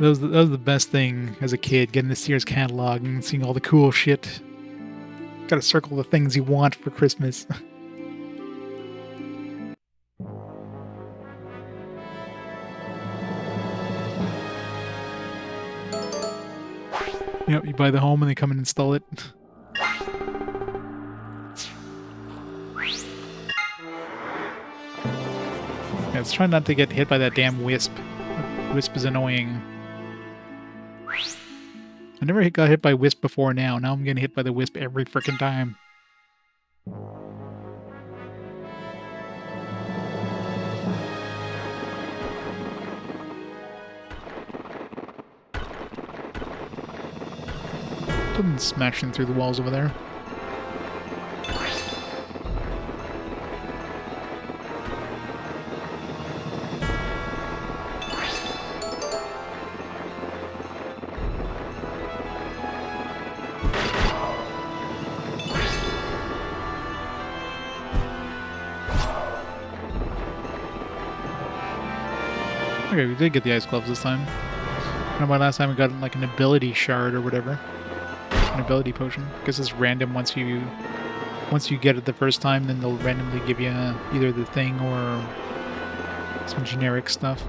That was the best thing as a kid, getting the Sears catalog and seeing all the cool shit. Gotta circle the things you want for Christmas. Yep, you buy the home and they come and install it. Yeah, let's try not to get hit by that damn wisp. That wisp is annoying. I never got hit by wisp before now. Now I'm getting hit by the wisp every frickin' time. Something's smashing through the walls over there. Okay, we did get the ice gloves this time. I remember last time we got like an ability shard or whatever. an ability potion. I guess it's random once you get it the first time, then they'll randomly give you either the thing or some generic stuff.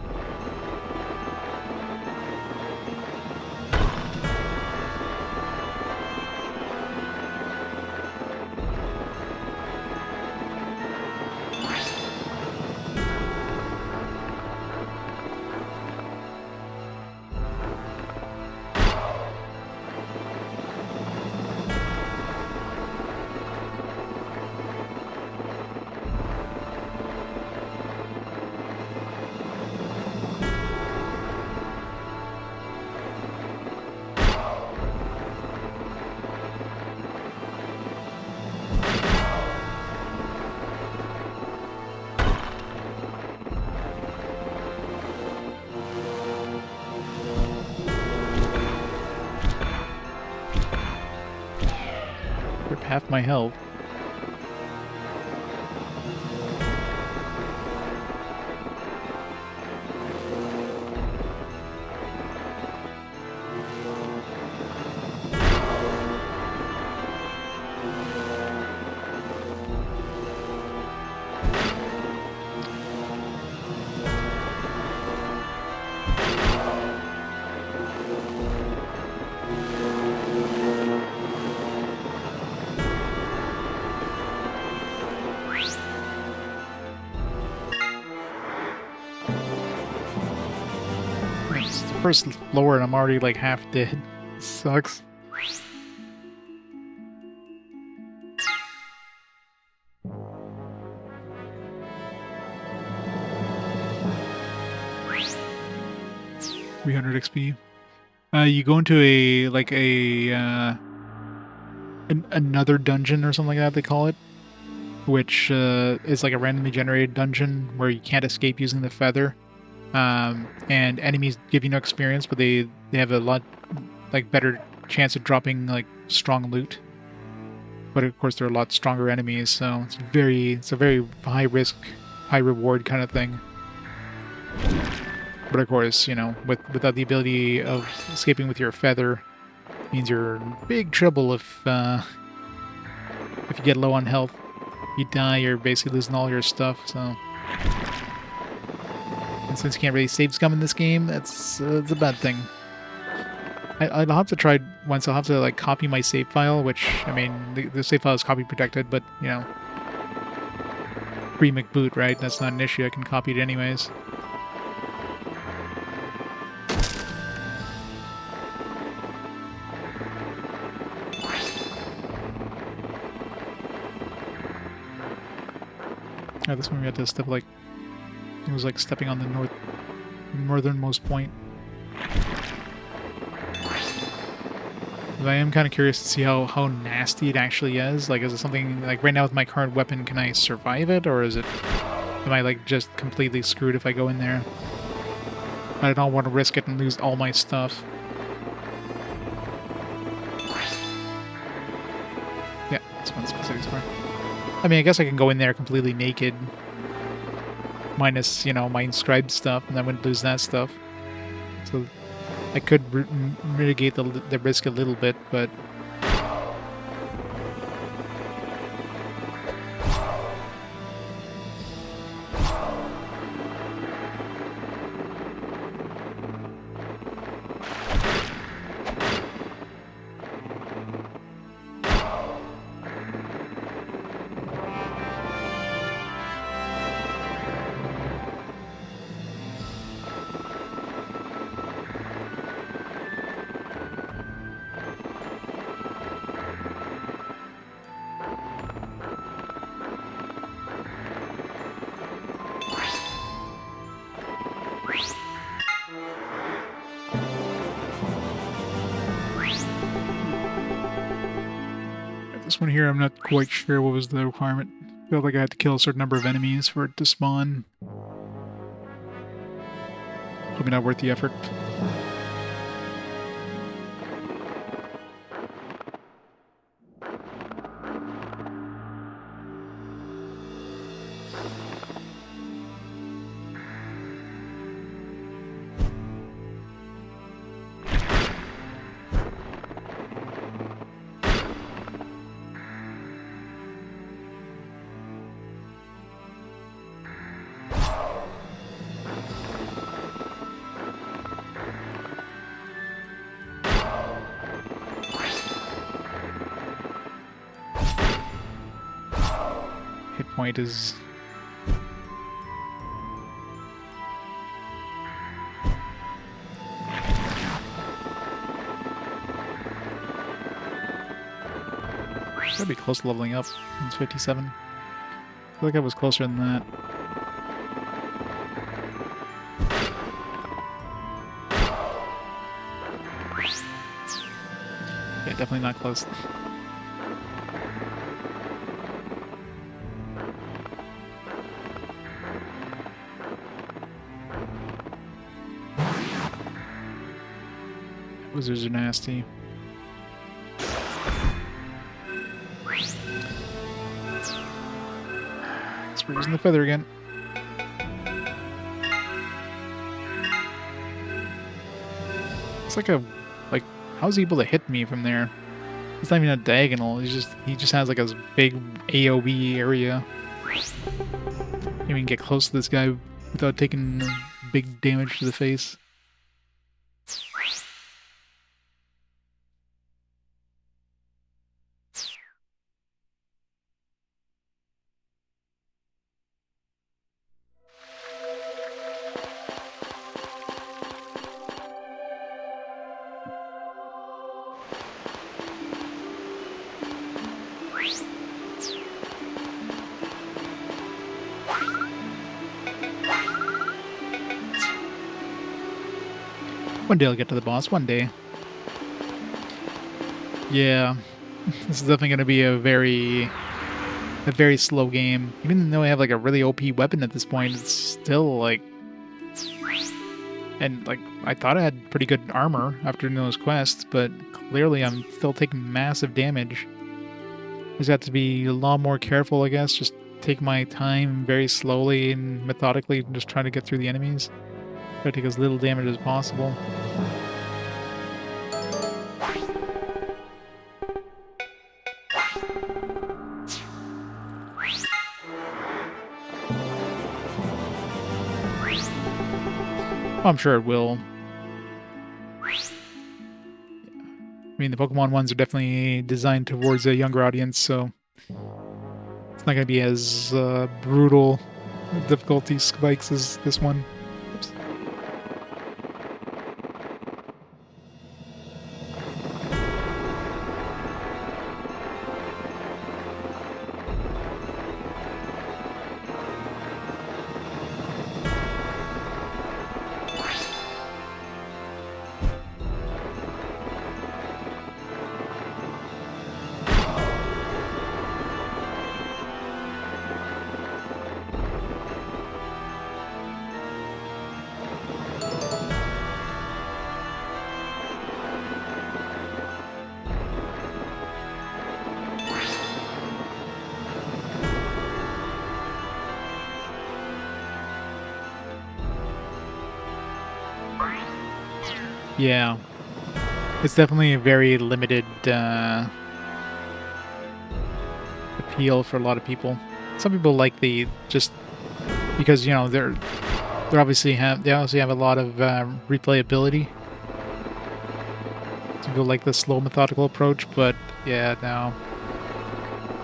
Rip half my health. It's the first floor and I'm already like half dead. Sucks. $300 XP. You go into another dungeon or something like that they call it, which is like a randomly generated dungeon where you can't escape using the feather. And enemies give you no experience, but they have a lot like better chance of dropping like strong loot. But of course, they're a lot stronger enemies, so it's a very high risk, high reward kind of thing. But of course, you know, without the ability of escaping with your feather, means you're in big trouble if you get low on health. You die, you're basically losing all your stuff. So, and since you can't really save scum in this game, it's a bad thing. I'll have to try once. I'll have to like copy my save file, which I mean, the save file is copy protected, but you know, pre-McBoot, right? That's not an issue. I can copy it anyways. Oh, this one we had to step like it was like stepping on the northernmost point. But I am kind of curious to see how nasty it actually is. Like, is it something like right now with my current weapon? Can I survive it, or am I like just completely screwed if I go in there? I don't want to risk it and lose all my stuff. Yeah, this one's specific square. I mean, I guess I can go in there completely naked, minus, you know, my inscribed stuff, and I wouldn't lose that stuff. So I could mitigate the risk a little bit, but this one here, I'm not quite sure what was the requirement. I felt like I had to kill a certain number of enemies for it to spawn. Probably not worth the effort. hit point is... Gotta be close to leveling up. It's 57. I feel like I was closer than that. Yeah, definitely not close. Wizards are nasty. Guess we're using the feather again. It's like a... like, how's he able to hit me from there? It's not even a diagonal, he just has like a big AoE area. Can't even get close to this guy without taking big damage to the face. One day I'll get to the boss, one day. Yeah, this is definitely going to be a very slow game. Even though I have like a really OP weapon at this point, it's still like... And like, I thought I had pretty good armor after doing those quests, but clearly I'm still taking massive damage. Just have to be a lot more careful, I guess. Just take my time very slowly and methodically, and just try to get through the enemies. Try to take as little damage as possible. I'm sure it will. I mean, the Pokemon ones are definitely designed towards a younger audience, so it's not going to be as brutal difficulty spikes as this one. Oops. Yeah, it's definitely a very limited appeal for a lot of people. Some people like the just because you know they obviously have a lot of replayability. Some people like the slow methodical approach, but yeah, no,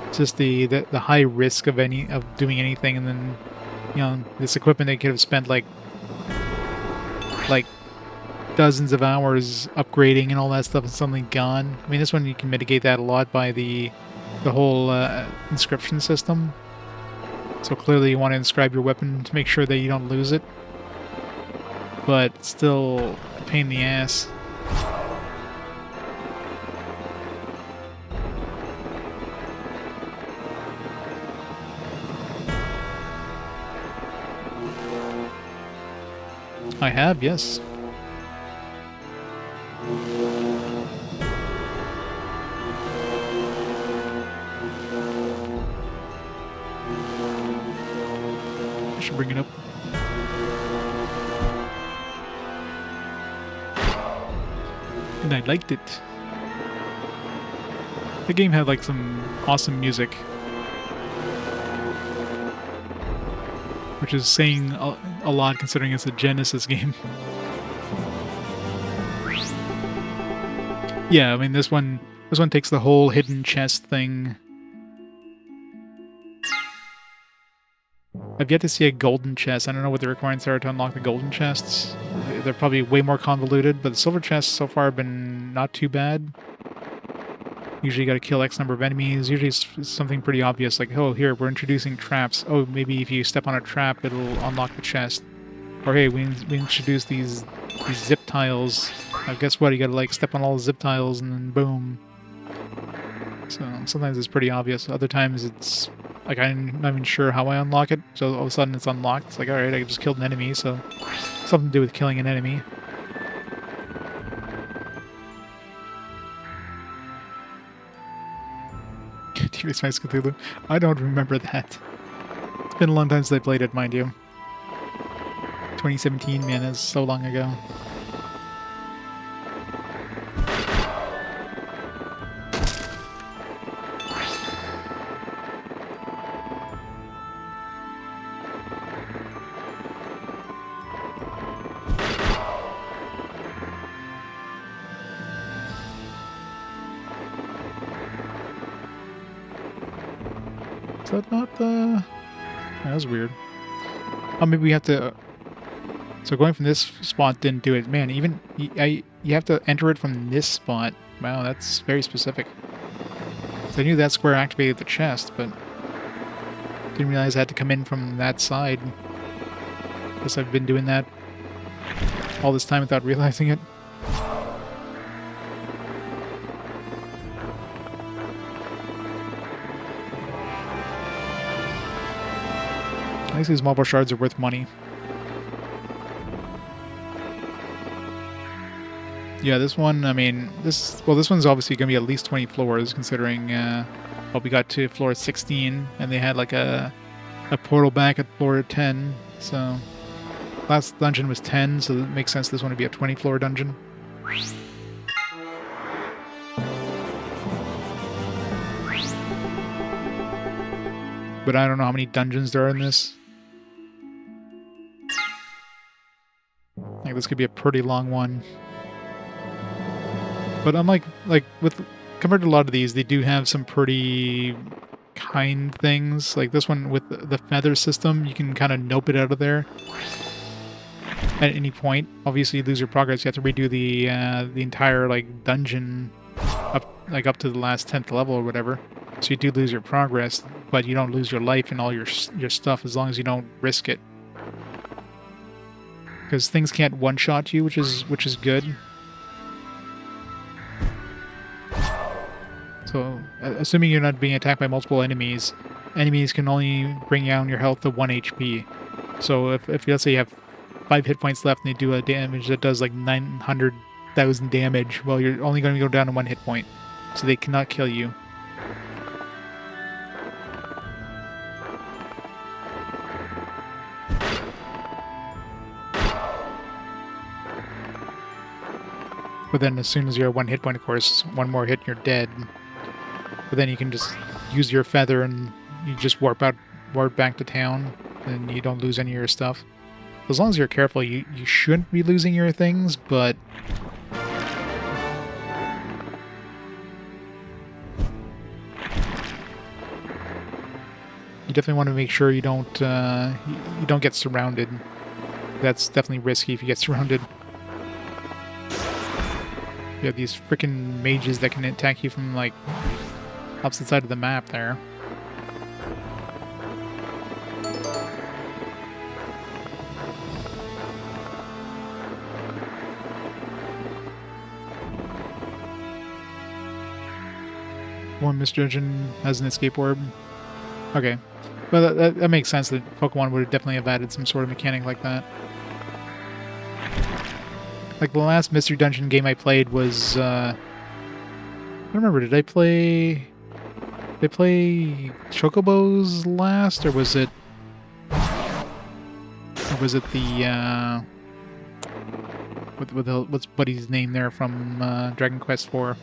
it's just the high risk of doing anything, and then you know this equipment they could have spent like dozens of hours upgrading and all that stuff is suddenly gone. I mean, this one you can mitigate that a lot by the whole inscription system. So clearly you want to inscribe your weapon to make sure that you don't lose it. But it's still a pain in the ass. I have, yes. Should bring it up. And I liked it. The game had like some awesome music, which is saying a lot considering it's a Genesis game. Yeah, I mean this one takes the whole hidden chest thing I've yet to see a golden chest. I don't know what the requirements are to unlock the golden chests. They're probably way more convoluted, but the silver chests so far have been not too bad. Usually you gotta kill X number of enemies. Usually it's something pretty obvious, like, oh, here, we're introducing traps. Oh, maybe if you step on a trap, it'll unlock the chest. Or hey, we introduced these zip tiles. Guess what? You gotta, like, step on all the zip tiles and then boom. So sometimes it's pretty obvious. Other times it's like I'm not even sure how I unlock it. So all of a sudden it's unlocked. It's like, alright, I just killed an enemy, so something to do with killing an enemy. T-Rex Max Cthulhu. I don't remember that. It's been a long time since I played it, mind you. 2017, man, that's so long ago. Is that not the... That was weird. Oh, maybe we have to... So going from this spot didn't do it. Man, even... you have to enter it from this spot. Wow, that's very specific. So I knew that square activated the chest, but... Didn't realize I had to come in from that side. Guess I've been doing that all this time without realizing it. At least these marble shards are worth money. Yeah, this one, I mean, this one's obviously going to be at least 20 floors, considering, well, we got to floor 16, and they had, like, a portal back at floor 10, so... Last dungeon was 10, so it makes sense this one would be a 20-floor dungeon. But I don't know how many dungeons there are in this. Like, this could be a pretty long one. But unlike, compared to a lot of these, they do have some pretty kind things. Like this one with the feather system, you can kind of nope it out of there at any point. Obviously, you lose your progress. You have to redo the entire, like, dungeon up to the last 10th level or whatever. So you do lose your progress, but you don't lose your life and all your stuff as long as you don't risk it. Because things can't one-shot you, which is good. So, assuming you're not being attacked by multiple enemies, enemies can only bring down your health to 1 HP. So if let's say you have 5 hit points left and they do a damage that does like 900,000 damage, well, you're only going to go down to 1 hit point. So they cannot kill you. But then as soon as you're at 1 hit point, of course, one more hit and you're dead. But then you can just use your feather and you just warp back to town, and you don't lose any of your stuff. As long as you're careful, you shouldn't be losing your things, but... You definitely want to make sure you don't get surrounded. That's definitely risky if you get surrounded. You have these freaking mages that can attack you from, like, opposite side of the map there. One misjudging has an escape orb. Okay. Well, that makes sense that Pokemon would definitely have added some sort of mechanic like that. Like, the last Mystery Dungeon game I played was, I don't remember, did I play Chocobos last, or was it the, what's Buddy's name there from, Dragon Quest IV?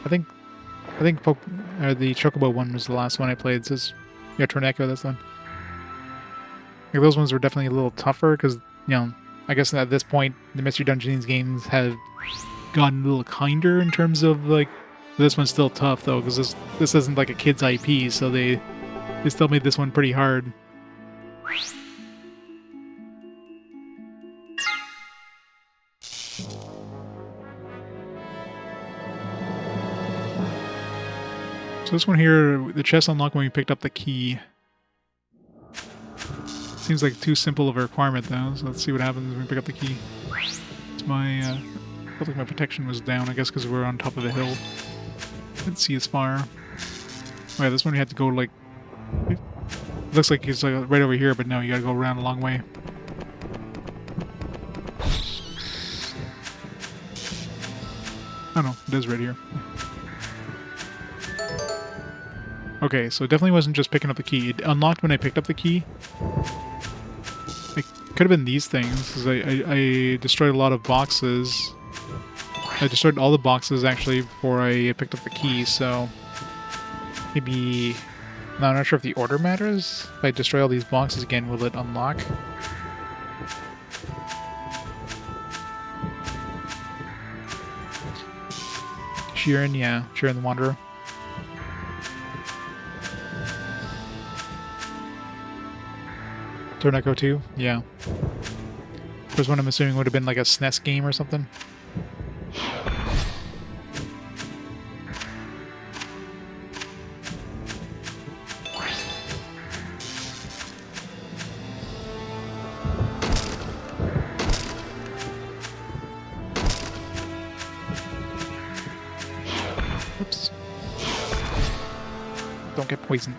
I think the Chocobo one was the last one I played. It says, yeah, Torneko, that's one. Like, those ones were definitely a little tougher, because, you know, I guess at this point, the Mystery Dungeons games have gotten a little kinder in terms of, like, this one's still tough, though, because this isn't like a kid's IP, so they still made this one pretty hard. So this one here, the chest unlocked when we picked up the key. Seems like too simple of a requirement though, so let's see what happens when we pick up the key. It's my, I felt like my protection was down, I guess because we're on top of a hill. Didn't see as far. Oh yeah, this one you had to go like... It looks like it's like right over here, but no, you gotta go around a long way. Oh no, it is right here. Okay, so it definitely wasn't just picking up the key. It unlocked when I picked up the key. It could have been these things, because I destroyed a lot of boxes. I destroyed all the boxes, actually, before I picked up the key, so... Maybe... No, I'm not sure if the order matters. If I destroy all these boxes again, will it unlock? Sheeran, yeah. Sheeran the Wanderer. Torneko 2? Yeah. First one I'm assuming would have been like a SNES game or something. Oops. Don't get poisoned.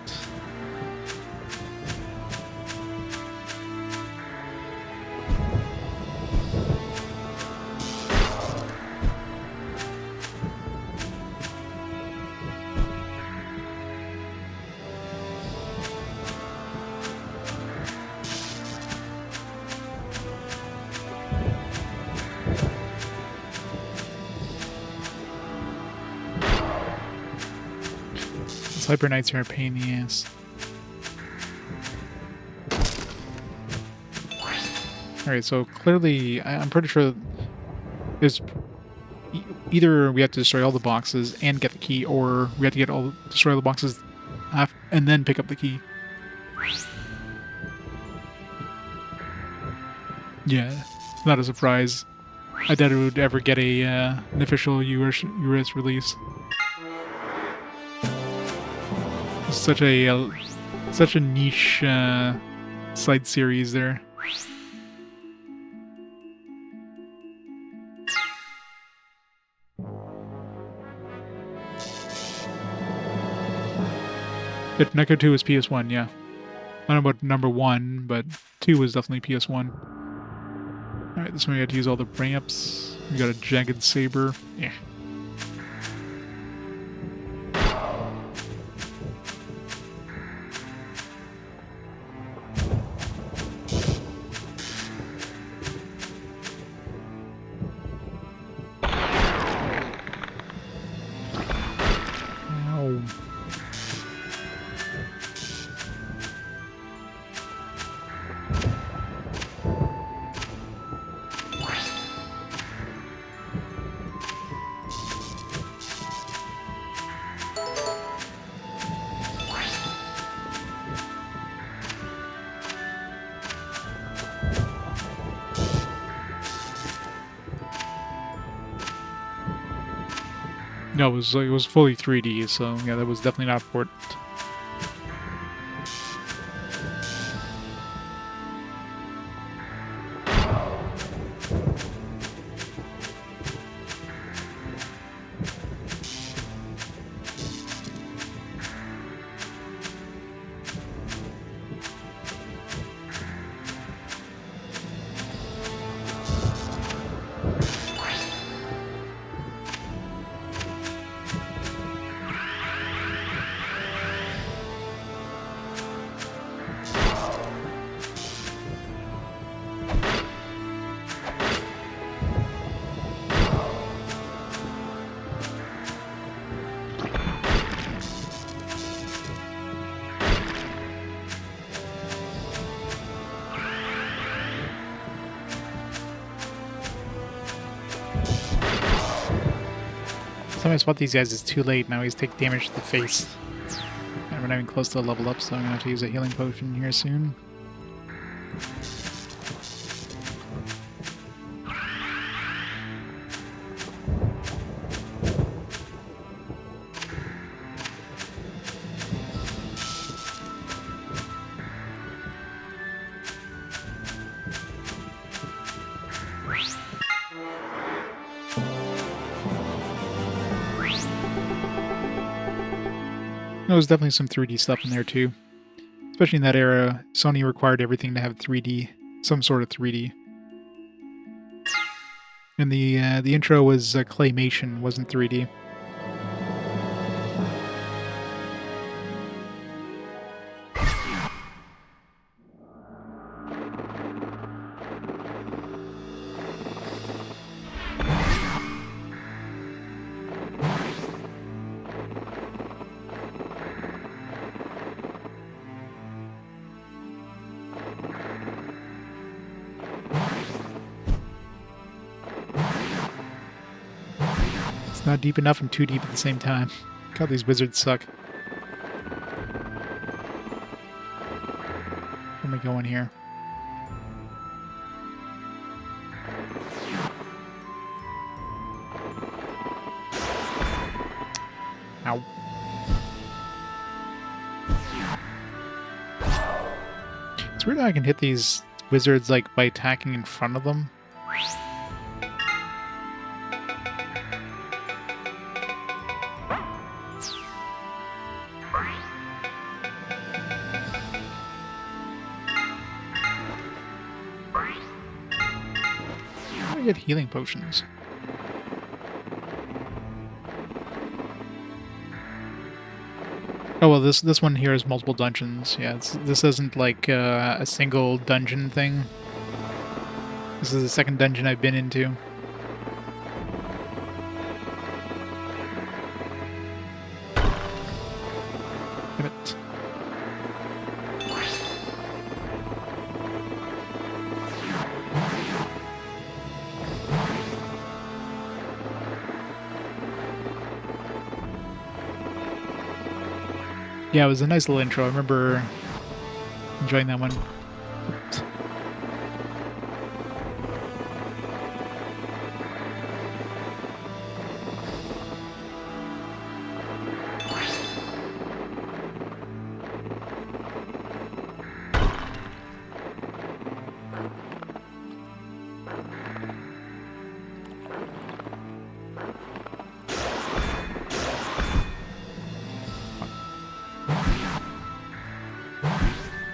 Hyper Knights are a pain in the ass. Alright, so clearly, I'm pretty sure there's either we have to destroy all the boxes and get the key, or we have to destroy all the boxes and then pick up the key. Yeah, not a surprise. I doubt it would ever get an official US release. Such a niche side series there. Neko 2 was PS1, yeah. I don't know about number 1, but 2 was definitely PS1. Alright, this one we got to use all the ramps. We got a jagged saber. Yeah. No, it was fully 3D, so yeah, that was definitely not a port. Time I spot these guys, it's too late. Now he's taking damage to the face. And we're not even close to a level up, so I'm going to have to use a healing potion here soon. There was definitely some 3D stuff in there too. Especially in that era, Sony required everything to have 3D, some sort of 3D. And the intro was claymation, wasn't 3D. Not deep enough and too deep at the same time. God, these wizards suck. Where am I going here? Ow. It's weird how I can hit these wizards like by attacking in front of them. Get healing potions. Oh well, this one here is multiple dungeons. Yeah, this isn't like a single dungeon thing. This is the second dungeon I've been into. Damn it. Yeah, it was a nice little intro. I remember enjoying that one. Oops.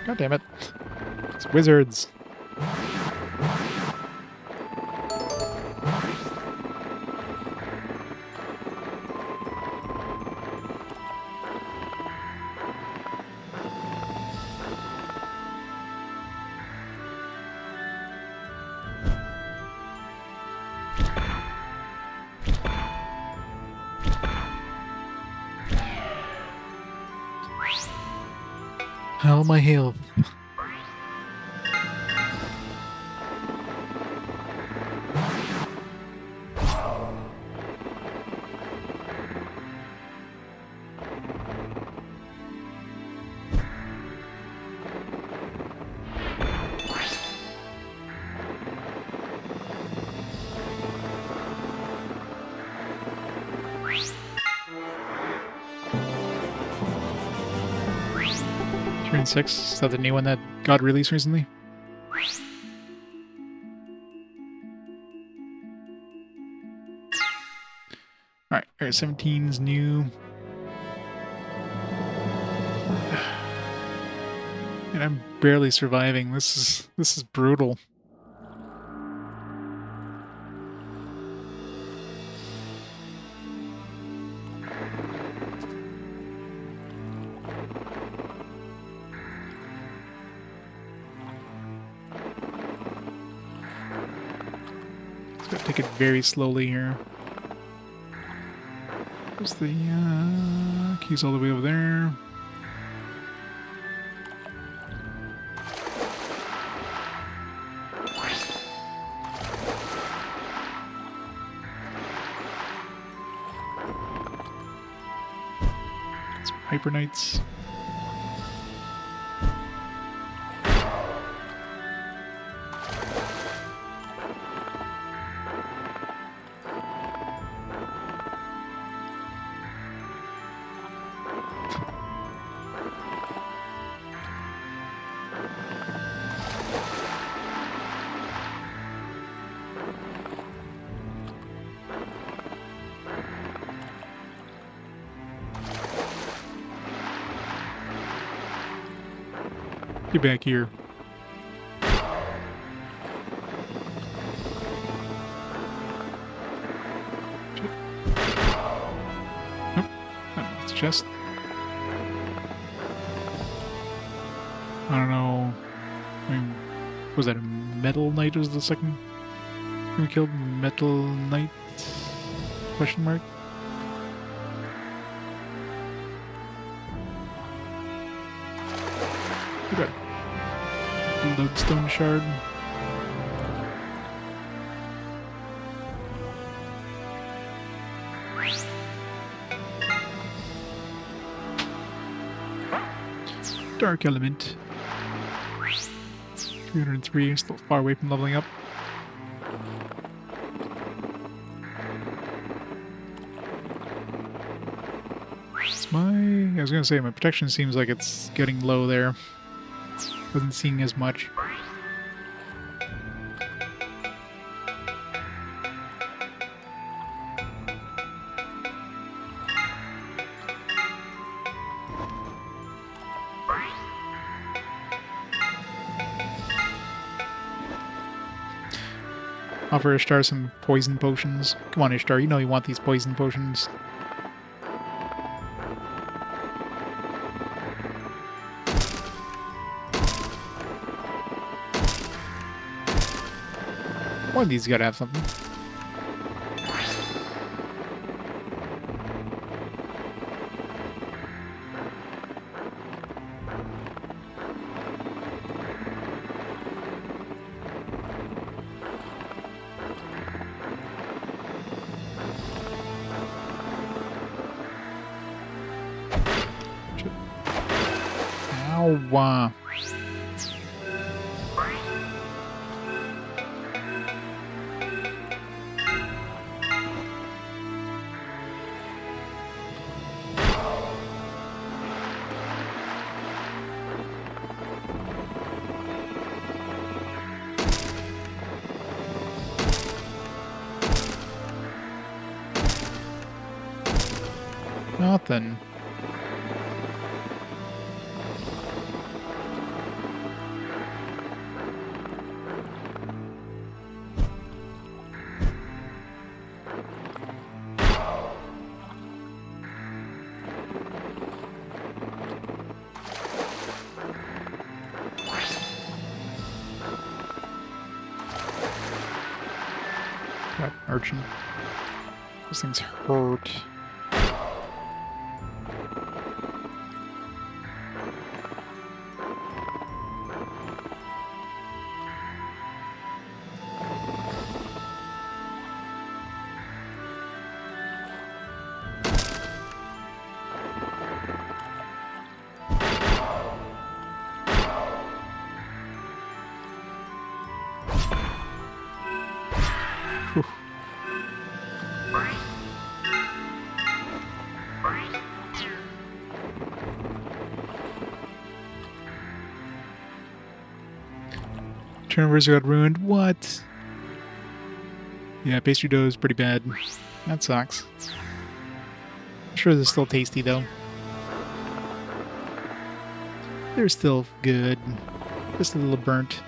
God damn it. It's wizards. Hell, my health. Turn 6, is that the new one that got released recently? Alright, Area 17's new. And I'm barely surviving. This is brutal. Gotta take it very slowly here. There's the keys all the way over there. Some Hyper Knights. Get back here. Shit. Nope. Oh, it's a chest. I don't know. I mean, was that a Metal Knight was the second we killed? Metal Knight? Question mark? Look at that. Lodestone shard. Dark element. 303, still far away from leveling up. I was gonna say, my protection seems like it's getting low there. Wasn't seeing as much. Offer Ishtar some poison potions. Come on, Ishtar, you know you want these poison potions. One of these gotta have something. Ow. Nothing. That urchin. Those things hurt. Whew. Turnovers got ruined. What? Yeah, pastry dough is pretty bad. That sucks. I'm sure they're still tasty though. They're still good. Just a little burnt.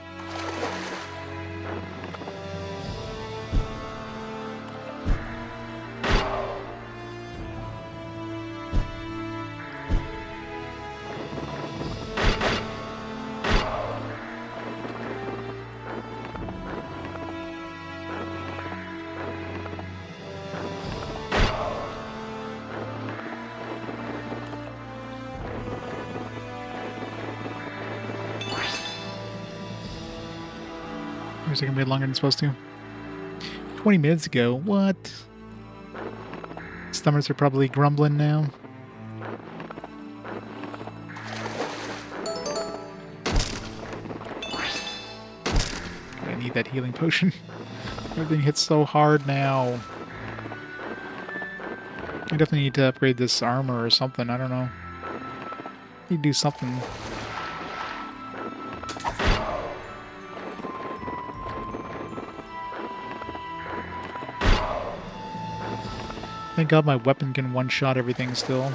It's taking way longer than it's supposed to. 20 minutes ago? What? Stomachs are probably grumbling now. I need that healing potion. Everything hits so hard now. I definitely need to upgrade this armor or something. I don't know. Need to do something. Thank God my weapon can one-shot everything still.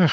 Ugh.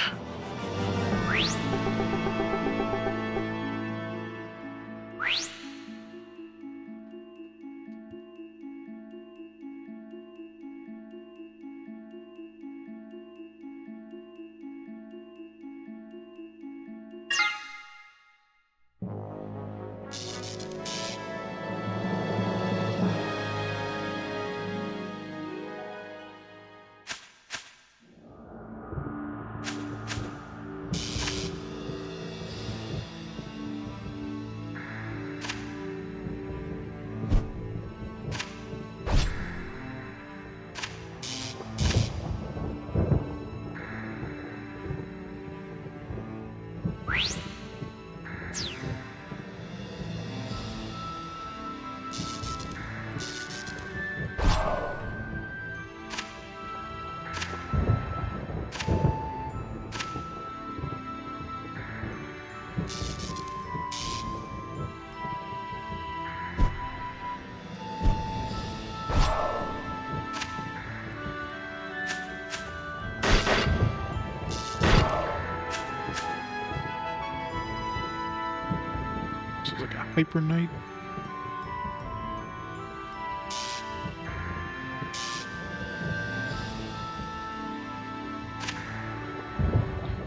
This is like a hyper knight.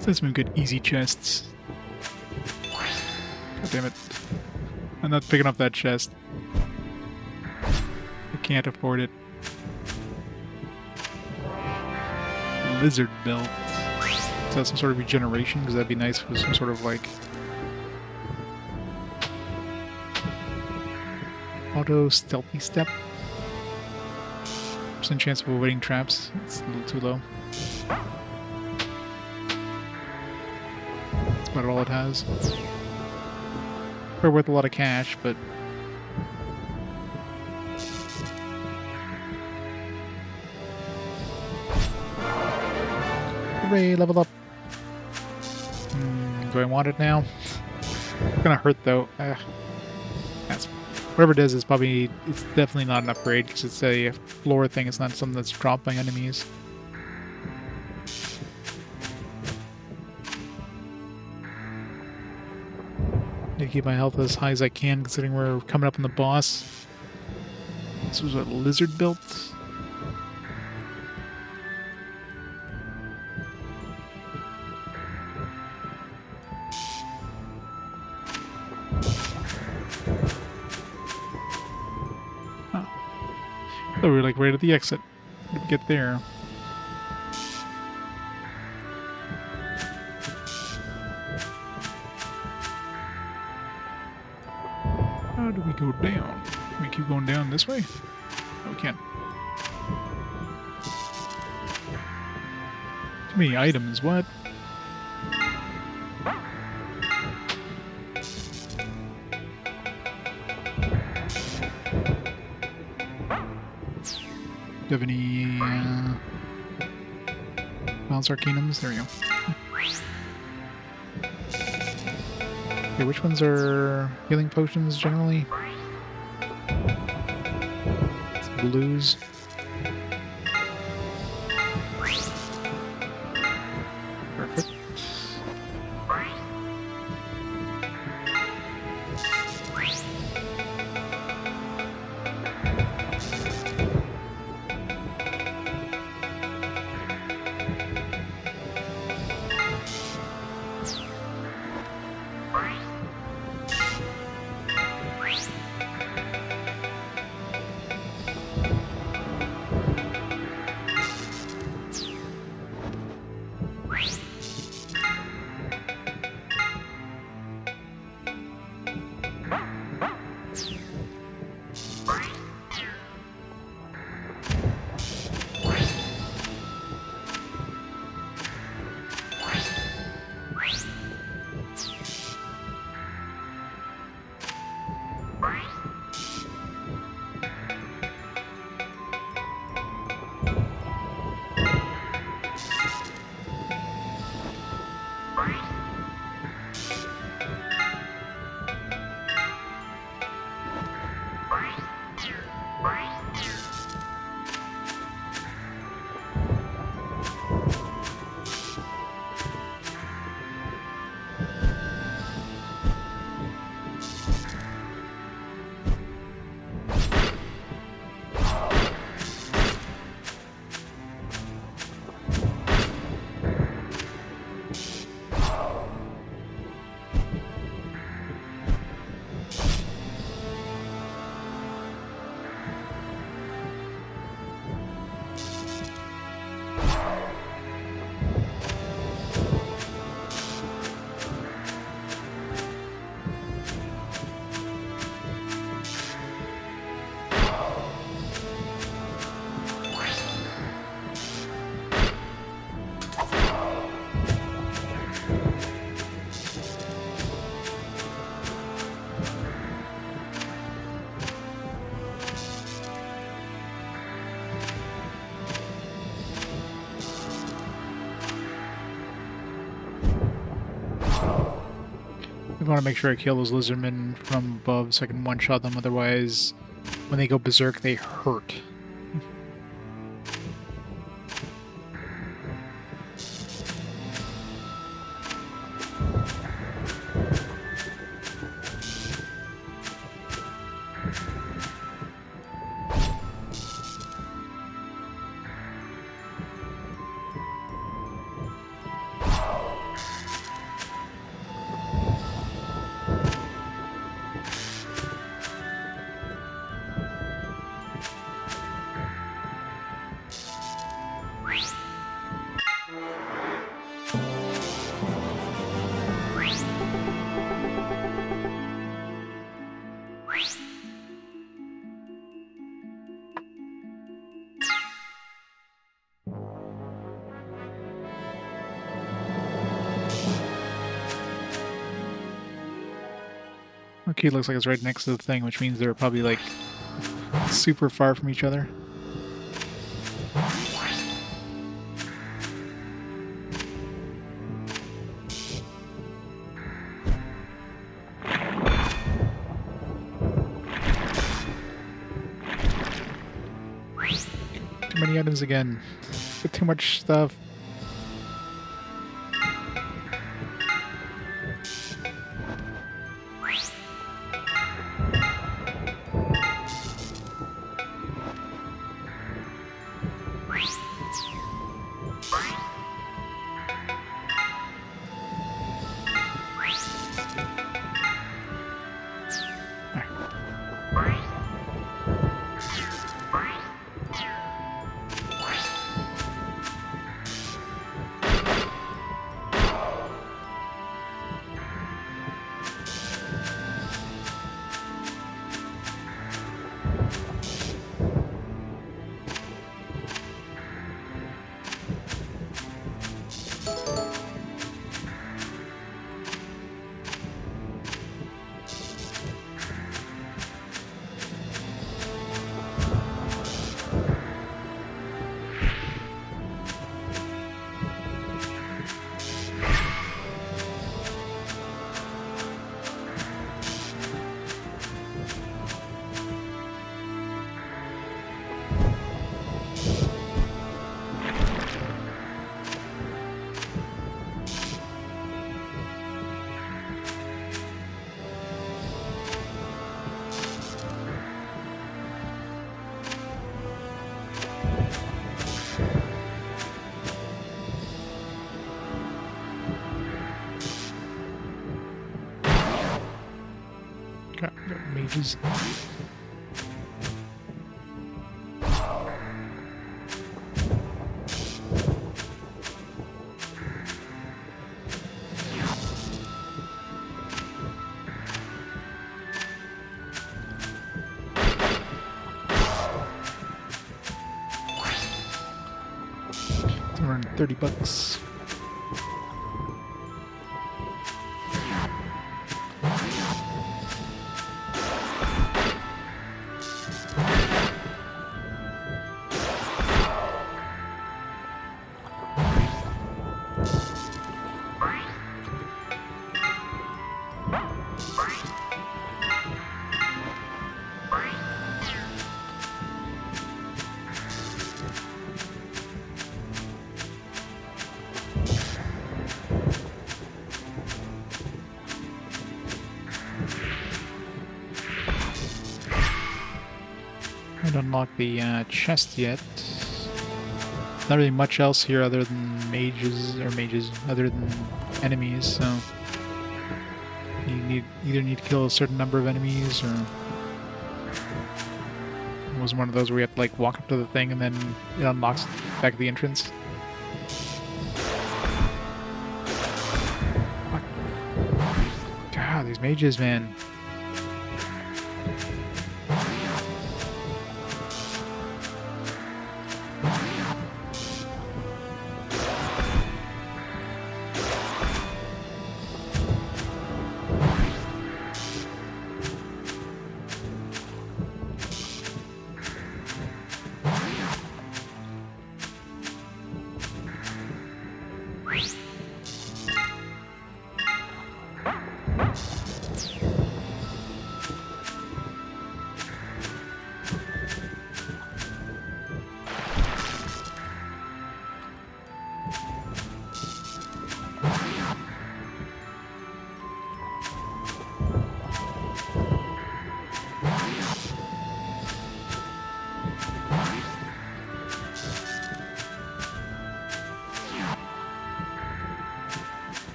Says we get easy chests. God damn it. I'm not picking up that chest. I can't afford it. Lizard belt. Is that some sort of regeneration? Because that'd be nice with some sort of like auto stealthy step. Percent chance of avoiding traps. It's a little too low. That's about all it has. Probably worth a lot of cash, but hooray, level up. Do I want it now? It's gonna hurt though. That's, whatever it is probably, it's definitely not an upgrade because it's a floor thing. It's not something that's dropped by enemies. Need to keep my health as high as I can considering we're coming up on the boss. This was a lizard built. Oh, we were like right at the exit. Did we get there? How do we go down? Can we keep going down this way? No, we can't. Too many items, what? Do you have any Balance Arcanums? There we go. Okay, which ones are healing potions generally? It's blues. Perfect. want to make sure I kill those lizardmen from above so I can one-shot them, otherwise when they go berserk they hurt. Okay, looks like it's right next to the thing, which means they're probably like super far from each other. Too many items again. Too much stuff. Got mages. $30. I haven't unlocked the chest yet. Not really much else here other than mages, other than enemies, so you either need to kill a certain number of enemies, or it was one of those where you have to like walk up to the thing and then it unlocks back at the entrance. Fuck. God, these mages, man.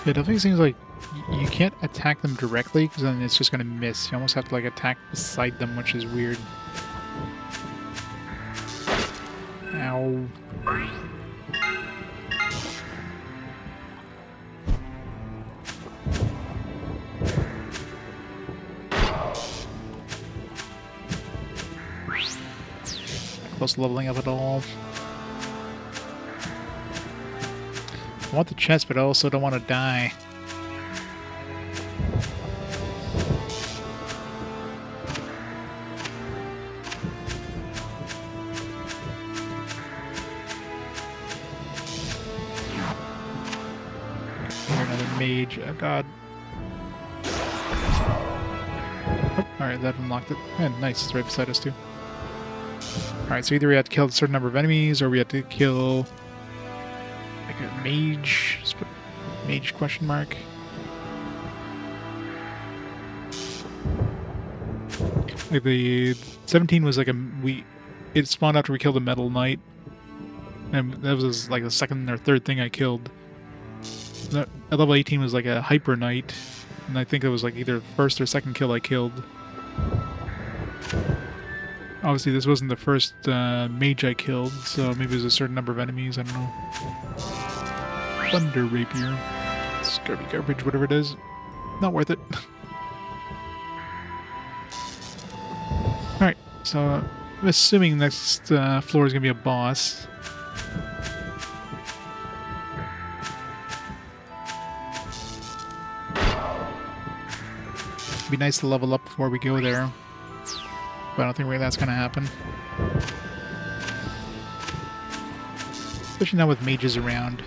It definitely seems like you can't attack them directly because then it's just going to miss. You almost have to like attack beside them, which is weird. Ow. Close to leveling up at all. I want the chest, but I also don't want to die. Another mage. Oh god. Oh, alright, that unlocked it. And nice, it's right beside us too. Alright, so either we had to kill a certain number of enemies, or we had to kill like a mage. Just put mage question mark. Like the 17 was like it spawned after we killed a metal knight. And that was like the second or third thing I killed. At level 18 was like a hyper knight. And I think it was like either first or second kill I killed. Obviously, this wasn't the first mage I killed, so maybe there's a certain number of enemies, I don't know. Thunder Rapier. Scurvy garbage, whatever it is. Not worth it. Alright, so I'm assuming next floor is going to be a boss. It'd be nice to level up before we go there. But I don't think really that's going to happen. Especially now with mages around.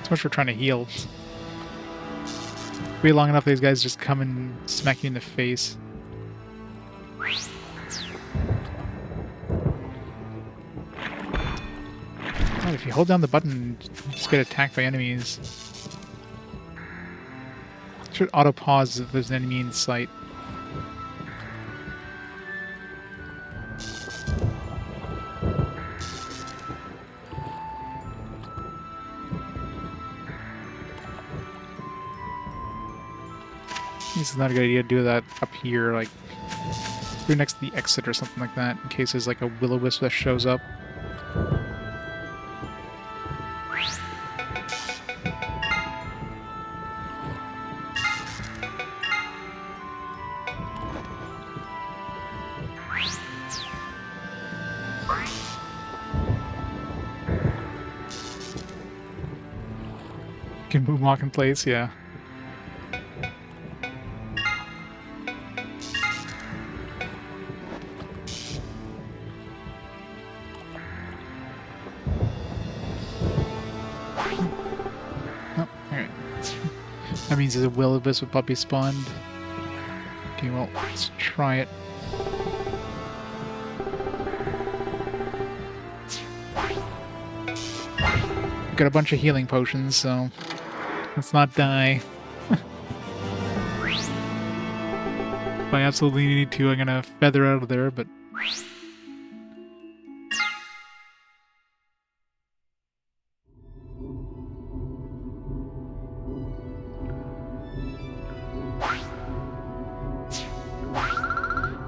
So much for trying to heal. Wait long enough, these guys just come and smack you in the face. God, if you hold down the button, you just get attacked by enemies. It should auto-pause if there's an enemy in sight. This is not a good idea to do that up here, like right next to the exit or something like that, in case there's like a will-o-wisp that shows up. Can moonwalk in place, yeah. Oh, alright. That means there's a will-o-wisp with puppy spawned. Okay, well, let's try it. Got a bunch of healing potions, so let's not die. If I absolutely need to, I'm gonna feather out of there, but...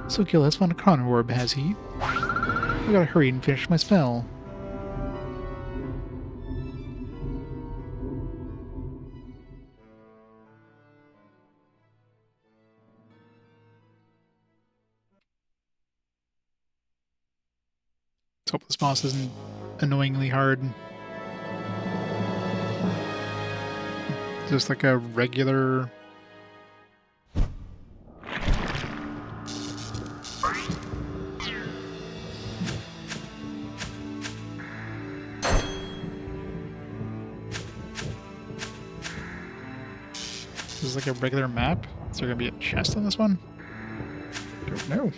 So Gil has found a chrono orb, has he? I gotta hurry and finish my spell. Let's hope this boss isn't annoyingly hard. Just like a regular... This is like a regular map? Is there gonna be a chest on this one? Don't know.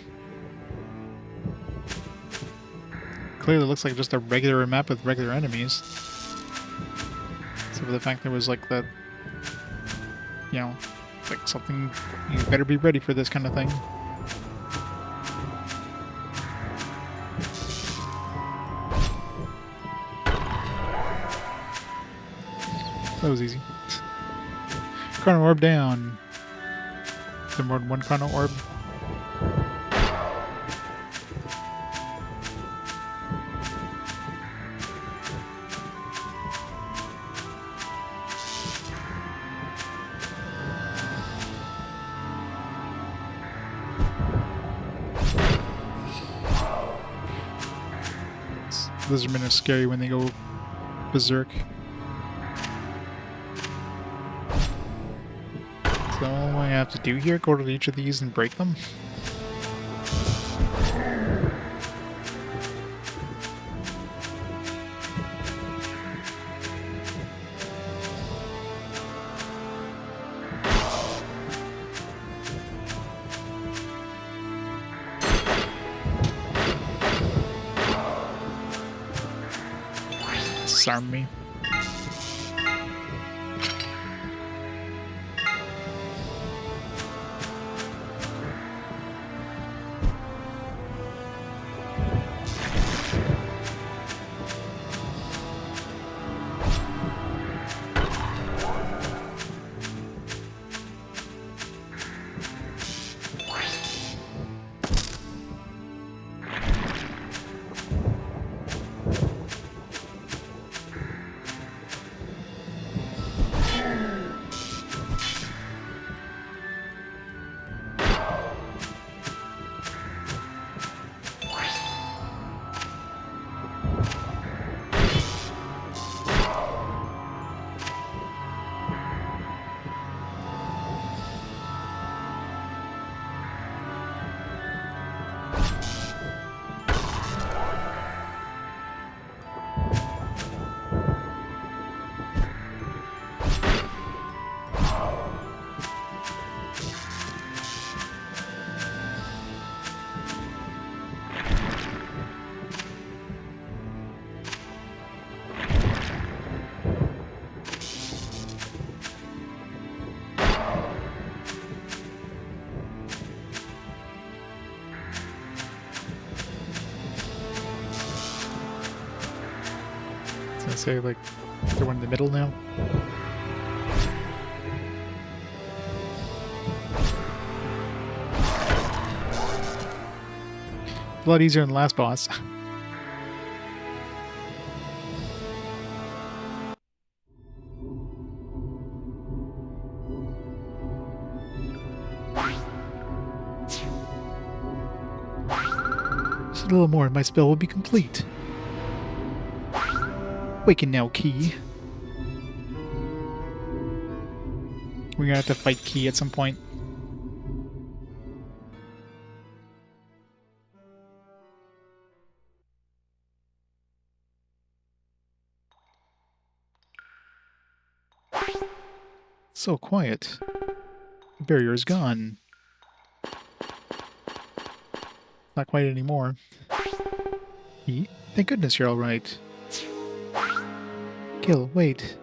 Clearly looks like just a regular map with regular enemies. Except for the fact there was like the... You know, like something... You better be ready for this kind of thing. That was easy. Chrono orb down. Is there more than one chrono orb? Lizardmen are scary when they go berserk. So all I have to do here, go to each of these and break them? Disarm me. I say, like, they're one in the middle now. A lot easier than the last boss. Just a little more and my spell will be complete. Waken now, Key. We're gonna have to fight Key at some point. So quiet. The barrier is gone. Not quite anymore. Key? Thank goodness you're alright. Gil, wait.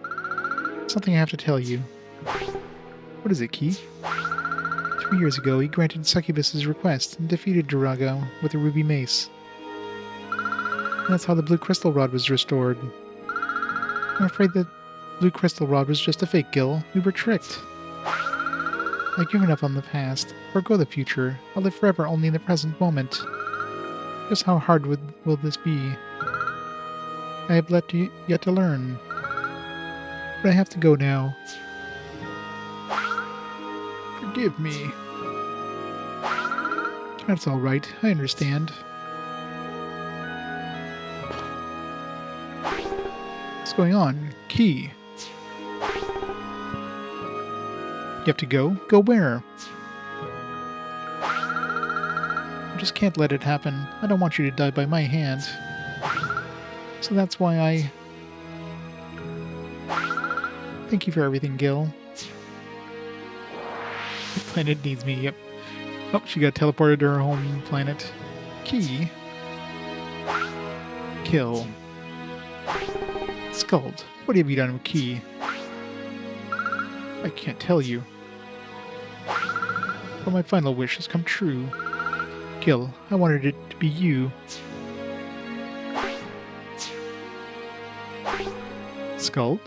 Something I have to tell you. What is it, Key? 3 years ago, he granted Succubus's request and defeated Druaga with a ruby mace. And that's how the blue crystal rod was restored. I'm afraid that blue crystal rod was just a fake, Gil. We were tricked. I've given up on the past. Forgo the future. I'll live forever only in the present moment. Just how hard will this be? I have yet to learn. But I have to go now. Forgive me. That's all right. I understand. What's going on? Key. You have to go? Go where? I just can't let it happen. I don't want you to die by my hand. So that's why I... Thank you for everything, Gil. The planet needs me, yep. Oh, she got teleported to her home planet. Key. Kill. Skuld. What have you done with Key? I can't tell you. But my final wish has come true. Gil, I wanted it to be you. Skuld?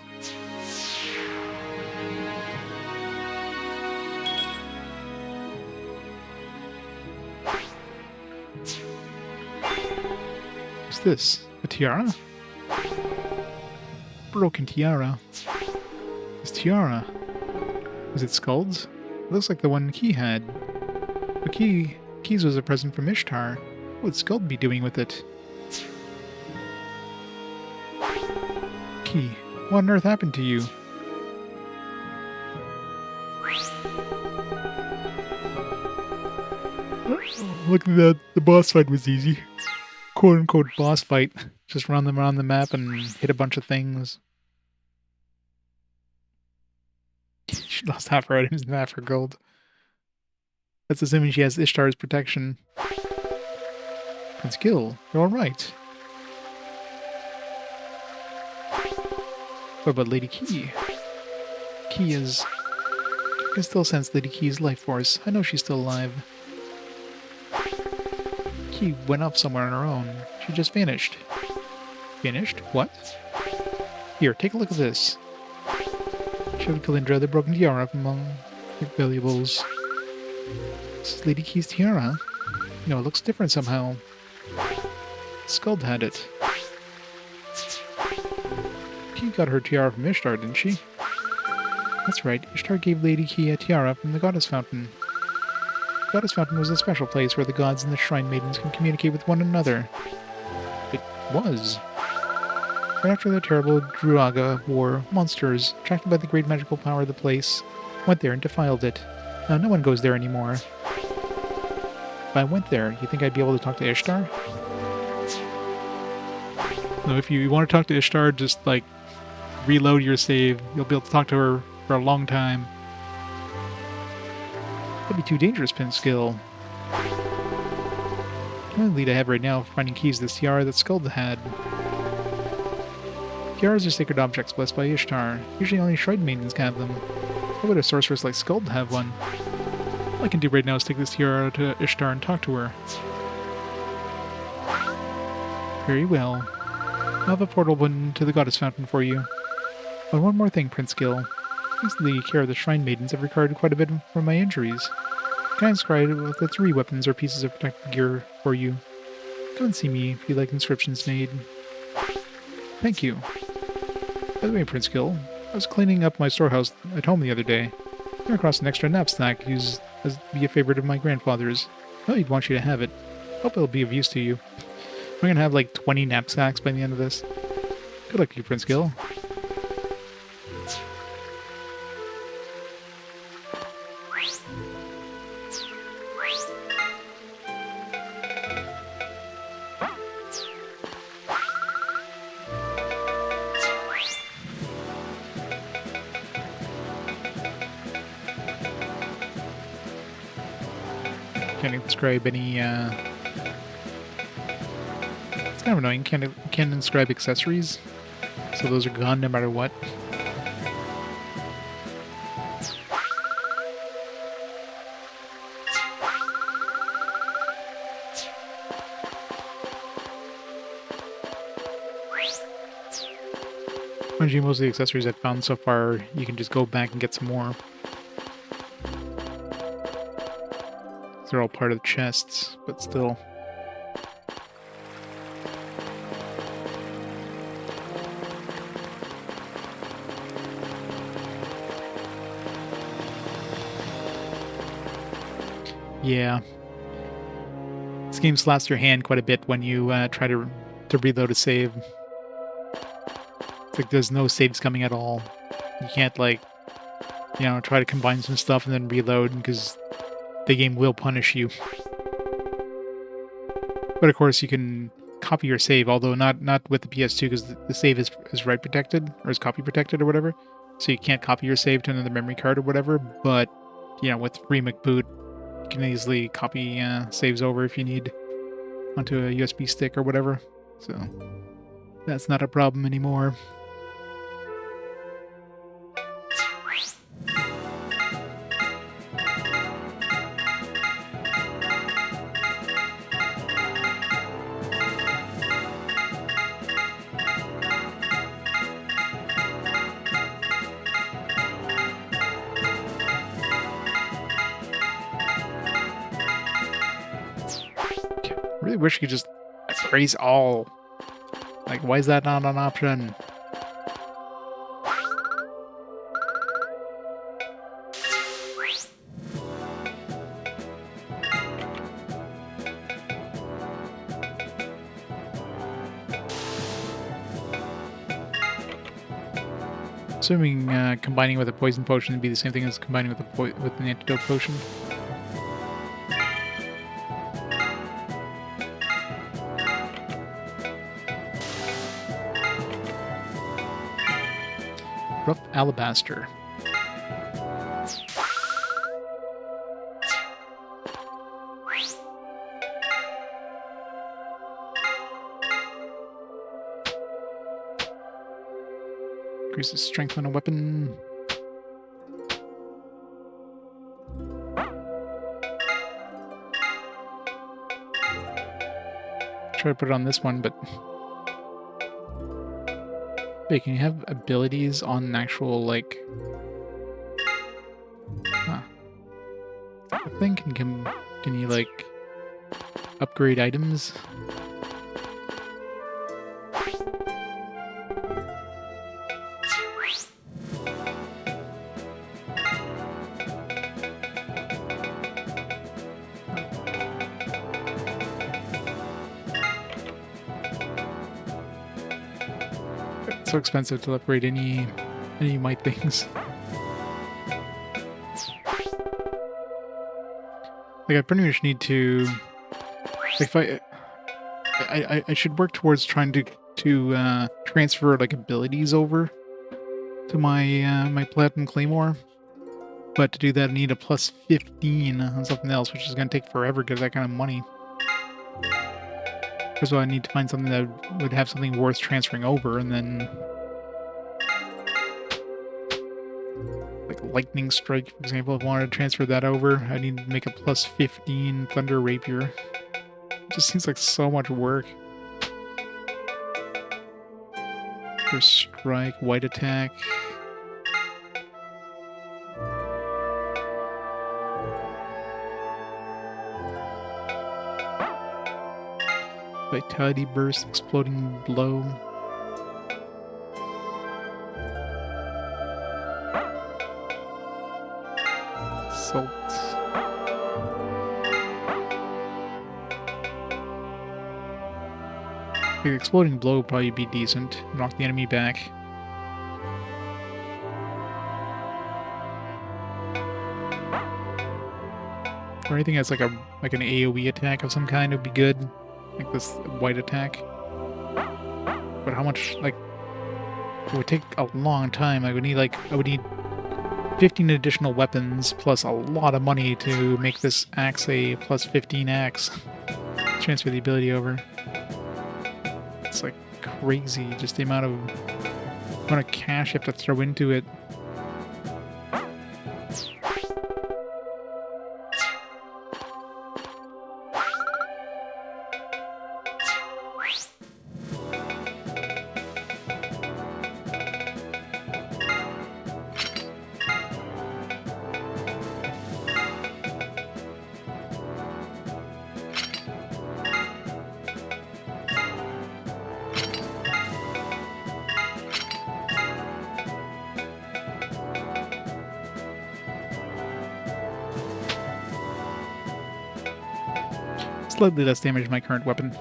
What's this? A tiara? Broken tiara. This tiara. Is it Skuld's? It looks like the one Key had. But Key's was a present from Ishtar. What would Skuld be doing with it? Key, what on earth happened to you? Look at that. The boss fight was easy. Quote-unquote boss fight. Just run them around the map and hit a bunch of things. She lost half her items and half her gold. That's assuming she has Ishtar's protection. Prince Gil, you're alright. What about Lady Key? Key is... I can still sense Lady Key's life force. I know she's still alive. Key went off somewhere on her own. She just vanished. Vanished? What? Here, take a look at this. Showed Kalindra the broken tiara from among her valuables. This is Lady Key's tiara. You know, it looks different somehow. Skuld had it. Key got her tiara from Ishtar, didn't she? That's right, Ishtar gave Lady Key a tiara from the Goddess Fountain. The Goddess Fountain was a special place where the gods and the shrine maidens can communicate with one another. It was. Right after the terrible Druaga war, monsters, attracted by the great magical power of the place, went there and defiled it. Now no one goes there anymore. If I went there, you think I'd be able to talk to Ishtar? No, if you want to talk to Ishtar, just, like, reload your save. You'll be able to talk to her for a long time. That'd be too dangerous, Pinskill. The only lead I have right now for finding keys this tiara that Skuld had. Tiaras are sacred objects blessed by Ishtar. Usually only shrine maidens can have them. How would a sorceress like Skuld have one? All I can do right now is take this tiara to Ishtar and talk to her. Very well. I'll have a portal open to the Goddess Fountain for you. But one more thing, Prince Gil. Thanks to the care of the shrine maidens, I've recovered quite a bit from my injuries. Can I inscribe with the 3 weapons or pieces of protective gear for you? Come and see me if you like inscriptions made. Thank you. By the way, Prince Gil, I was cleaning up my storehouse at home the other day. I came across an extra knapsack used as be a favorite of my grandfather's. Oh, he'd want you to have it. Hope it'll be of use to you. We're gonna have like 20 knapsacks by the end of this. Good luck to you, Prince Gil. Can't inscribe any, it's kind of annoying. Can't inscribe accessories, so those are gone no matter what. Mind you, most of the accessories I've found so far, you can just go back and get some more. They're all part of the chests, but still. Yeah. This game slaps your hand quite a bit when you try to reload a save. It's like there's no saves coming at all. You can't, like, you know, try to combine some stuff and then reload, because the game will punish you. But of course, you can copy your save, although not with the PS2, because the save is write protected, or is copy protected or whatever. So you can't copy your save to another memory card or whatever. But, you know, with free McBoot, you can easily copy saves over if you need onto a USB stick or whatever. So that's not a problem anymore. Really wish you could just erase all. Like, why is that not an option? Assuming combining with a poison potion would be the same thing as combining with with an antidote potion. Rough alabaster. Increases strength on a weapon. Try to put it on this one, but hey, can you have abilities on an actual, like... Huh. I think can you, like, upgrade items? It's so expensive to upgrade any might things. Like, I pretty much need to... Like, if I should work towards trying to transfer, like, abilities over to my my Platinum Claymore. But to do that, I need a plus 15 on something else, which is going to take forever to get that kind of money. First of all, I need to find something that would have something worth transferring over, and then... Like Lightning Strike, for example, if I wanted to transfer that over, I need to make a plus 15 Thunder Rapier. It just seems like so much work. First Strike, White Attack... Vitality Burst, Exploding Blow. Assault. The Exploding Blow would probably be decent. Knock the enemy back. Or anything that's like an AoE attack of some kind would be good. Like this white attack. But how much, like, it would take a long time. I would need 15 additional weapons plus a lot of money to make this axe a plus 15 axe. Transfer the ability over. It's like crazy, just the amount of cash you have to throw into it. Slightly less damage to my current weapon.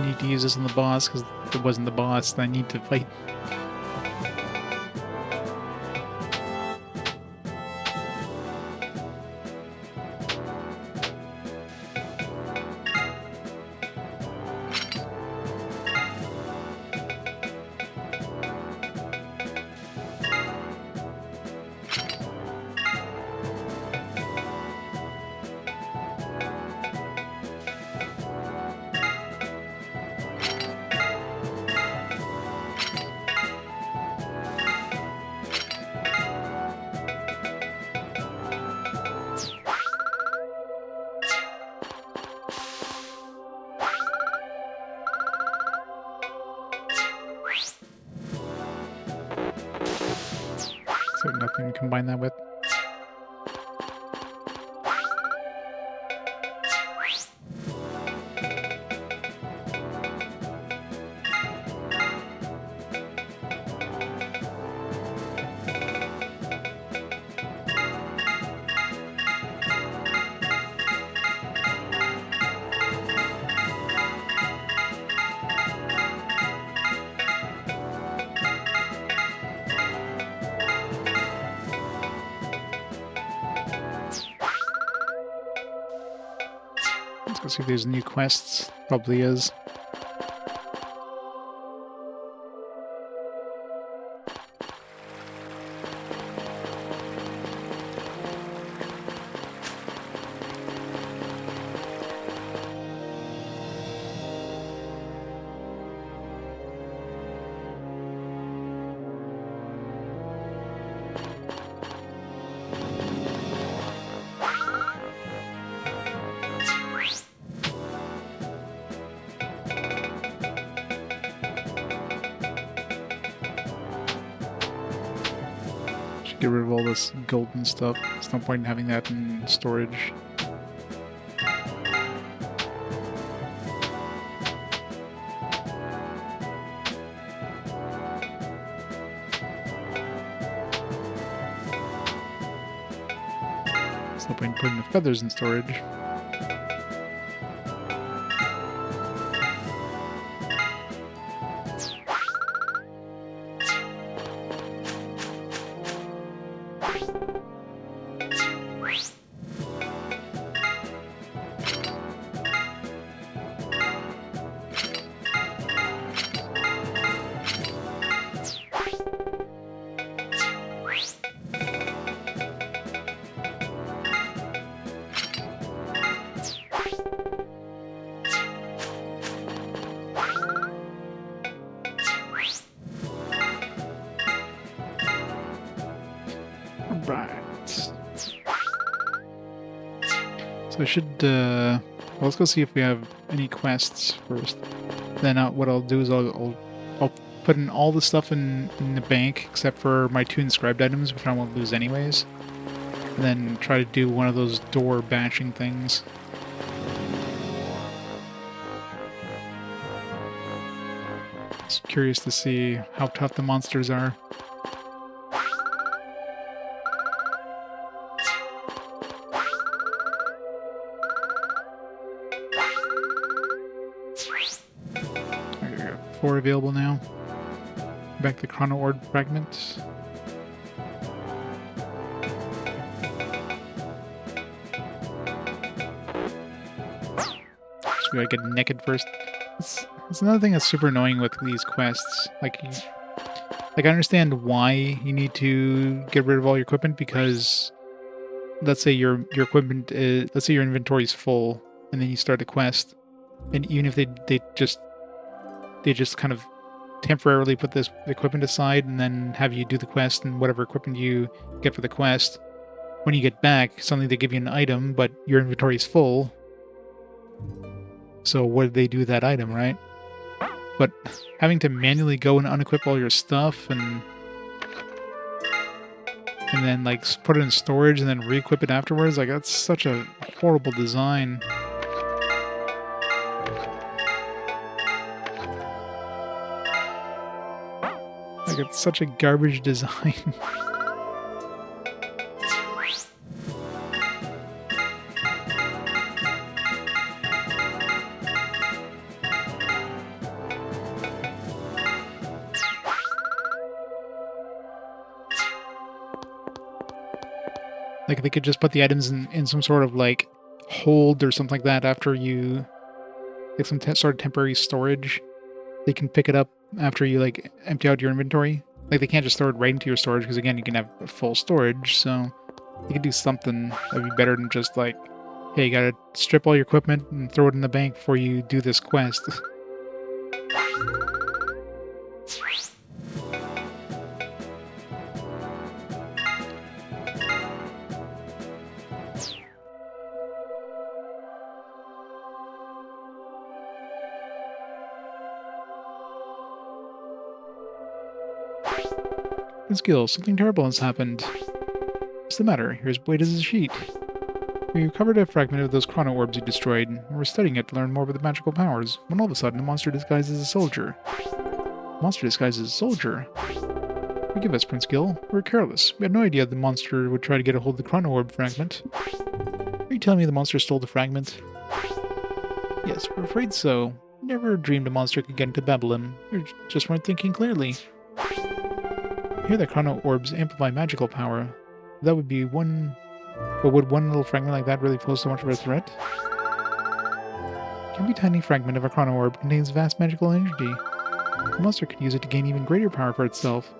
need to use this on the boss, because if it wasn't the boss, then I need to fight. So nothing to combine that with. Let's go see if there's new quests. Probably is. Get rid of all this golden stuff. There's no point in having that in storage. There's no point in putting the feathers in storage. Right. So I should, well, let's go see if we have any quests first. Then what I'll do is I'll put in all the stuff in the bank except for my 2 inscribed items, which I won't lose anyways. And then try to do one of those door bashing things. Just curious to see how tough the monsters are. There we go. 4 available now. Back to Chrono Orb Fragment. So we gotta get naked first. It's another thing that's super annoying with these quests. Like I understand why you need to get rid of all your equipment, because let's say your equipment is, let's say your inventory is full, and then you start a quest, and even if they just kind of temporarily put this equipment aside and then have you do the quest and whatever equipment you get for the quest, when you get back, suddenly they give you an item, but your inventory is full. So what did they do with that item, right? But having to manually go and unequip all your stuff and then like put it in storage and then re-equip it afterwards, like that's such a horrible design. Like it's such a garbage design. Like, they could just put the items in some sort of, like, hold or something like that after you... Like, some sort of temporary storage. They can pick it up after you, like, empty out your inventory. Like, they can't just throw it right into your storage, because, again, you can have full storage, so... You could do something that would be better than just, like... Hey, you gotta strip all your equipment and throw it in the bank before you do this quest. Skill, something terrible has happened. What's the matter? You're as white as a sheet. We recovered a fragment of those chrono orbs you destroyed, and we're studying it to learn more about the magical powers, when all of a sudden a monster disguised as a soldier. A monster disguised as a soldier? Forgive us, Prince Gil. We were careless. We had no idea the monster would try to get a hold of the chrono orb fragment. Are you telling me the monster stole the fragment? Yes, we're afraid so. Never dreamed a monster could get into Babylon. We just weren't thinking clearly. I hear that chrono orbs amplify magical power. That would be one... But would one little fragment like that really pose so much of a threat? Every tiny fragment of a chrono orb contains vast magical energy. A monster could use it to gain even greater power for itself.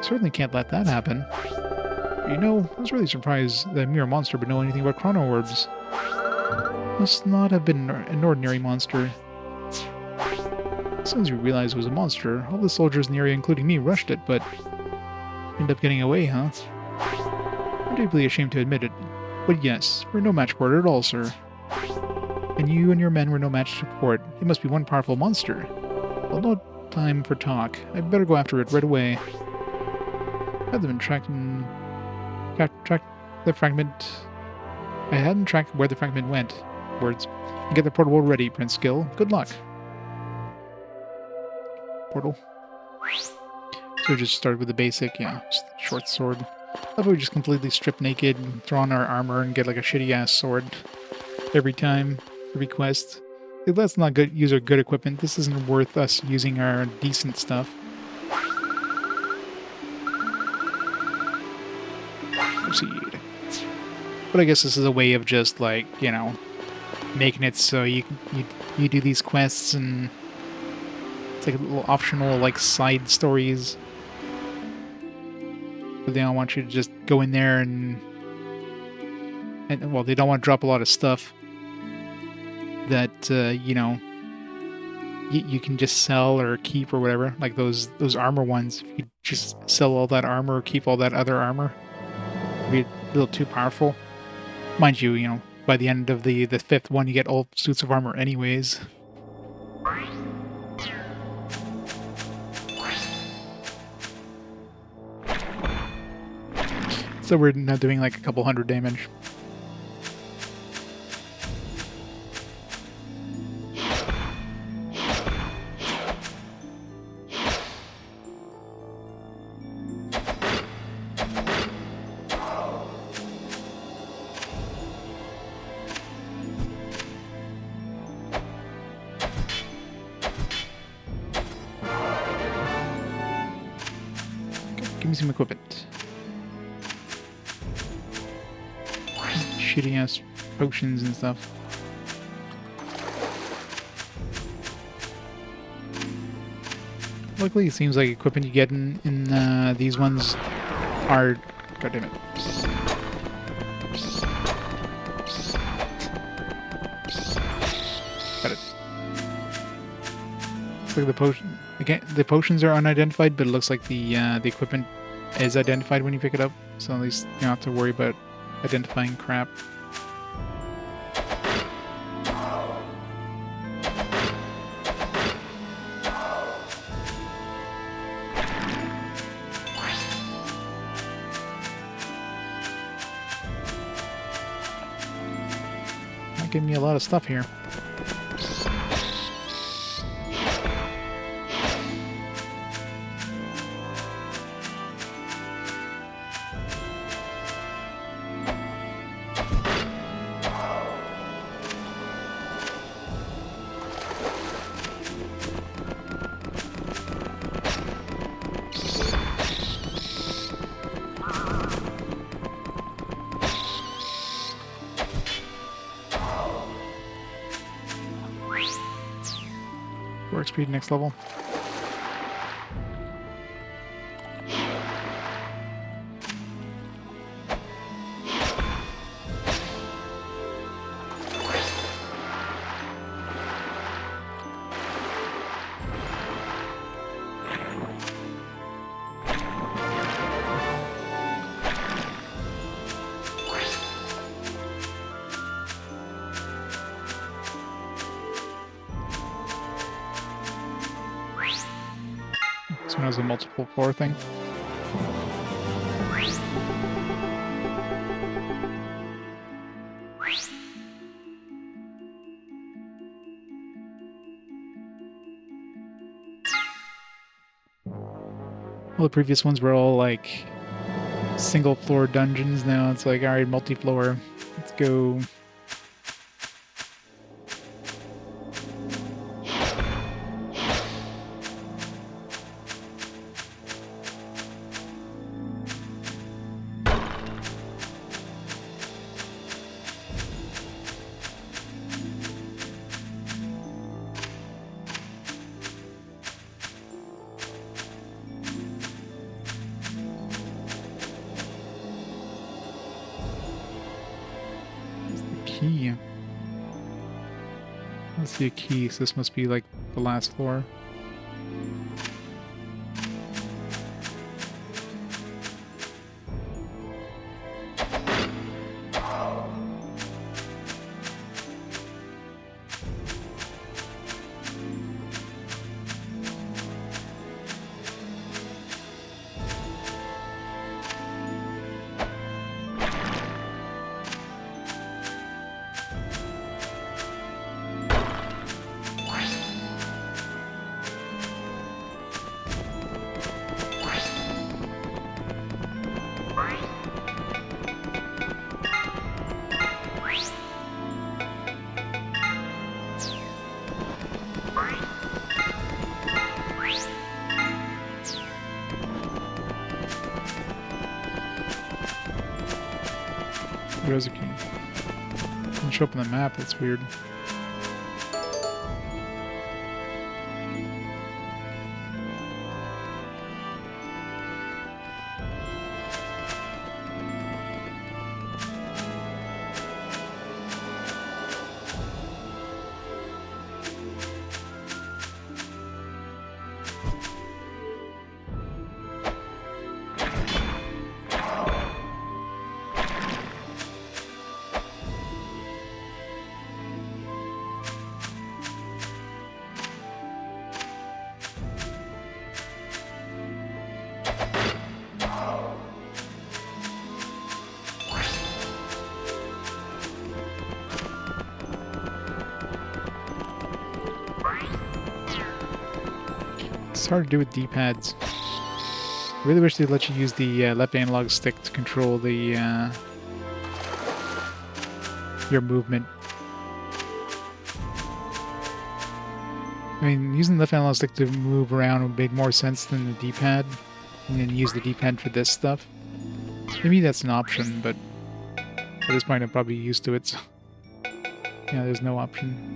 Certainly can't let that happen. But you know, I was really surprised that a mere monster would know anything about chrono orbs. Must not have been an ordinary monster. As soon as we realized it was a monster, all the soldiers in the area, including me, rushed it, but ended up getting away, huh? I'm deeply ashamed to admit it, but yes, we're no match for it at all, sir. And you and your men were no match for it. It must be one powerful monster. Well, no time for talk. I'd better go after it right away. Rather than track the fragment. I hadn't tracked where the fragment went. Words. And get the portal ready, Prince Gil. Good luck. Portal. So we just started with the basic, yeah, just short sword. I thought we just completely strip naked and throw on our armor and get like a shitty ass sword every time, every quest. If let's not use our good equipment. This isn't worth us using our decent stuff. Proceed. But I guess this is a way of just like, you know, making it so you do these quests and it's like a little optional like side stories. But they don't want you to just go in there and well, they don't want to drop a lot of stuff that you know you can just sell or keep or whatever. Like those armor ones, if you just sell all that armor or keep all that other armor, it'd be a little too powerful. Mind you, you know, by the end of the fifth one, you get all suits of armor anyways. So we're now doing like a couple hundred damage. Give me some equipment. Shitty ass potions and stuff. Luckily, it seems like equipment you get in these ones are... God damn it. Got it. Looks like the potion... Again, the potions are unidentified, but it looks like the equipment is identified when you pick it up. So at least you don't have to worry about identifying crap. Not giving me a lot of stuff here. speed next level. This one has a multiple floor thing. Well, the previous ones were all like single floor dungeons. Now it's like, alright, multi-floor. Let's go. Key. Let's see a key, so this must be like the last floor. There's a key. Doesn't show up on the map, that's weird. It's hard to do with D-pads. I really wish they'd let you use the left analog stick to control the your movement. I mean, using the left analog stick to move around would make more sense than the D-pad, and then use the D-pad for this stuff. Maybe that's an option, but at this point I'm probably used to it, so yeah, there's no option.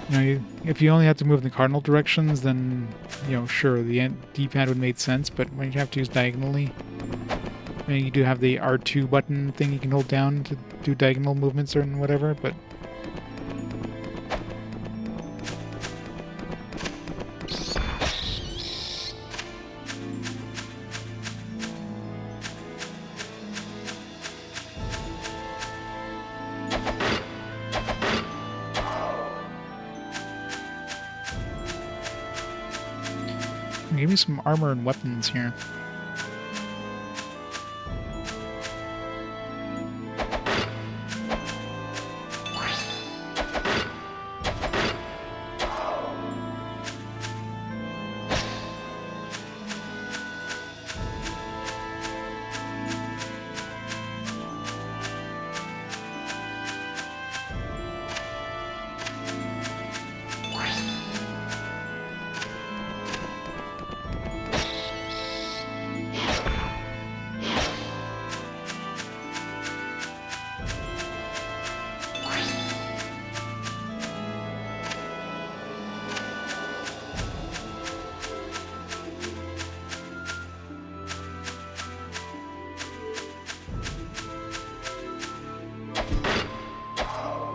You know, if you only have to move in the cardinal directions, then, you know, sure, the D-pad would make sense, but when you have to use diagonally, I mean, you do have the R2 button thing you can hold down to do diagonal movements or whatever, but... Give me some armor and weapons here.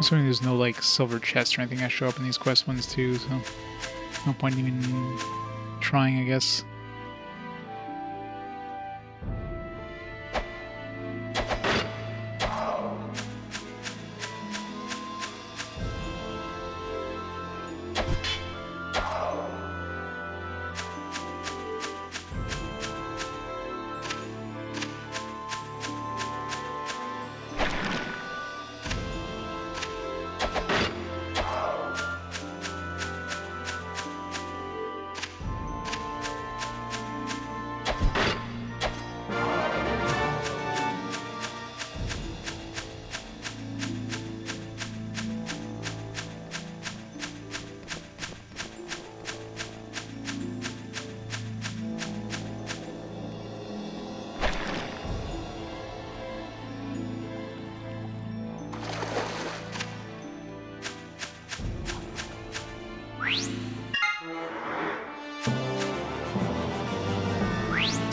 Assuming there's no, like, silver chests or anything that show up in these quest ones, too, so no point even trying, I guess.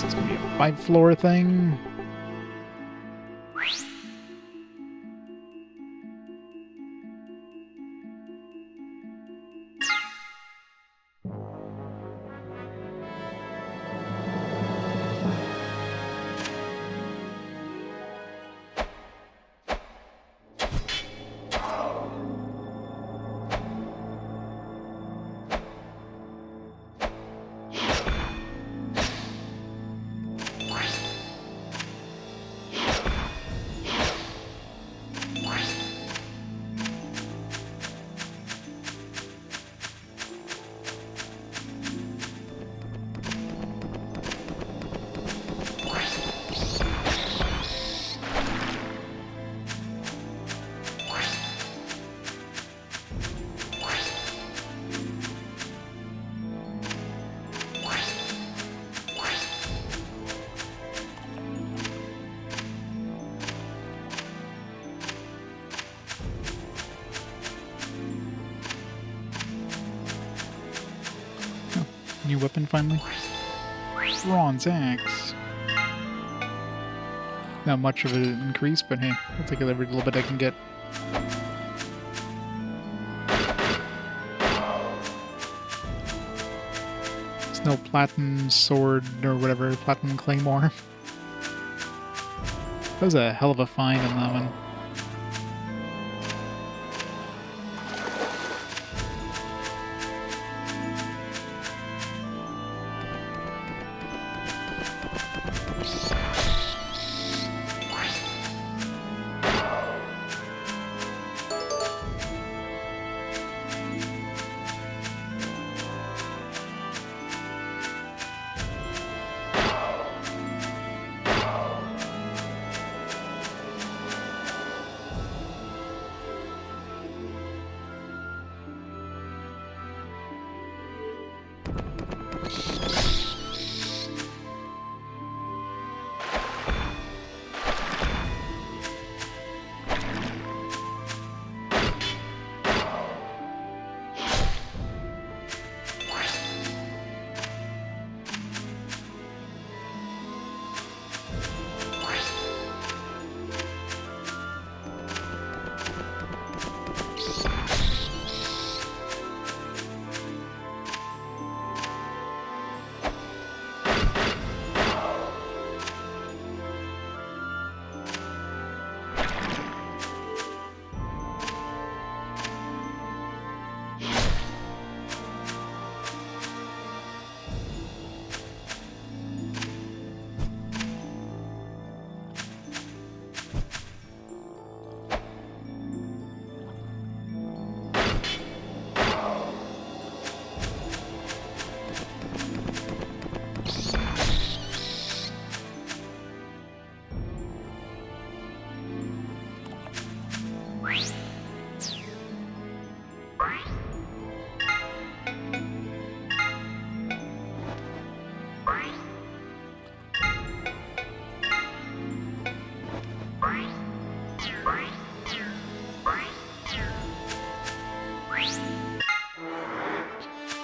It's gonna be a 5-floor thing. New weapon finally. Bronze axe. Not much of an increase, but hey, I'll take it every little bit I can get. It's no platinum sword or whatever, platinum claymore. That was a hell of a find on that one.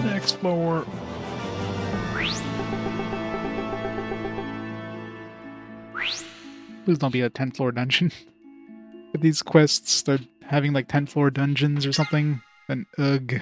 Next floor. Please don't be a 10th floor dungeon. But these quests, they're having like 10th floor dungeons or something, then ugh.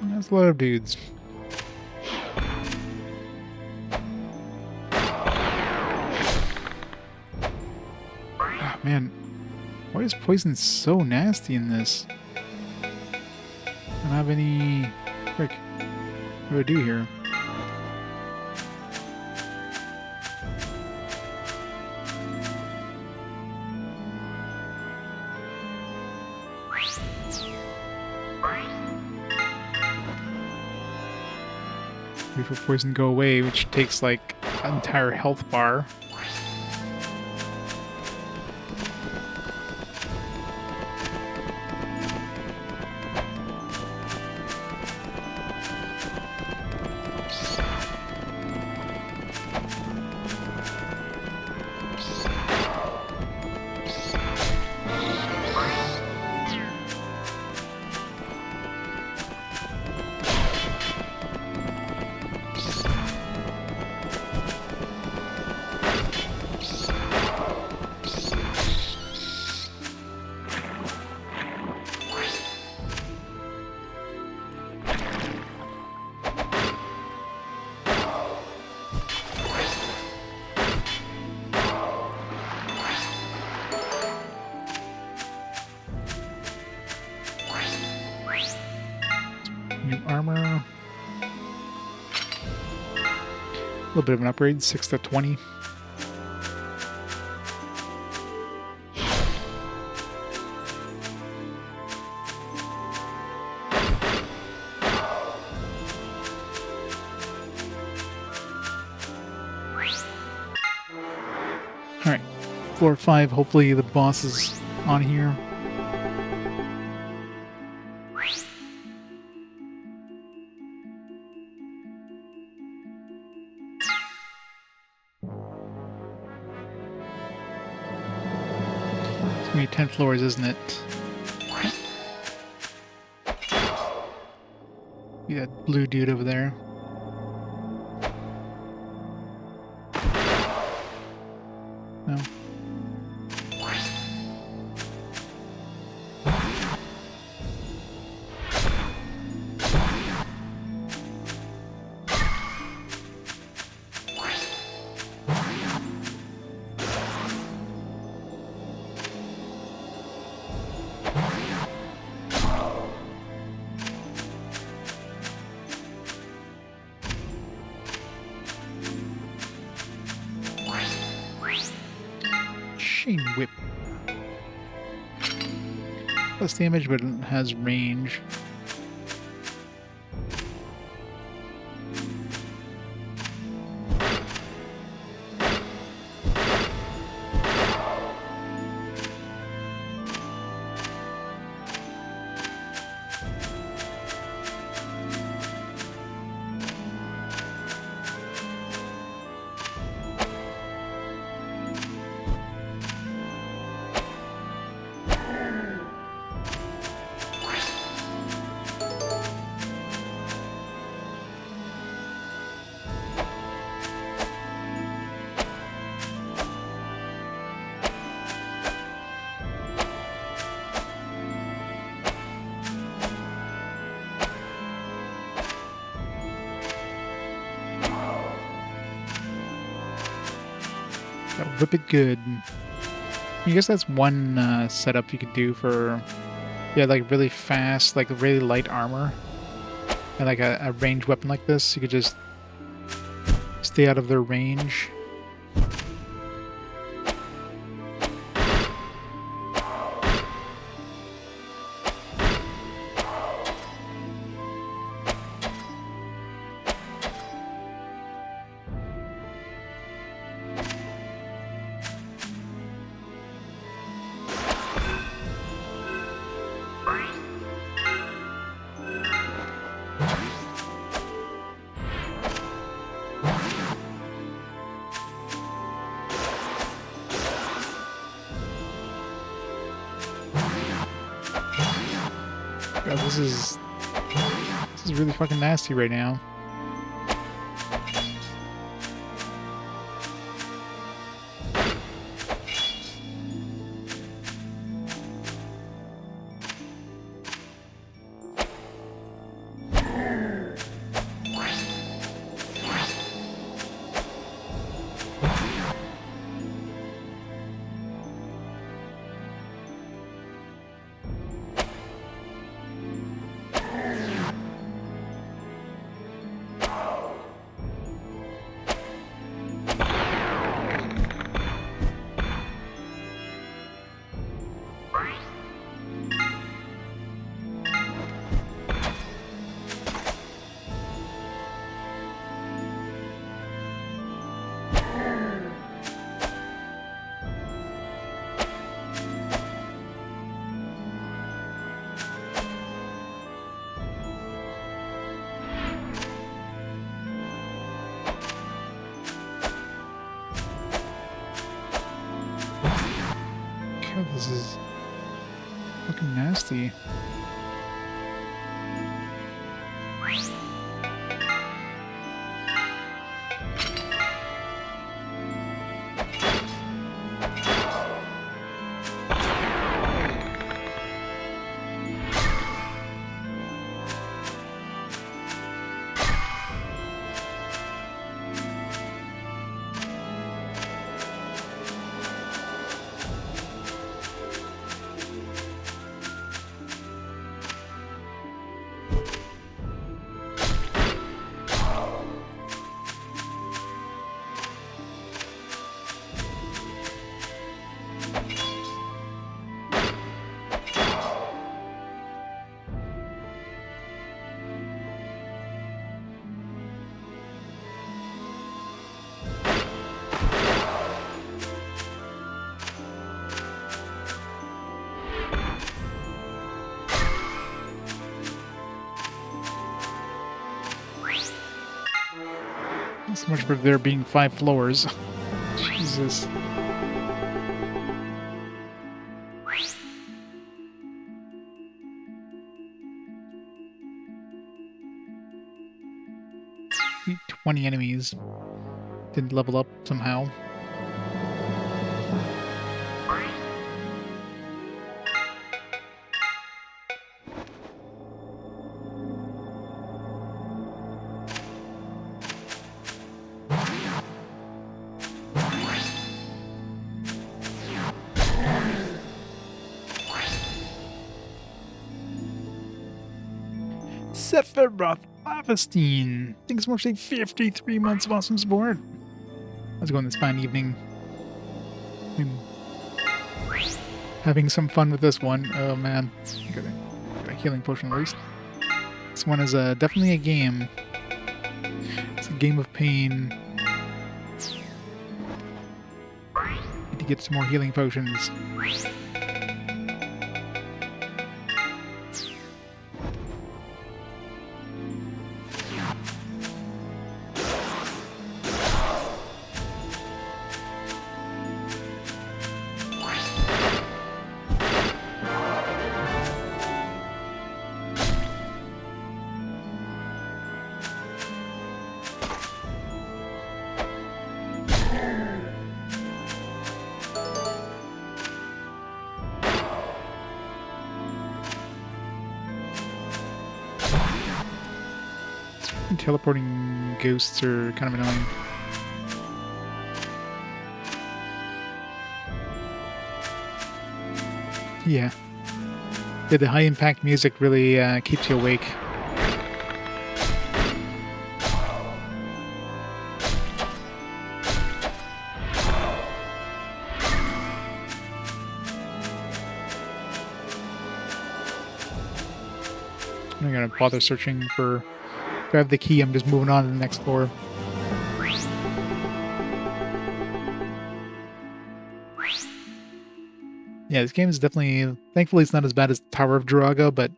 That's a lot of dudes. Ah, man, why is poison so nasty in this? I don't have any... Frick. What do I do here? Wait for poison to go away, which takes like an entire health bar. New armor. A little bit of an upgrade, 6 to 20. Alright, floor 5, hopefully the boss is on here. It's gonna be 10 floors, isn't it? See that blue dude over there. No. Chain whip. Less damage, but it has range. Gotta whip it good. I guess that's one setup you could do for, yeah, like really fast, like really light armor. And like a ranged weapon like this, you could just stay out of their range. God, this is really fucking nasty right now. God, this is fucking nasty. Not so much for there being 5 floors. Jesus. Beat 20 enemies. Didn't level up somehow. Sephiroth Avestein. Thanks so much for 53 months of awesome support. How's it going this fine evening? I'm having some fun with this one. Oh man. Got a healing potion at least. This one is definitely a game. It's a game of pain. Need to get some more healing potions. Teleporting ghosts are kind of annoying. Yeah. Yeah, the high impact music really keeps you awake. I'm not gonna bother searching for... If I have the key, I'm just moving on to the next floor. Yeah, this game is definitely... Thankfully, it's not as bad as Tower of Druaga, but...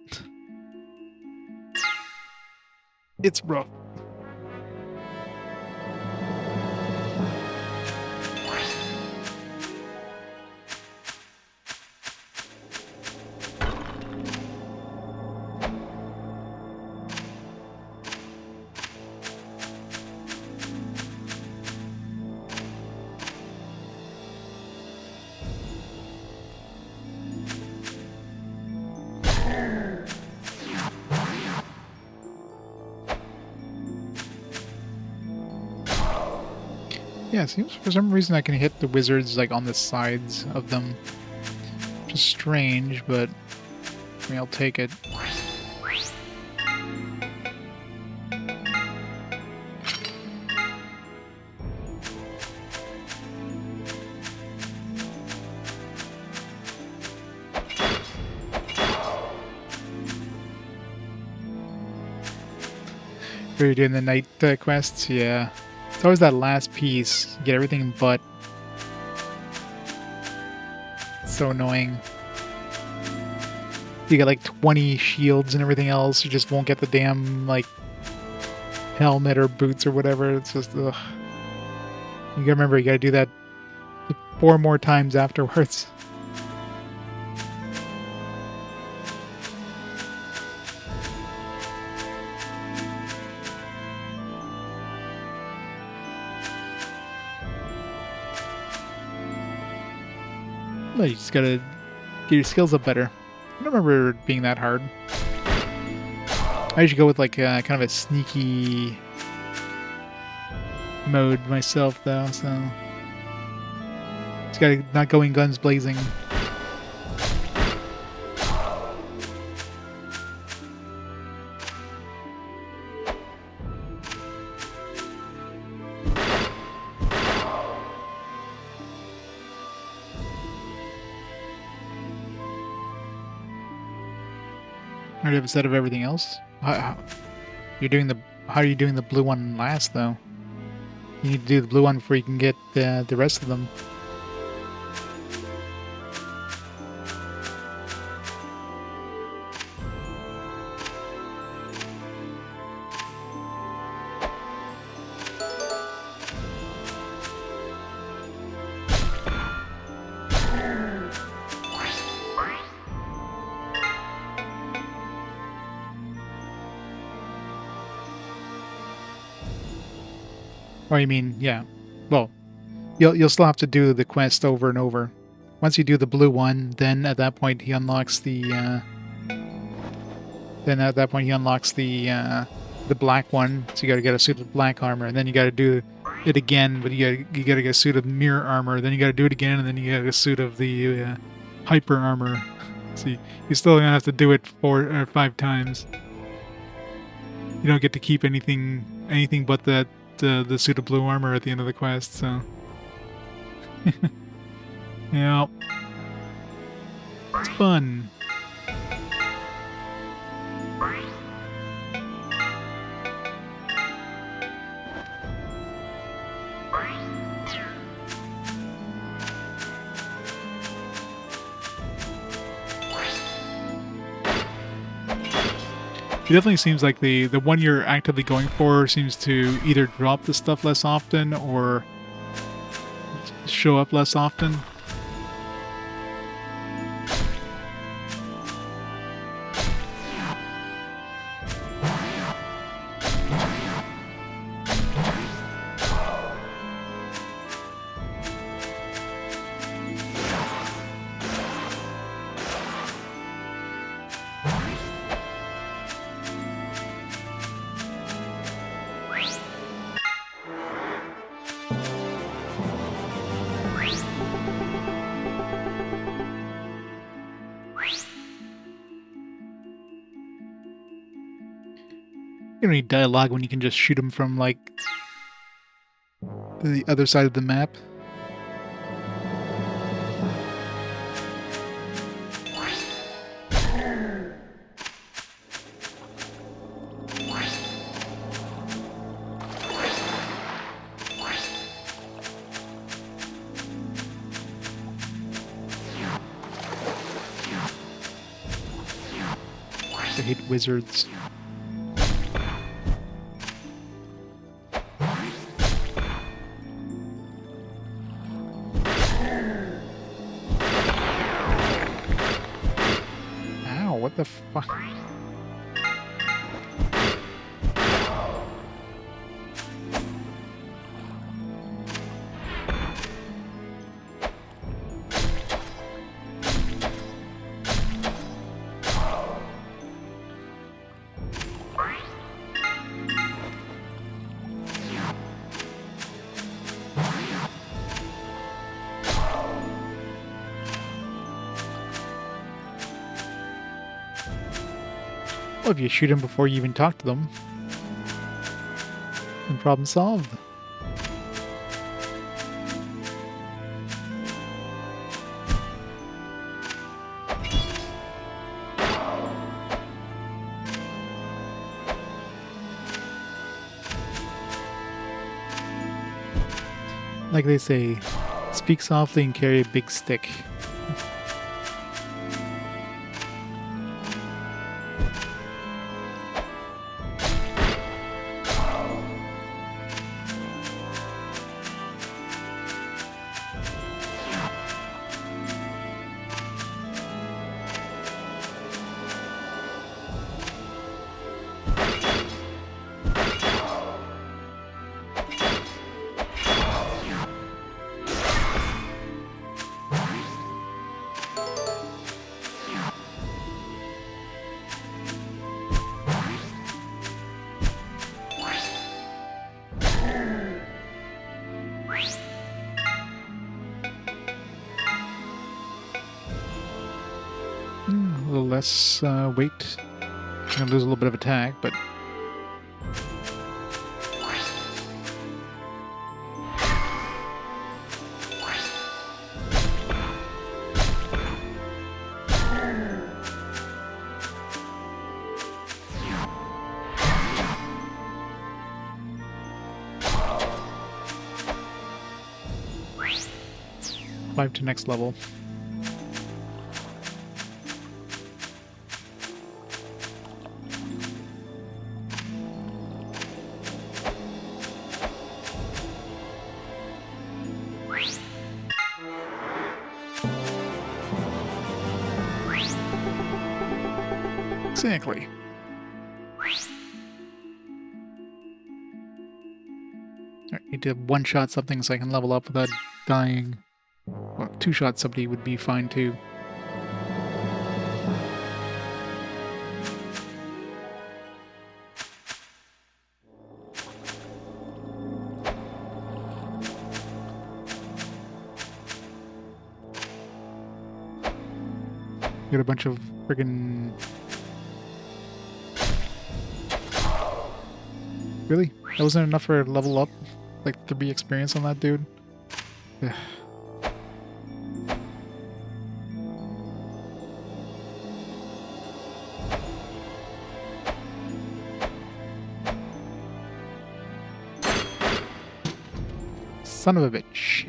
It's rough. Yeah, it seems for some reason I can hit the wizards like on the sides of them. Which is strange, but I mean, I'll take it. Are you doing the night quests? Yeah. It's always that last piece. Get everything but. It's so annoying. You get like 20 shields and everything else. You just won't get the damn, like, helmet or boots or whatever. It's just, ugh. You gotta remember, you gotta do that 4 more times afterwards. No, you just gotta get your skills up better. I don't remember it being that hard. I usually go with like kind of a sneaky mode myself though, so just gotta not going guns blazing. I already have a set of everything else. You're doing the how are you doing the blue one last though? You need to do the blue one before you can get the rest of them. Or you mean, yeah. Well, you'll still have to do the quest over and over. Once you do the blue one, then at that point he unlocks the the black one. So you got to get a suit of black armor, and then you got to do it again. But you got to get a suit of mirror armor. Then you got to do it again, and then you got a suit of the hyper armor. So you still gonna have to do it 4 or 5 times. You don't get to keep anything but that the suit of blue armor at the end of the quest. So yeah, it's fun. It definitely seems like the one you're actively going for seems to either drop the stuff less often or show up less often. You don't need dialogue when you can just shoot them from, like, the other side of the map. I hate wizards. What the fuck? Well, if you shoot them before you even talk to them, then problem solved. Like they say, speak softly and carry a big stick. A little less weight. I'm gonna lose a little bit of attack, but 5 to next level. Exactly. I need to one-shot something so I can level up without dying. Well, two-shot somebody would be fine too. Got a bunch of friggin'... Really? That wasn't enough for a level up? Like, 3 experience on that dude? Ugh. Son of a bitch.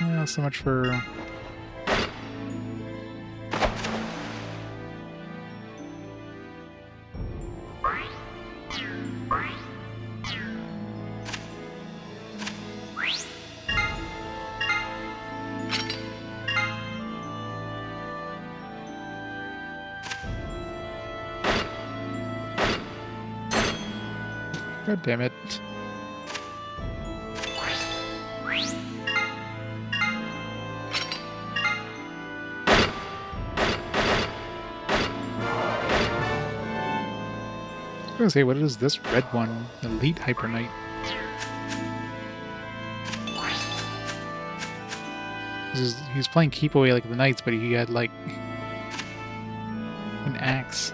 Not so much for... God damn it. I was gonna say, what is this red one? Elite Hyper Knight. He's playing keep away like the knights, but he had like an axe.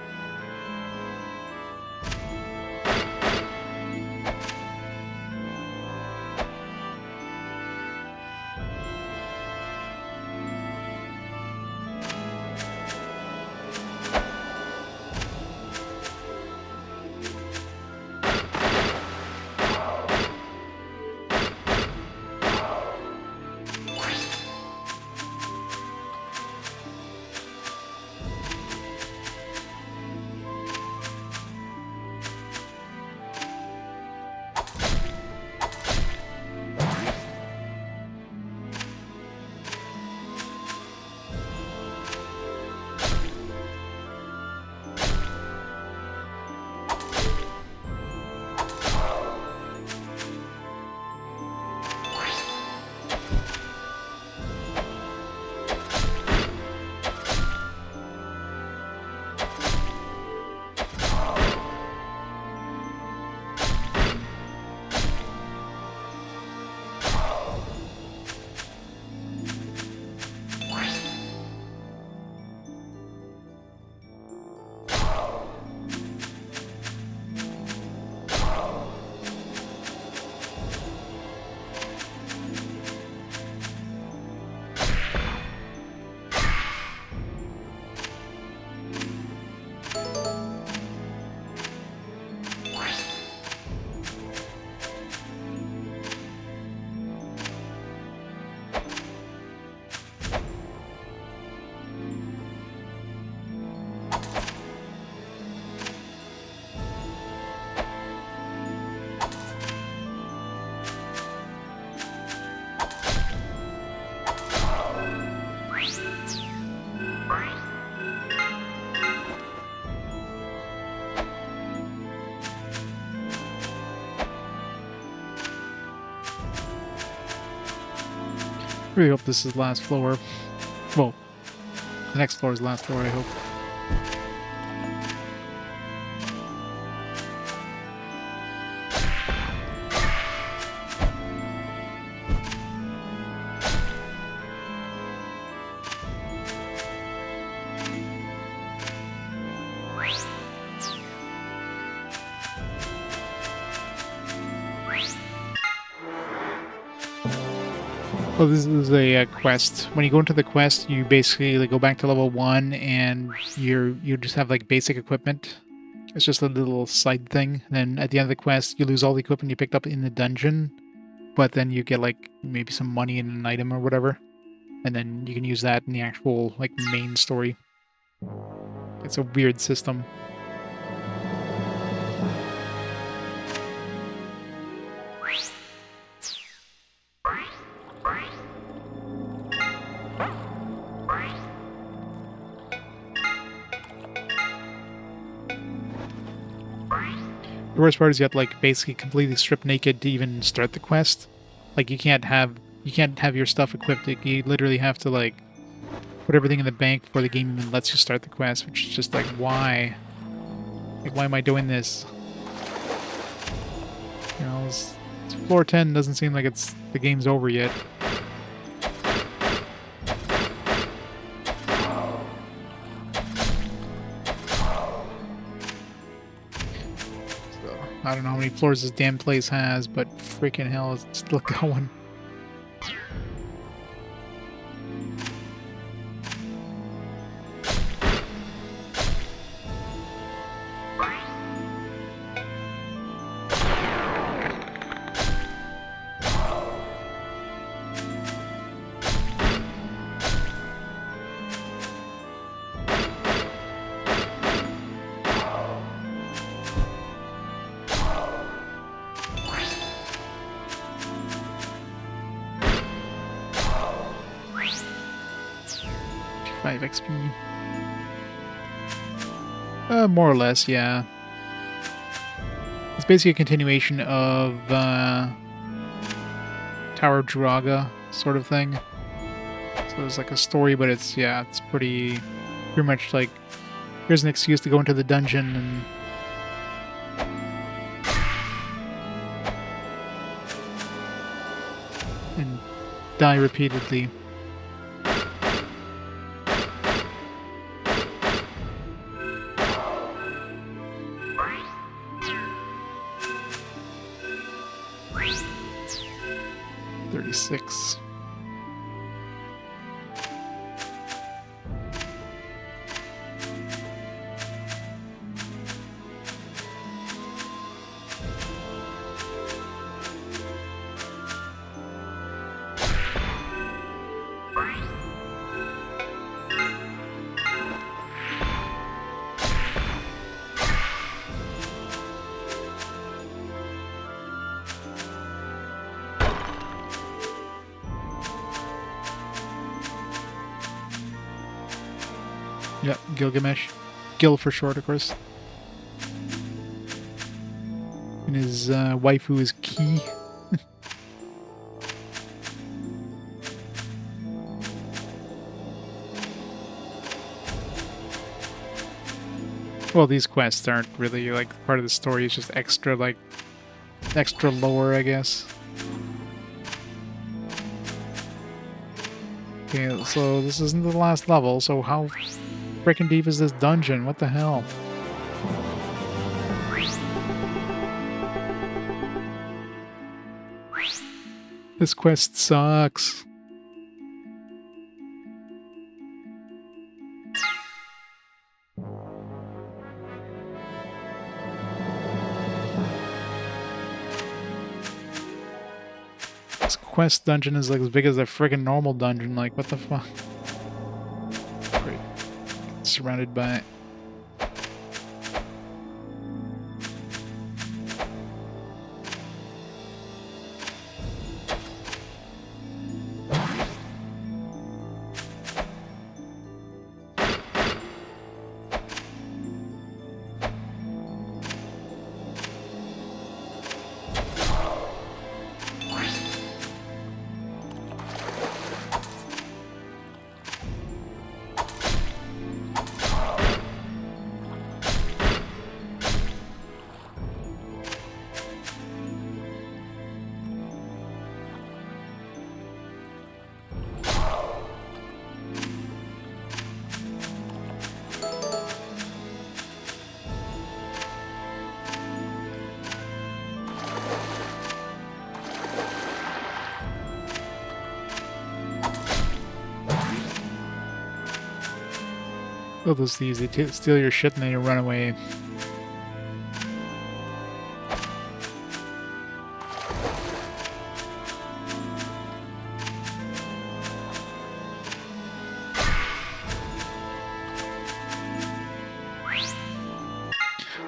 Really hope this is the last floor. Well, the next floor is the last floor, I hope. Well, this is a quest. When you go into the quest, you basically like, go back to level 1, and you just have like basic equipment. It's just a little side thing. Then at the end of the quest, you lose all the equipment you picked up in the dungeon, but then you get like maybe some money in an item or whatever, and then you can use that in the actual like main story. It's a weird system. The worst part is you have to like basically completely strip naked to even start the quest. Like you can't have your stuff equipped. You literally have to like put everything in the bank before the game even lets you start the quest, which is just like, why? Like, why am I doing this? You know, it's floor 10 doesn't seem like the game's over yet. I don't know how many floors this damn place has, but freaking hell, it's still going. XP. More or less, yeah. It's basically a continuation of Tower of Druaga sort of thing. So it's like a story, but it's pretty much like here's an excuse to go into the dungeon and die repeatedly. Six. Yep, Gilgamesh. Gil for short, of course. And his waifu is Ki. Well, these quests aren't really like part of the story, it's just extra lore, I guess. Okay, so this isn't the last level, so how freaking deep is this dungeon? What the hell? This quest sucks. This quest dungeon is like as big as a freaking normal dungeon. Like, what the fuck? Great. Surrounded by... Oh, those thieves, they steal your shit and then you run away.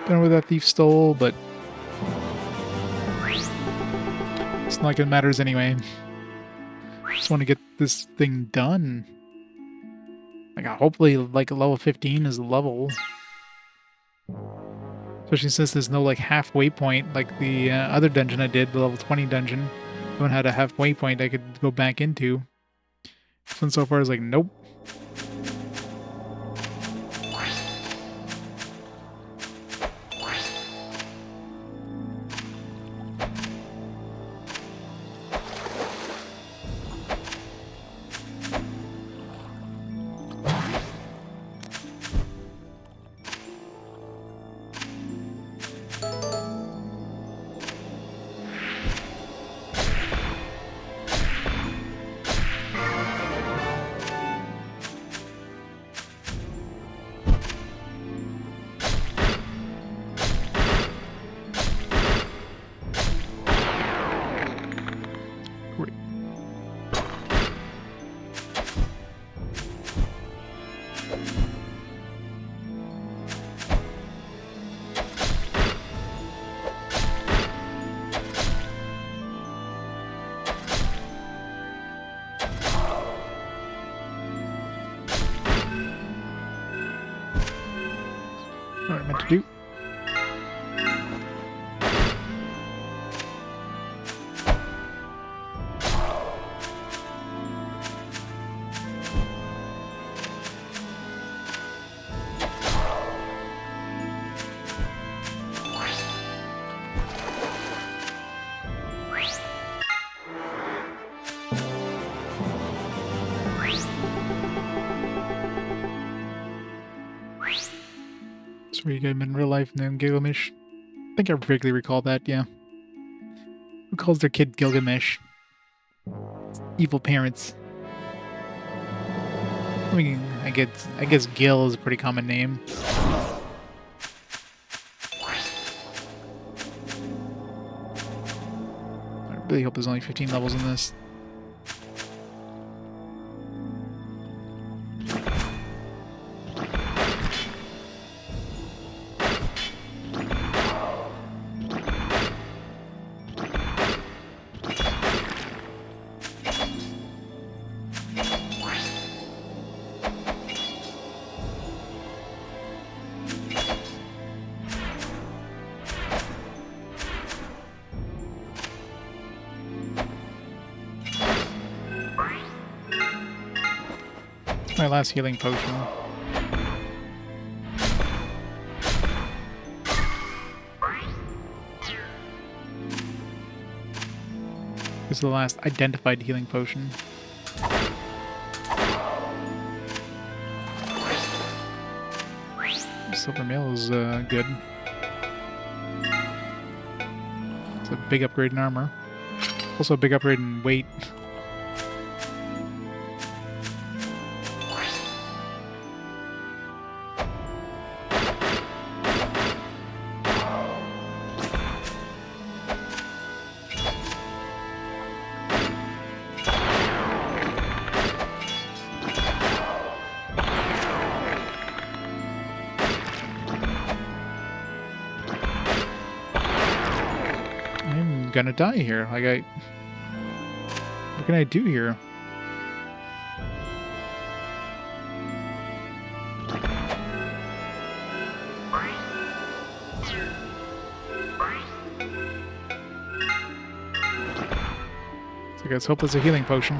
Don't know where that thief stole, but it's not like it matters anyway. Just want to get this thing done. Like, hopefully, like, level 15 is the level. Especially since there's no, like, halfway point, like the other dungeon I did, the level 20 dungeon. The one had a halfway point I could go back into. This one so far is like, nope. What I meant to do. Where you get him in real life named Gilgamesh. I think I vaguely recall that, yeah. Who calls their kid Gilgamesh? Evil parents. I mean, I guess Gil is a pretty common name. I really hope there's only 15 levels in this. My last healing potion. This is the last identified healing potion. Silver mail is good. It's a big upgrade in armor. Also a big upgrade in weight. Gonna die here. Like, what can I do here? So let's hope there's a healing potion.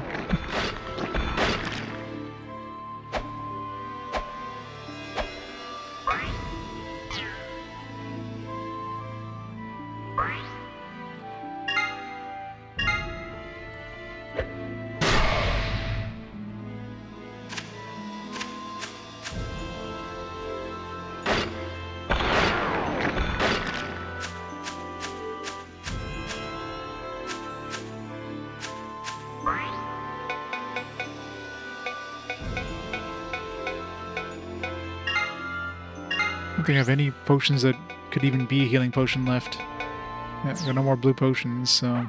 think I have any potions that could even be a healing potion left. Yeah, got no more blue potions, so...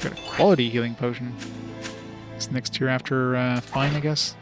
Got a quality healing potion. It's next tier after Fine, I guess.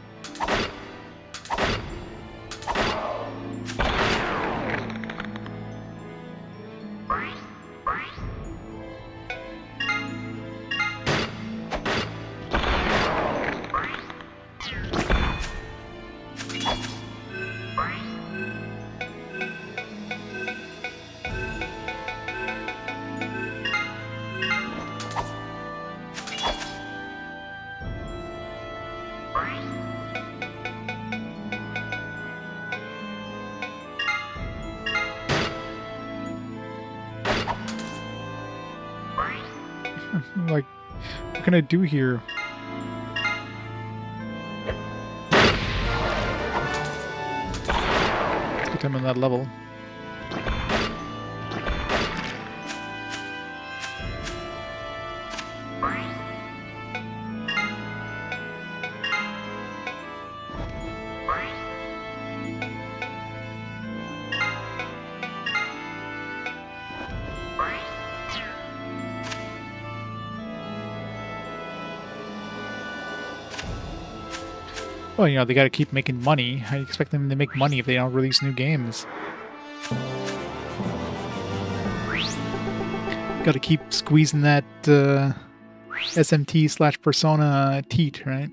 Like, what can I do here? Let's get him on that level. Well, you know, they gotta keep making money. How do you expect them to make money if they don't release new games? Gotta keep squeezing that SMT/Persona teat, right?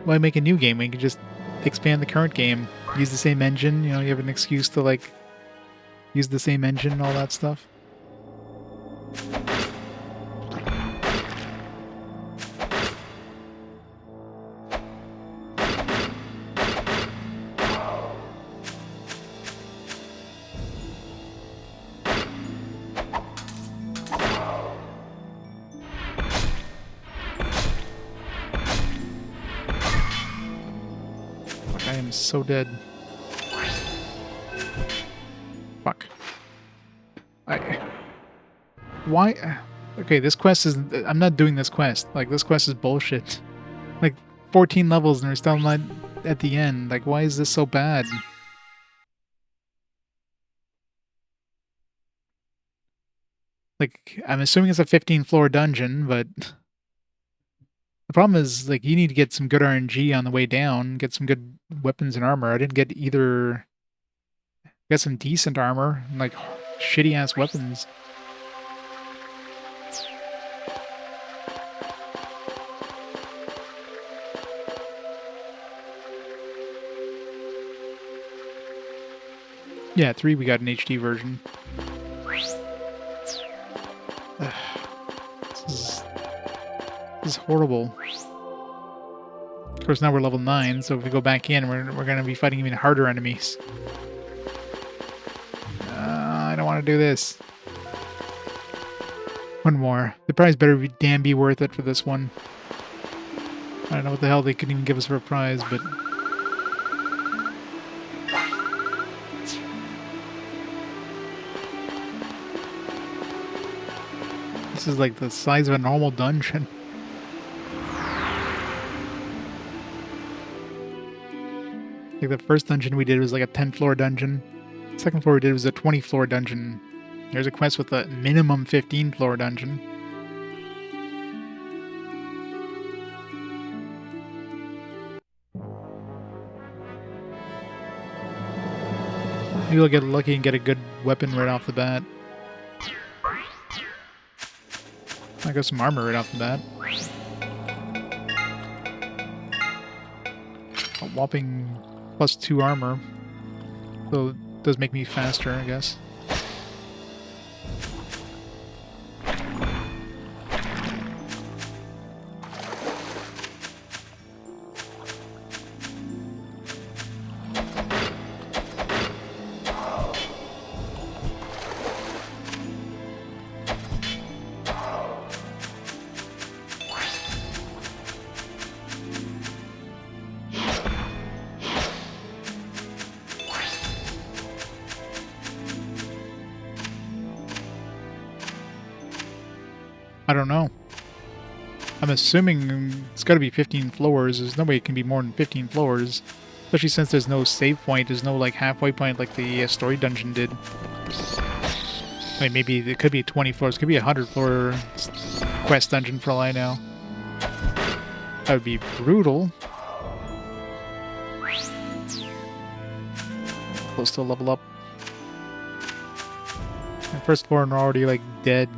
Why make a new game when you can just expand the current game? Use the same engine, you know, you have an excuse to, like, use the same engine and all that stuff. I am so dead. Fuck. Why? Okay, this quest is... I'm not doing this quest. Like, this quest is bullshit. Like, 14 levels and we're still not at the end. Like, why is this so bad? Like, I'm assuming it's a 15-floor dungeon, but... The problem is, like, you need to get some good RNG on the way down, get some good weapons and armor. I didn't get either... I got some decent armor, and, like, shitty-ass weapons. Yeah, 3 we got an HD version. This is horrible. Of course, now we're level 9, so if we go back in, we're going to be fighting even harder enemies. I don't want to do this. One more. The prize better be damn be worth it for this one. I don't know what the hell they could even give us for a prize, but... This is like the size of a normal dungeon. Like the first dungeon we did was like a 10-floor dungeon. The second floor we did was a 20-floor dungeon. There's a quest with a minimum 15-floor dungeon. Maybe we'll get lucky and get a good weapon right off the bat. I got some armor right off the bat. A whopping +2 armor. So it does make me faster, I guess. I don't know. I'm assuming it's got to be 15 floors. There's no way it can be more than 15 floors. Especially since there's no save point. There's no, like, halfway point like the story dungeon did. I mean, maybe it could be 20 floors. It could be a 100-floor quest dungeon for all I know. That would be brutal. Close to a level up. And first floor and we're already, like, dead.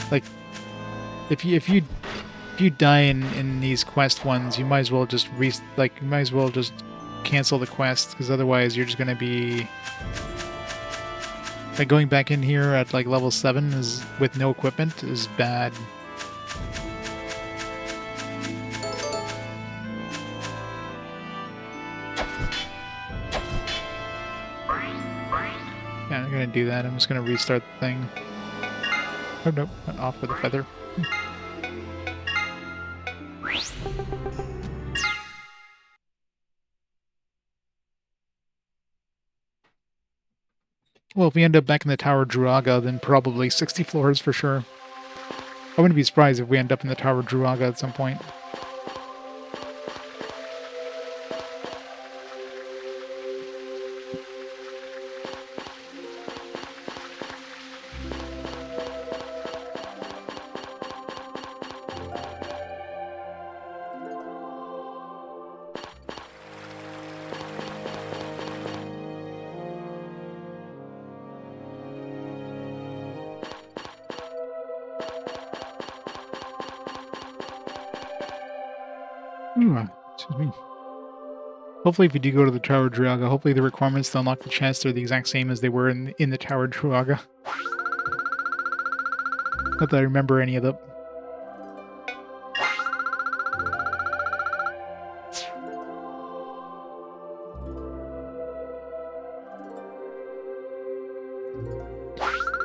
Like, if you die in these quest ones, you might as well just cancel the quest, because otherwise you're just gonna be like going back in here at like level 7 is with no equipment is bad. Yeah, I'm gonna do that. I'm just gonna restart the thing. Oh nope, went off with a feather. Well, if we end up back in the Tower of Druaga, then probably 60 floors for sure. I wouldn't be surprised if we end up in the Tower of Druaga at some point. Excuse me. Hopefully if you do go to the Tower of Druaga, hopefully the requirements to unlock the chest are the exact same as they were in the Tower of Druaga. Not that I remember any of them.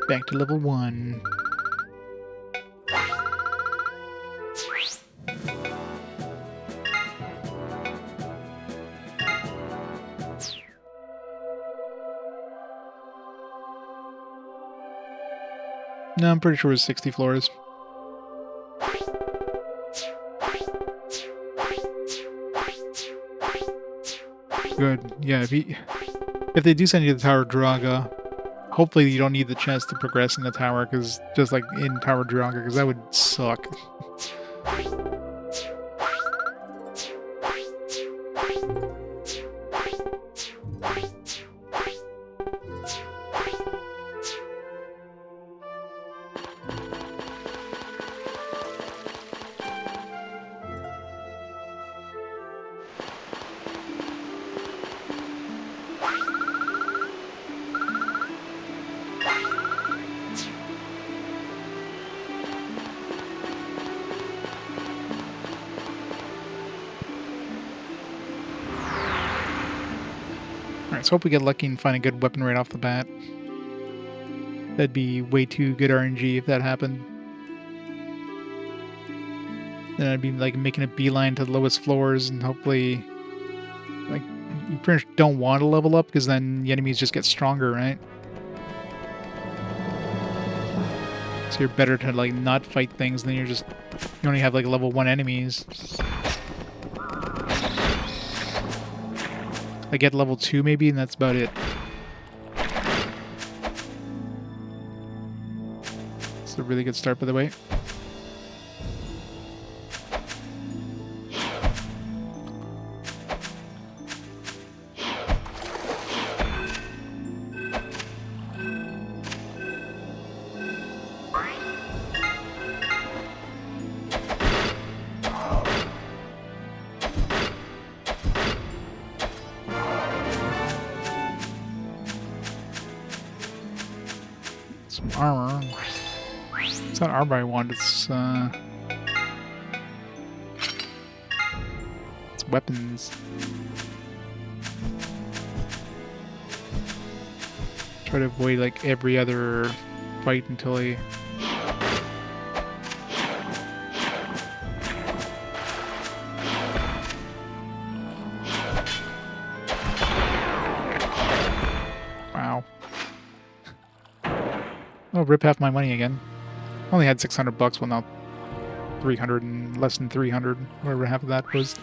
Back to level 1. No, I'm pretty sure it was 60 floors. Good. Yeah, if they do send you to the Tower of Druaga, hopefully you don't need the chest to progress in the tower, because just like in Tower of Druaga, because that would suck. Alright, so hope we get lucky and find a good weapon right off the bat. That'd be way too good RNG if that happened. Then I'd be like making a beeline to the lowest floors, and hopefully, like, you pretty much don't want to level up because then the enemies just get stronger, right? So you're better to like not fight things, and then you only have like level 1 enemies. I get level 2 maybe, and that's about it. It's a really good start, by the way. Some armor. It's not armor I want, it's weapons. Try to avoid like every other fight until I... Wow. Oh, rip half my money again. Only had 600 bucks, well now 300 and less than 300, whatever half of that was.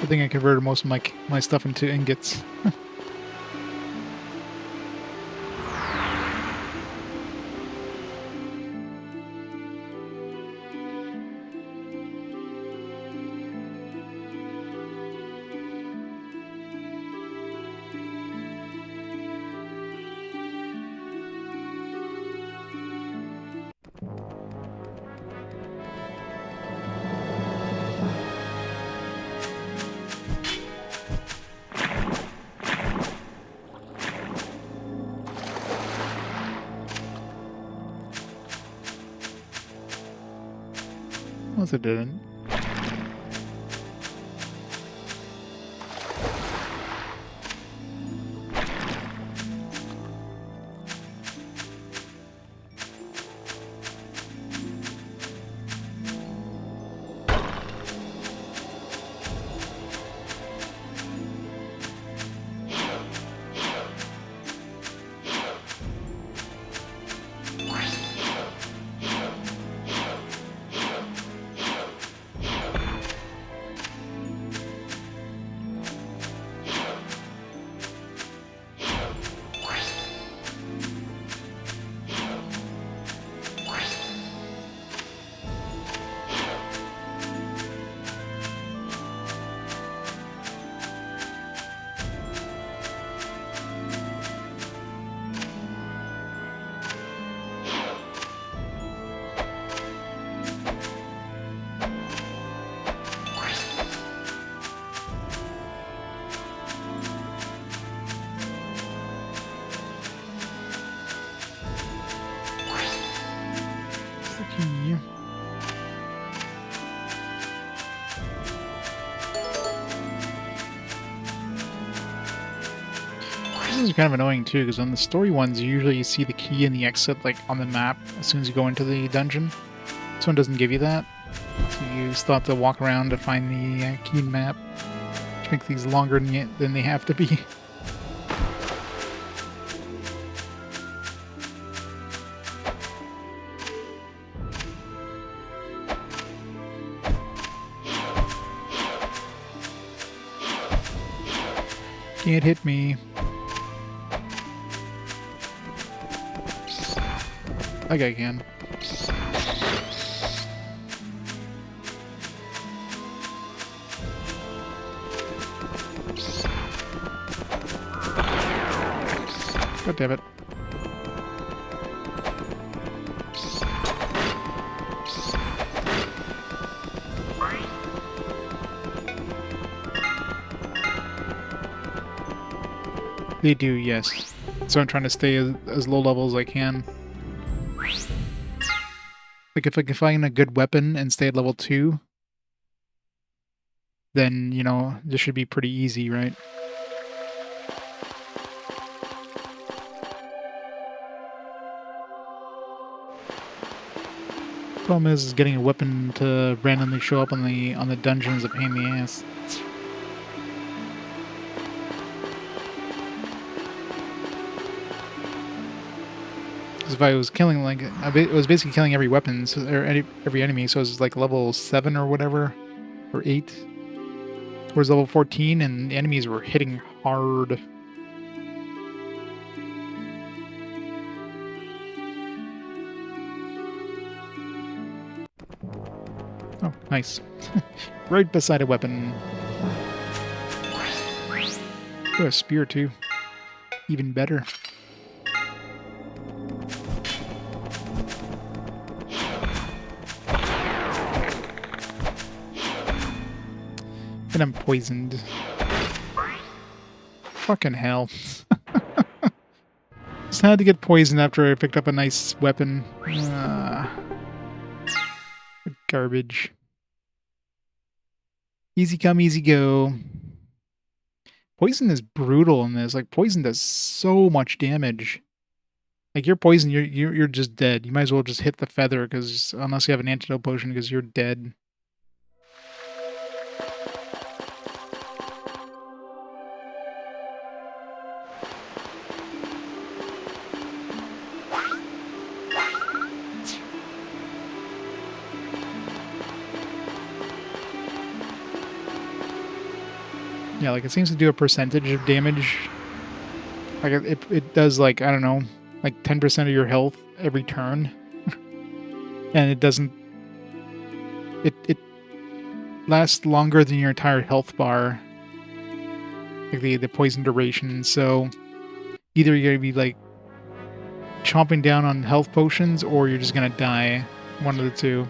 I think I converted most of my stuff into ingots. Unless it didn't. This is kind of annoying too, because on the story ones, usually you see the key and the exit like on the map as soon as you go into the dungeon. This one doesn't give you that, so you still have to walk around to find the key map, which makes these longer than they have to be. Can't hit me. Like I can. God damn it. They do, yes. So I'm trying to stay as low level as I can. Like, if I can find a good weapon and stay at level 2, then, you know, this should be pretty easy, right? Problem is getting a weapon to randomly show up on the dungeon is a pain in the ass. If I was killing, like, I was basically killing every weapon, so, or every enemy, so it was like level 7 or whatever, or 8. Towards level 14, and the enemies were hitting hard. Oh, nice. Right beside a weapon. Oh, a spear too. Even better. And I'm poisoned. Fucking hell. Just had to get poisoned after I picked up a nice weapon. Garbage. Easy come, easy go. Poison is brutal in this. Like, poison does so much damage. Like, you're poisoned, you're just dead. You might as well just hit the feather, because unless you have an antidote potion, because you're dead. Yeah, like, it seems to do a percentage of damage. Like, it does, like, I don't know, like 10% of your health every turn. And it doesn't... It lasts longer than your entire health bar. Like, the poison duration. So, either you're gonna be, like, chomping down on health potions, or you're just gonna die. One of the two.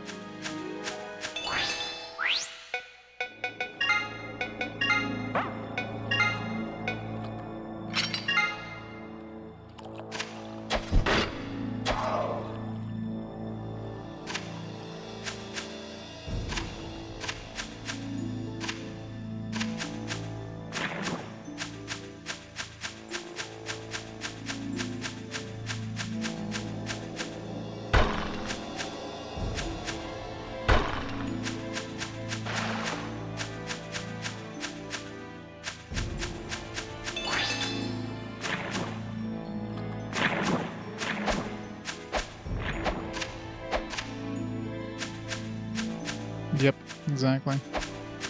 Yep, exactly.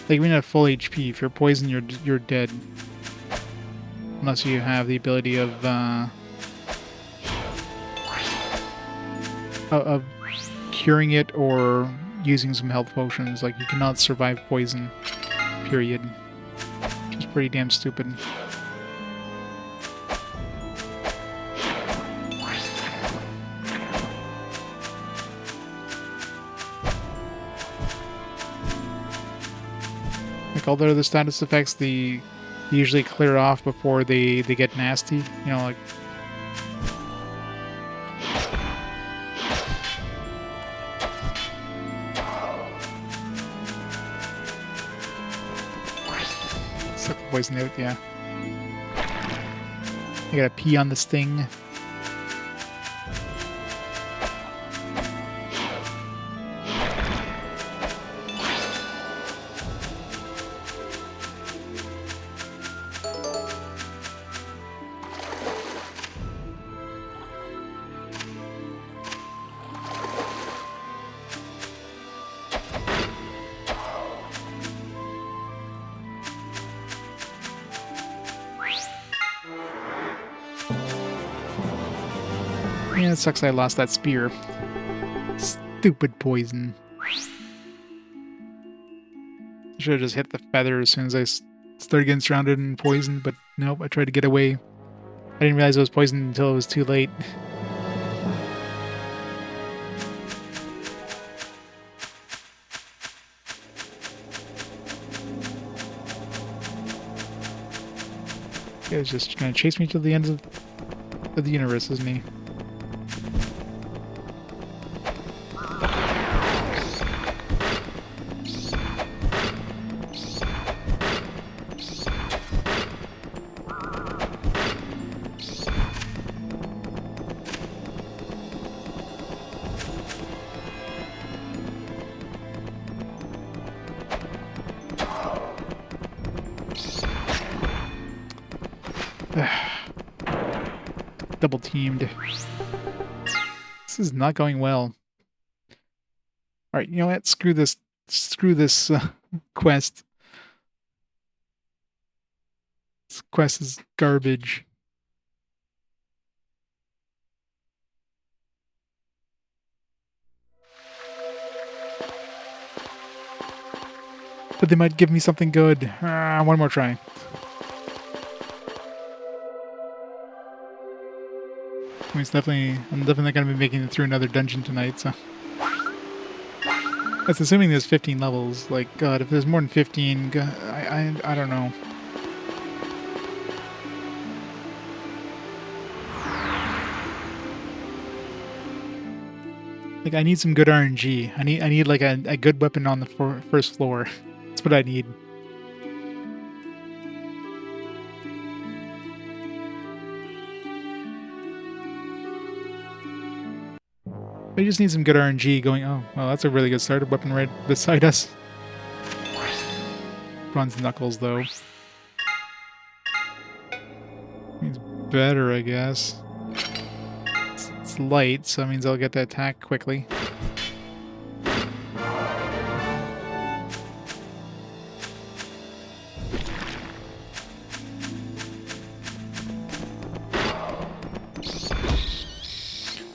Like, even at full HP, if you're poisoned, you're dead. Unless you have the ability of curing it or using some health potions. Like, you cannot survive poison, period. Which is pretty damn stupid. Like, all the other status effects, they usually clear off before they get nasty. You know, like... Suck the poison out, yeah. I gotta pee on this thing. Yeah, it sucks I lost that spear. Stupid poison. Should have just hit the feather as soon as I started getting surrounded in poison, but nope, I tried to get away. I didn't realize I was poisoned until it was too late. He was just gonna chase me to the end of the universe, isn't he? Double teamed. This is not going well. Alright, you know what? Screw this quest. This quest is garbage. But they might give me something good. One more try. I mean, I'm definitely not going to be making it through another dungeon tonight, so... That's assuming there's 15 levels. Like, God, if there's more than 15, I don't know. Like, I need some good RNG. I need like a good weapon on the first floor. That's what I need. We just need some good RNG going. Oh, well, that's a really good starter weapon right beside us. Bronze Knuckles, though. It's better, I guess. It's light, so that means I'll get to attack quickly.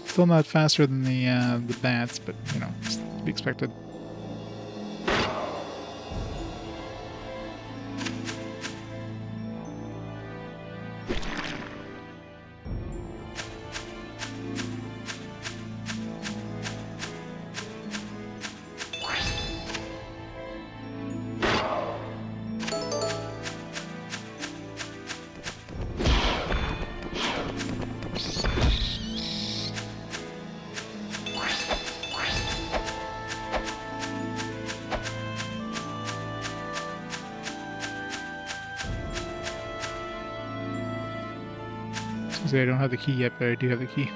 Still not faster than the bats, but you know, it's to be expected. I don't have the key yet, but I do have the key.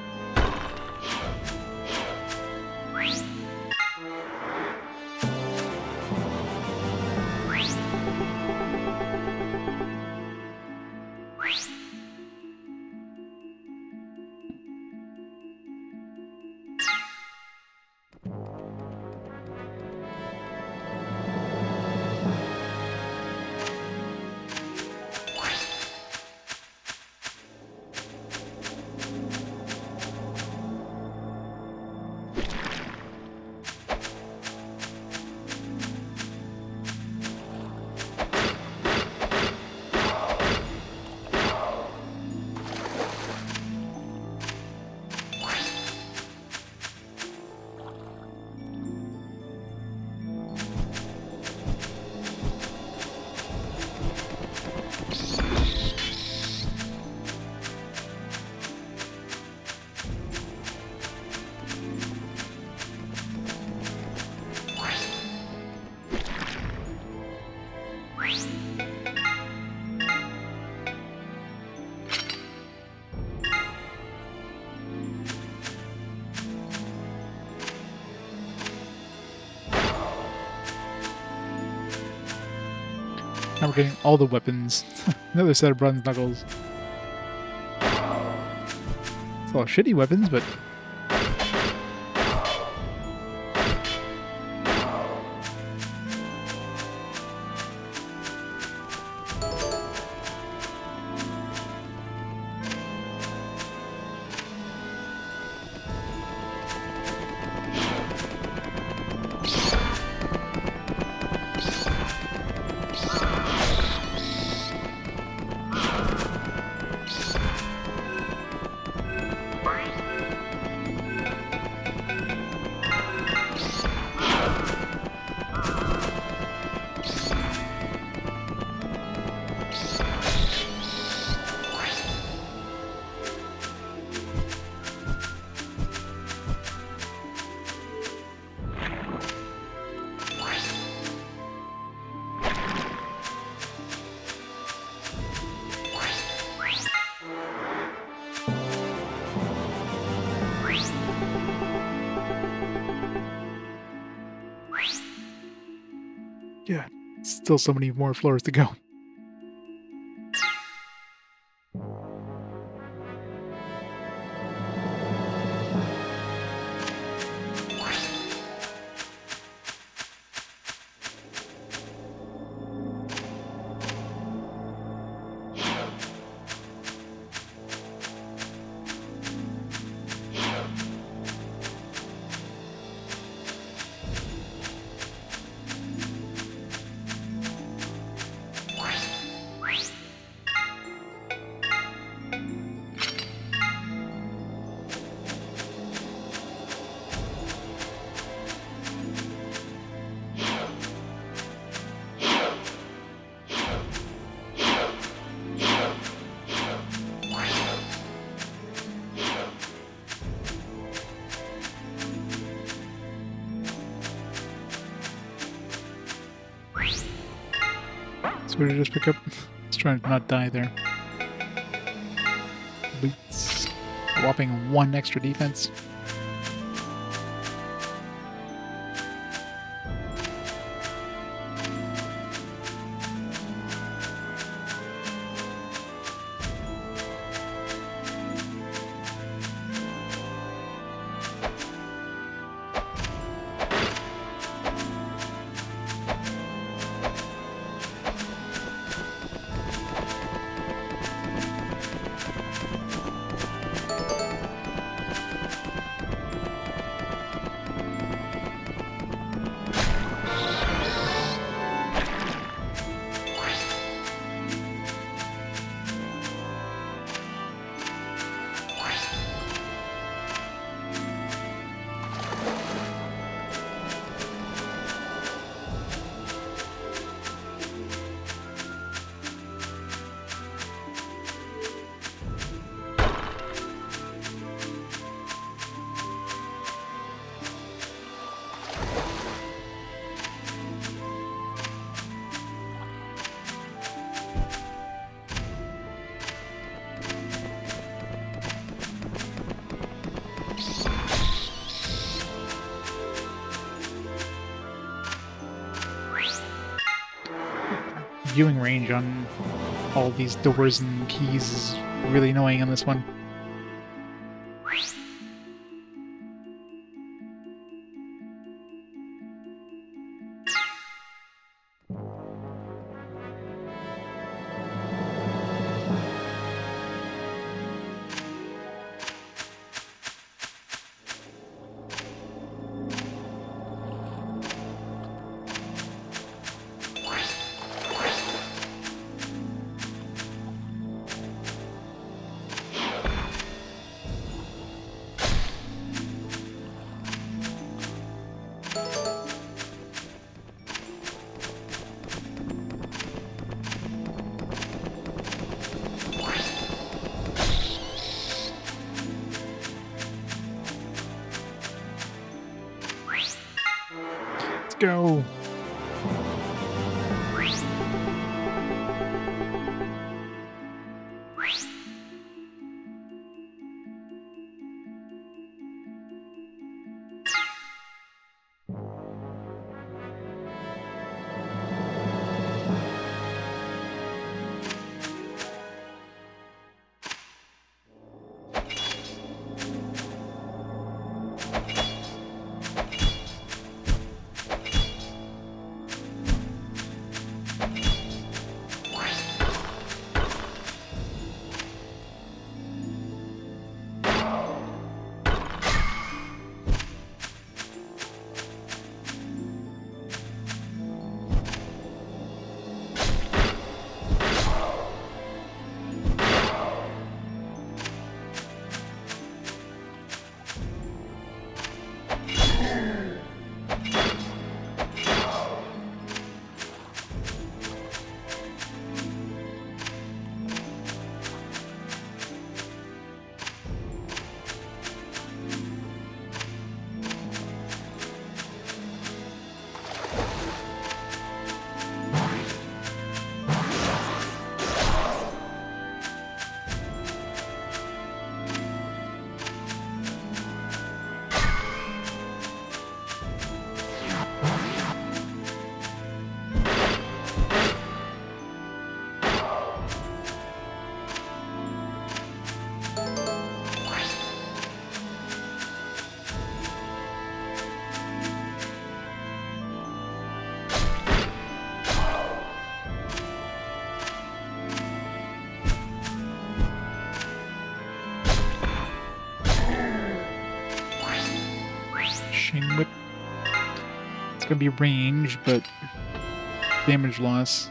Now we're getting all the weapons. Another set of bronze knuckles. It's all shitty weapons, but yeah, still so many more floors to go. What did I just pick up? Just trying to not die there. Boots. A whopping 1 extra defense. Viewing range on all these doors and keys is really annoying on this one. Go. Chain whip. It's gonna be range, but damage loss.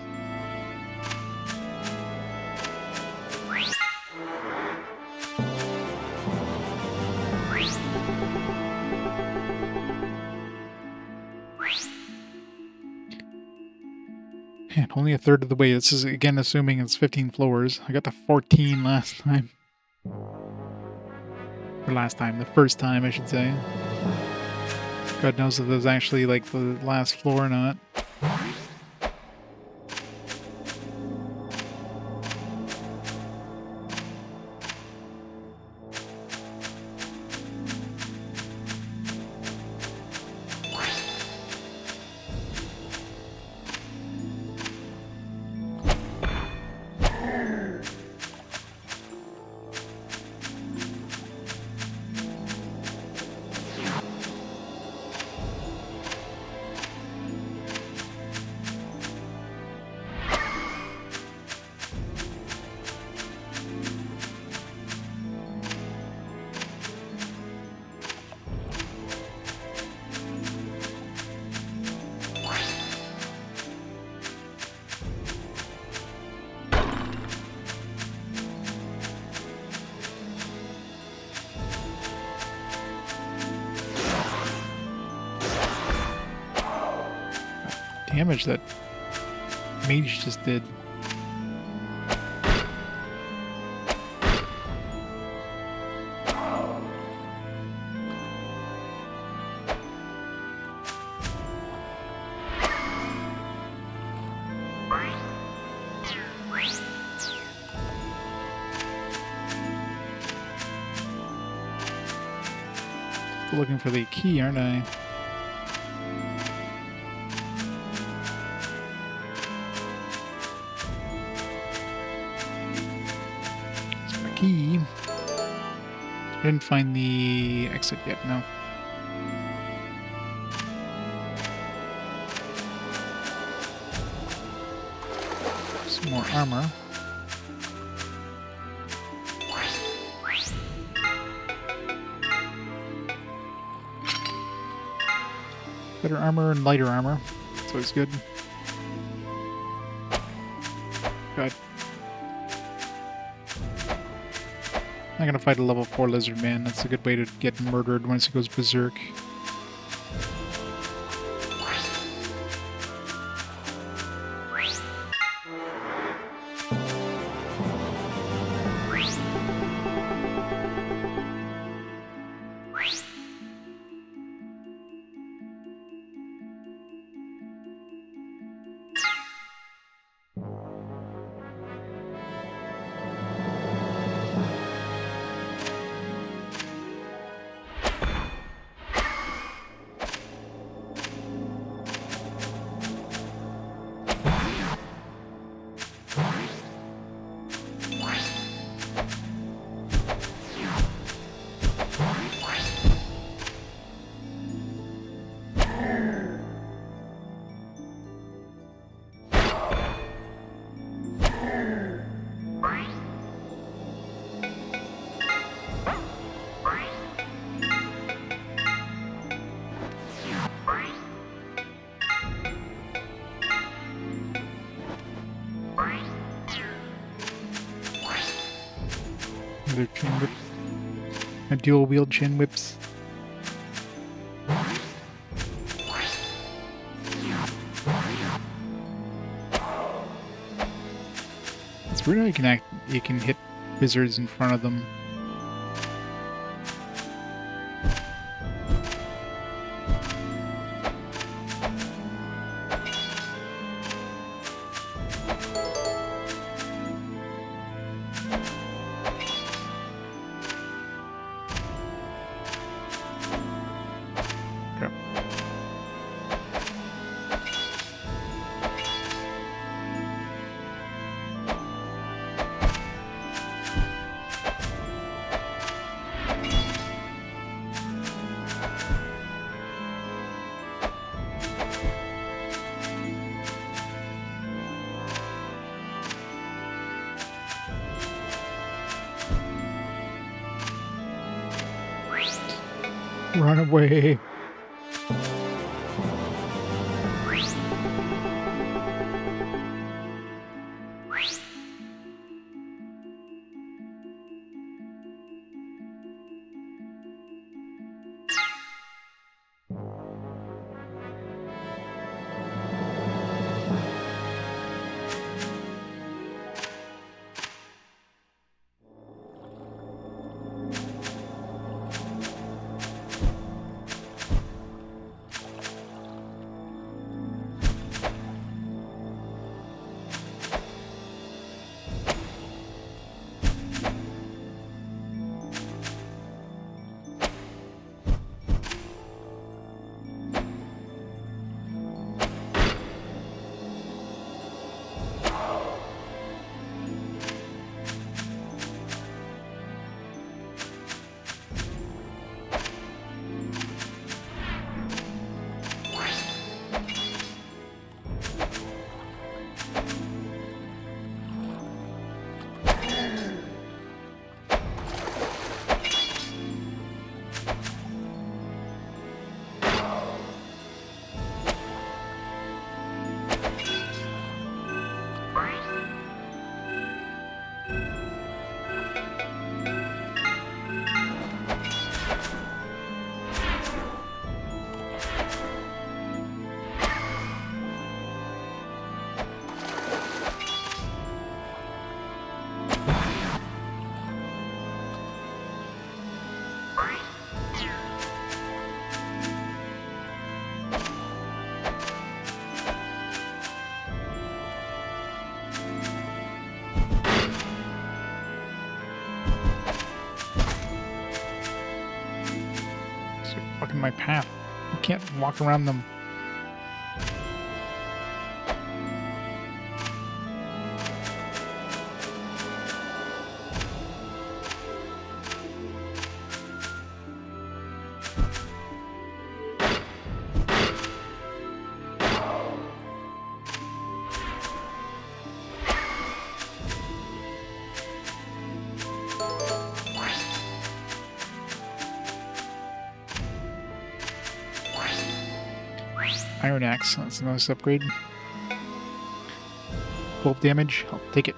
Man, only a third of the way. This is again assuming it's 15 floors. I got to 14 last time. Or last time, the first time I should say. God knows if there's actually like the last floor or not. damage that mage just did. Still looking for the key, aren't I? It's my key. Didn't find the exit yet, no. Some more armor. Better armor and lighter armor. That's always good. God. I'm gonna fight a level 4 lizard man. That's a good way to get murdered once he goes berserk. Another chin whip. A dual wield chin whips. It's weird how you can hit wizards in front of them. Run away. blocking my path. I can't walk around them. Iron Axe, that's a nice upgrade. 12 damage, I'll take it.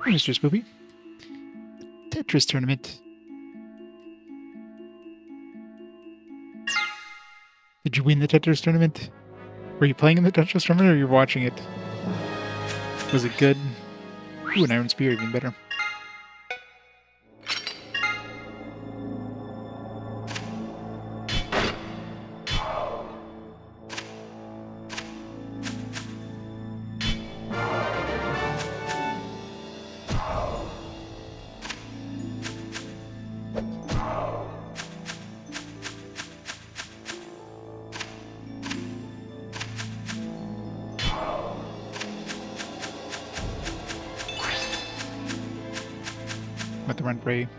Mr. Spoopy. Tetris tournament. Did you win the Tetris tournament? Were you playing in the Tetris tournament or were you watching it? Was it good? Ooh, an iron spear, even better. With the run prey.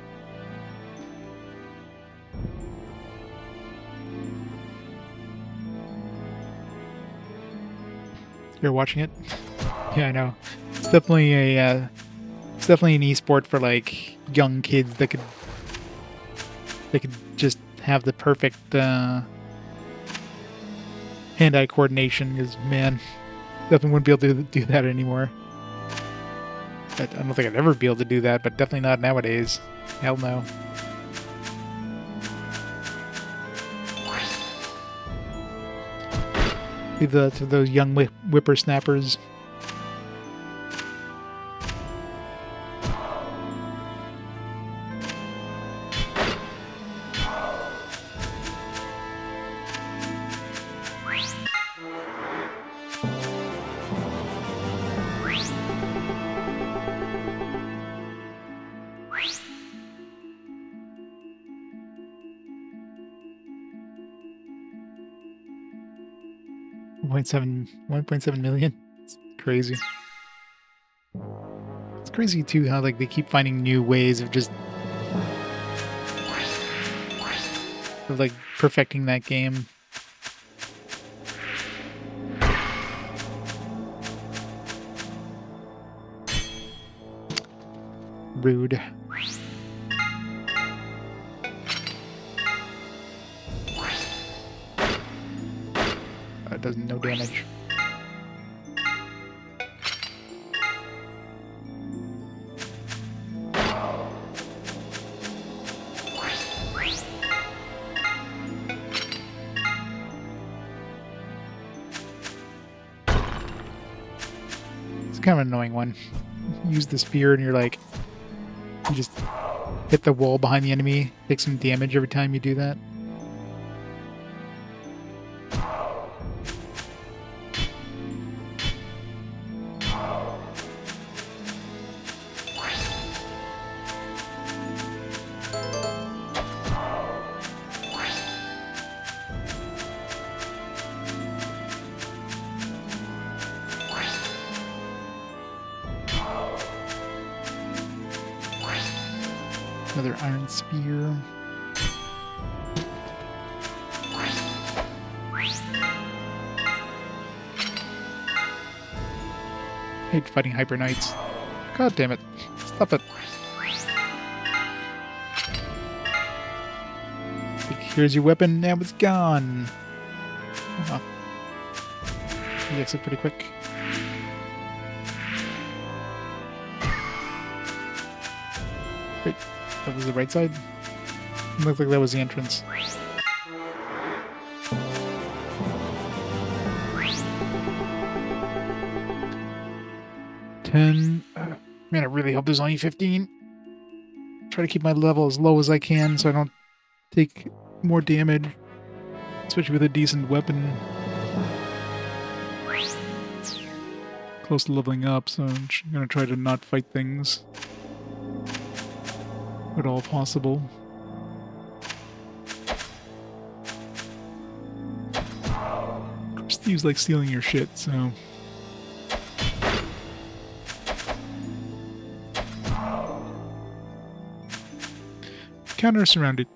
You're watching it? Yeah, I know. It's definitely a it's definitely an esport for like young kids that could just have the perfect hand-eye coordination. Because man, definitely wouldn't be able to do that anymore. I don't think I'd ever be able to do that, but definitely not nowadays. Hell no. Leave that to those young whippersnappers. $1.7 million. It's crazy. It's crazy too how like they keep finding new ways of just like perfecting that game. Rude. Does no damage. It's kind of an annoying one. Use the spear and you're like, you just hit the wall behind the enemy, take some damage every time you do that. Another iron spear. Hate fighting Hyper Knights. God damn it. Stop it. Like, here's your weapon, now it's gone. Oh. You exit pretty quick. Wait, that was the right side? It looked like that was the entrance. 10. Man, I really hope there's only 15. Try to keep my level as low as I can so I don't take more damage, especially with a decent weapon. Close to leveling up, so I'm gonna try to not fight things at all possible. Steve's like stealing your shit, so... Counter surrounded.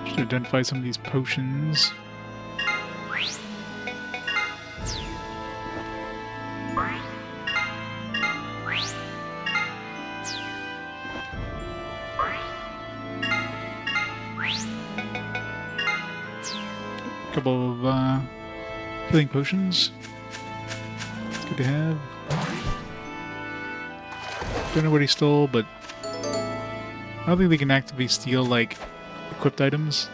Should identify some of these potions. Couple of healing potions. It's good to have. Don't know what he stole, but I don't think they can actively steal like equipped items.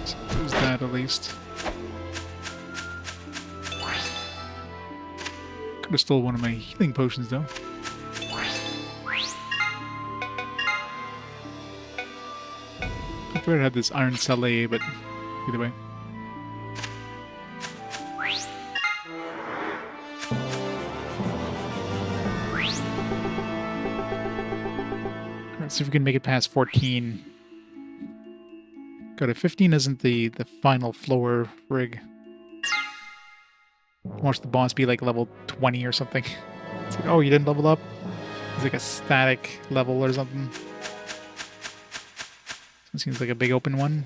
So there's that at least. Could have stole one of my healing potions though. I thought I had this iron sallet, but either way. Let's see if we can make it past 14. Got it. 15 isn't the final floor rig. Watch the boss be like level 20 or something. It's like, oh, you didn't level up? It's like a static level or something. It seems like a big open one.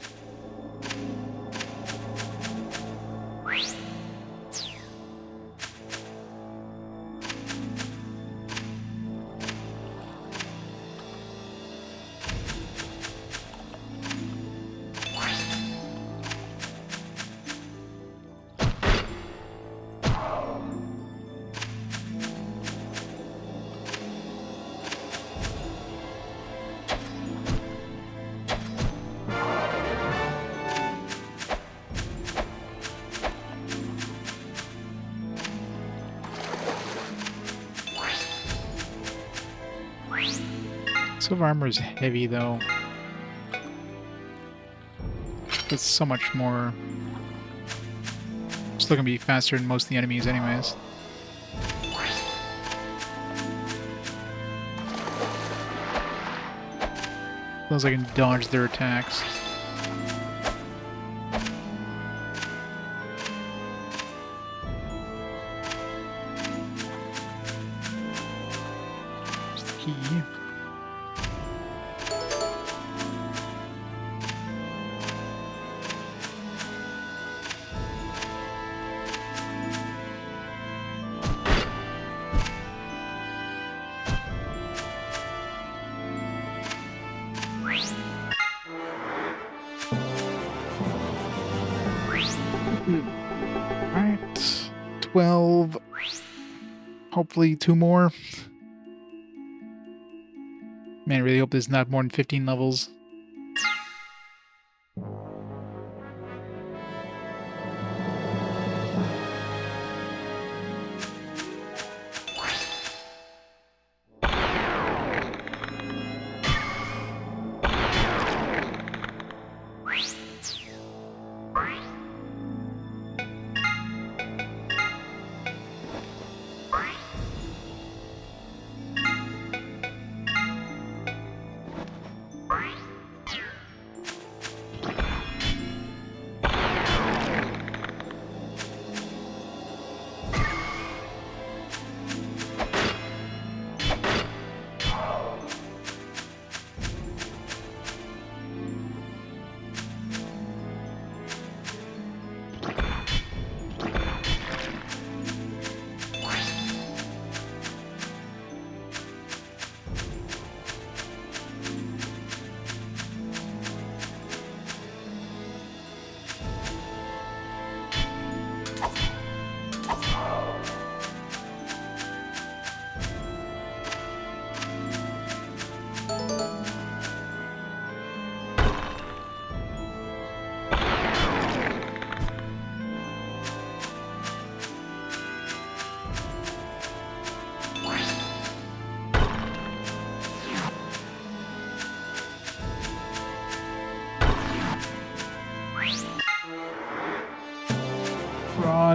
Silver armor is heavy, though. It's so much more... Still gonna be faster than most of the enemies anyways. Feels like I can dodge their attacks. There's the key. Alright, 12, hopefully 2 more. Man, I really hope there's not more than 15 levels.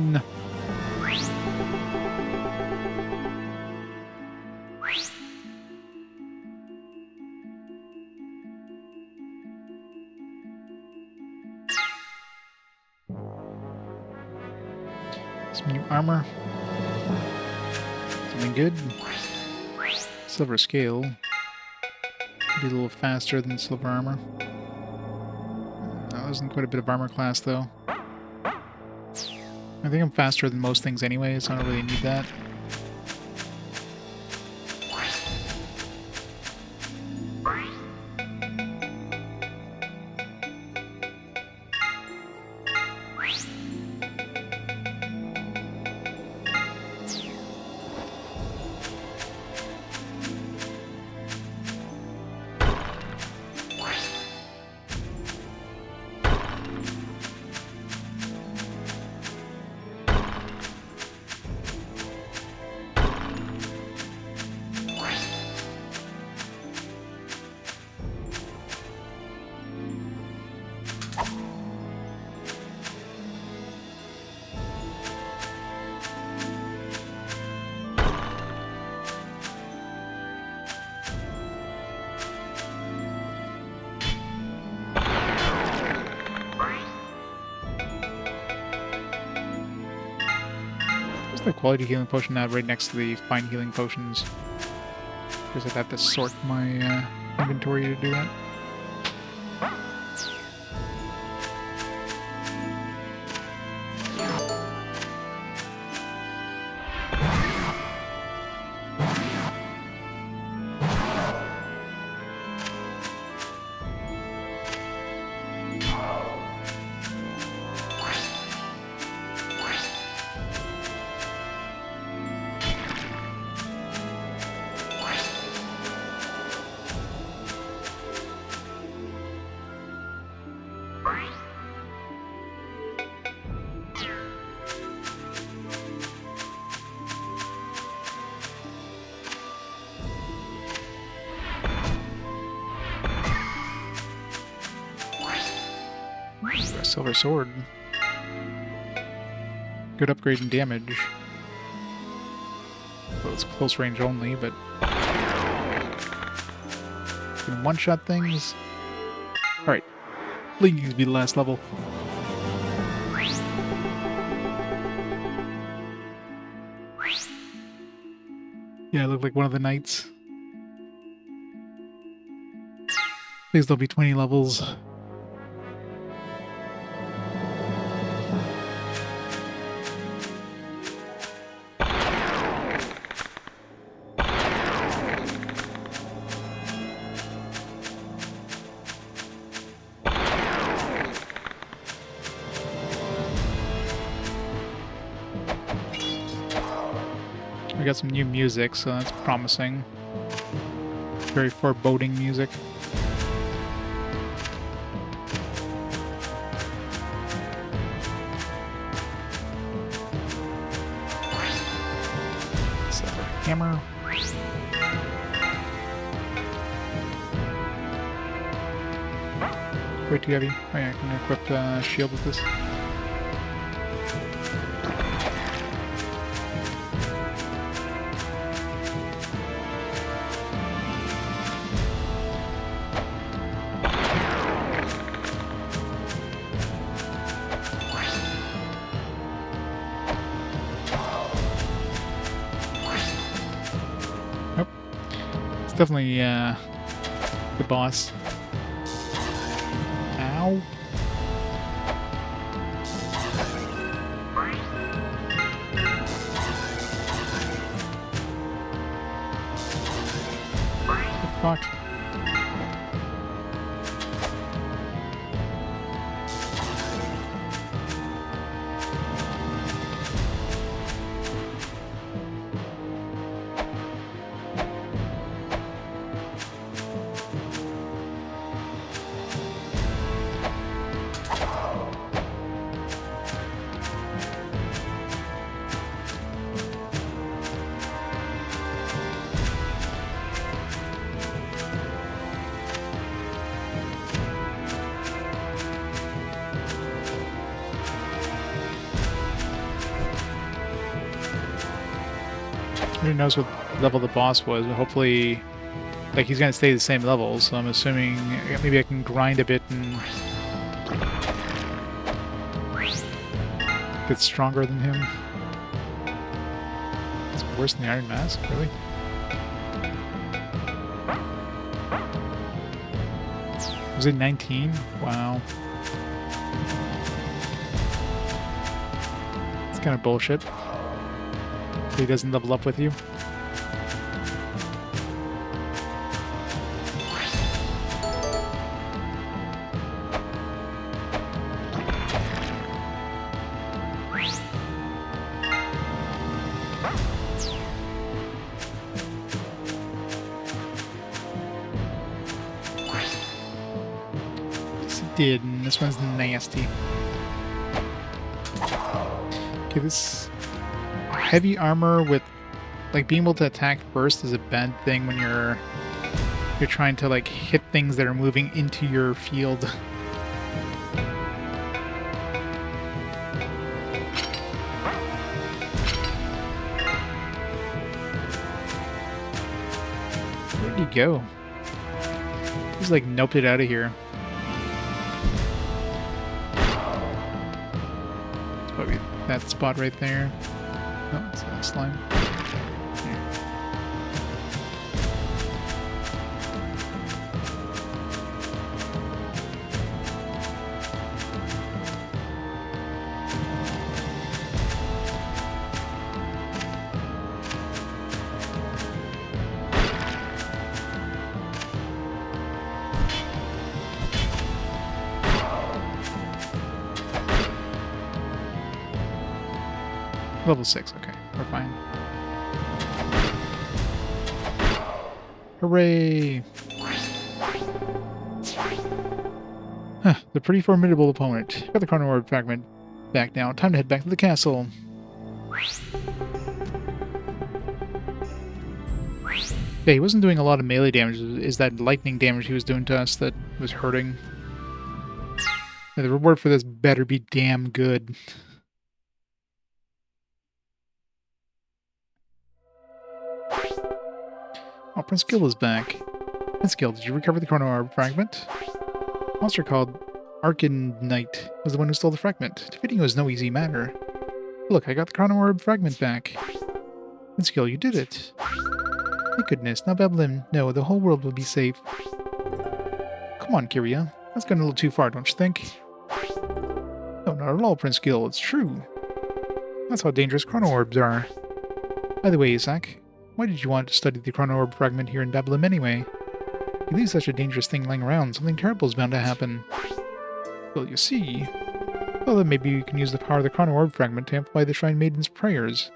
on. Some new armor. Something good. Silver scale. Be a little faster than silver armor. That wasn't quite a bit of armor class, though. I think I'm faster than most things anyway, so I don't really need that. The quality healing potion now right next to the fine healing potions. Because I'd have to sort my inventory to do that. Silver sword. Good upgrade in damage. Well, it's close range only, but can one-shot things. Alright. Blinking to be the last level. Yeah, I look like one of the knights. Please don't be 20 levels. We got some new music, so that's promising. Very foreboding music. Silver hammer. Way too heavy. Oh yeah, I can equip shield with this. Definitely the boss. Ow. What the fuck? Who knows what level the boss was, but hopefully, like, he's gonna stay the same level, so I'm assuming maybe I can grind a bit and get stronger than him. It's worse than the Iron Mask, really? Was it 19? Wow. It's kind of bullshit. He doesn't level up with you. Did, and this one's nasty. Okay, this heavy armor with like being able to attack first is a bad thing when you're trying to like hit things that are moving into your field. Where'd he go? He's like noped it out of here. That spot right there. Oh, it's a slime. Level 6, okay. We're fine. Hooray! Huh, the pretty formidable opponent. Got the Chrono Orb fragment back now. Time to head back to the castle. Yeah, he wasn't doing a lot of melee damage. Is that lightning damage he was doing to us that was hurting? Yeah, the reward for this better be damn good. Oh, Prince Gil is back. Prince Gil, did you recover the Chrono Orb fragment? A monster called Arcanite was the one who stole the fragment. Defeating it was no easy matter. Look, I got the Chrono Orb fragment back. Prince Gil, you did it. Thank goodness. Now Babylon, no, the whole world will be safe. Come on, Kyria. That's gone a little too far, don't you think? No, not at all, Prince Gil. It's true. That's how dangerous Chrono Orbs are. By the way, Isaac, why did you want to study the Chrono Orb fragment here in Babylon anyway? You leave such a dangerous thing lying around, something terrible is bound to happen. Well, you see. Well, then maybe you can use the power of the Chrono Orb fragment to amplify the Shrine Maiden's prayers.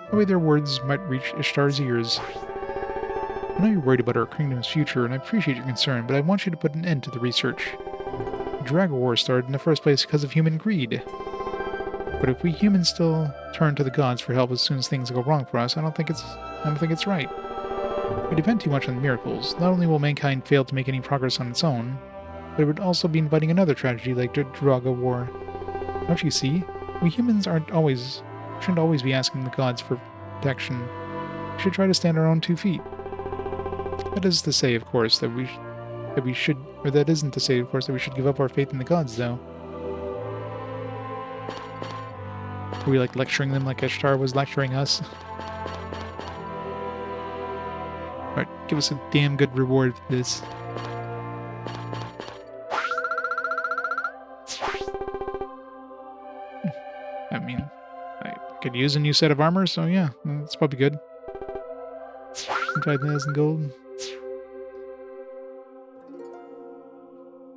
That way their words might reach Ishtar's ears. I know you're worried about our kingdom's future, and I appreciate your concern, but I want you to put an end to the research. The Druaga War started in the first place because of human greed. But if we humans still turn to the gods for help as soon as things go wrong for us, I don't think it's right. We depend too much on miracles. Not only will mankind fail to make any progress on its own, but it would also be inviting another tragedy like the Druaga War. Don't you see? We humans shouldn't always be asking the gods for protection. We should try to stand on our own 2 feet. That is to say, of course, that isn't to say, of course, that we should give up our faith in the gods, though. Are we, like, lecturing them like Ishtar was lecturing us? Alright, give us a damn good reward for this. I mean, I could use a new set of armor, so yeah, that's probably good. 5,000 gold.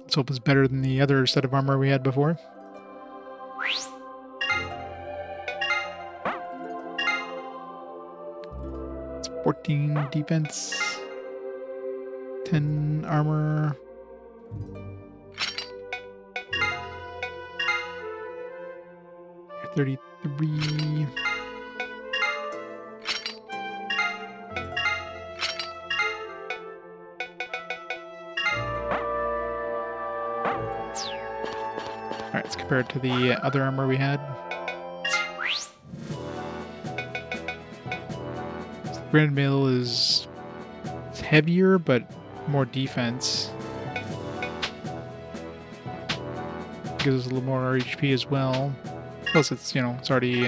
Let's hope it's better than the other set of armor we had before. It's 14 defense, 10 armor. $33. Alright, let's compare it to the other armor we had. Granite mail is heavier, but more defense. Gives us a little more HP as well. Plus, it's, you know, it's already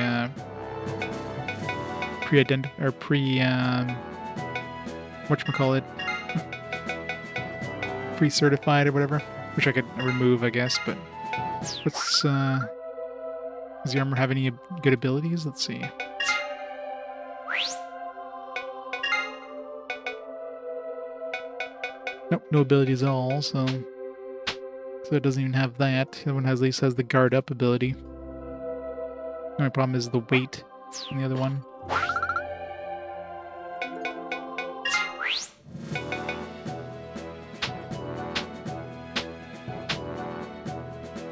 whatchamacallit, pre-certified or whatever, which I could remove, I guess. But let's. Does the armor have any good abilities? Let's see. Nope, no abilities at all. So it doesn't even have that. The other one has, at least has the guard up ability. The only problem is the weight in the other one.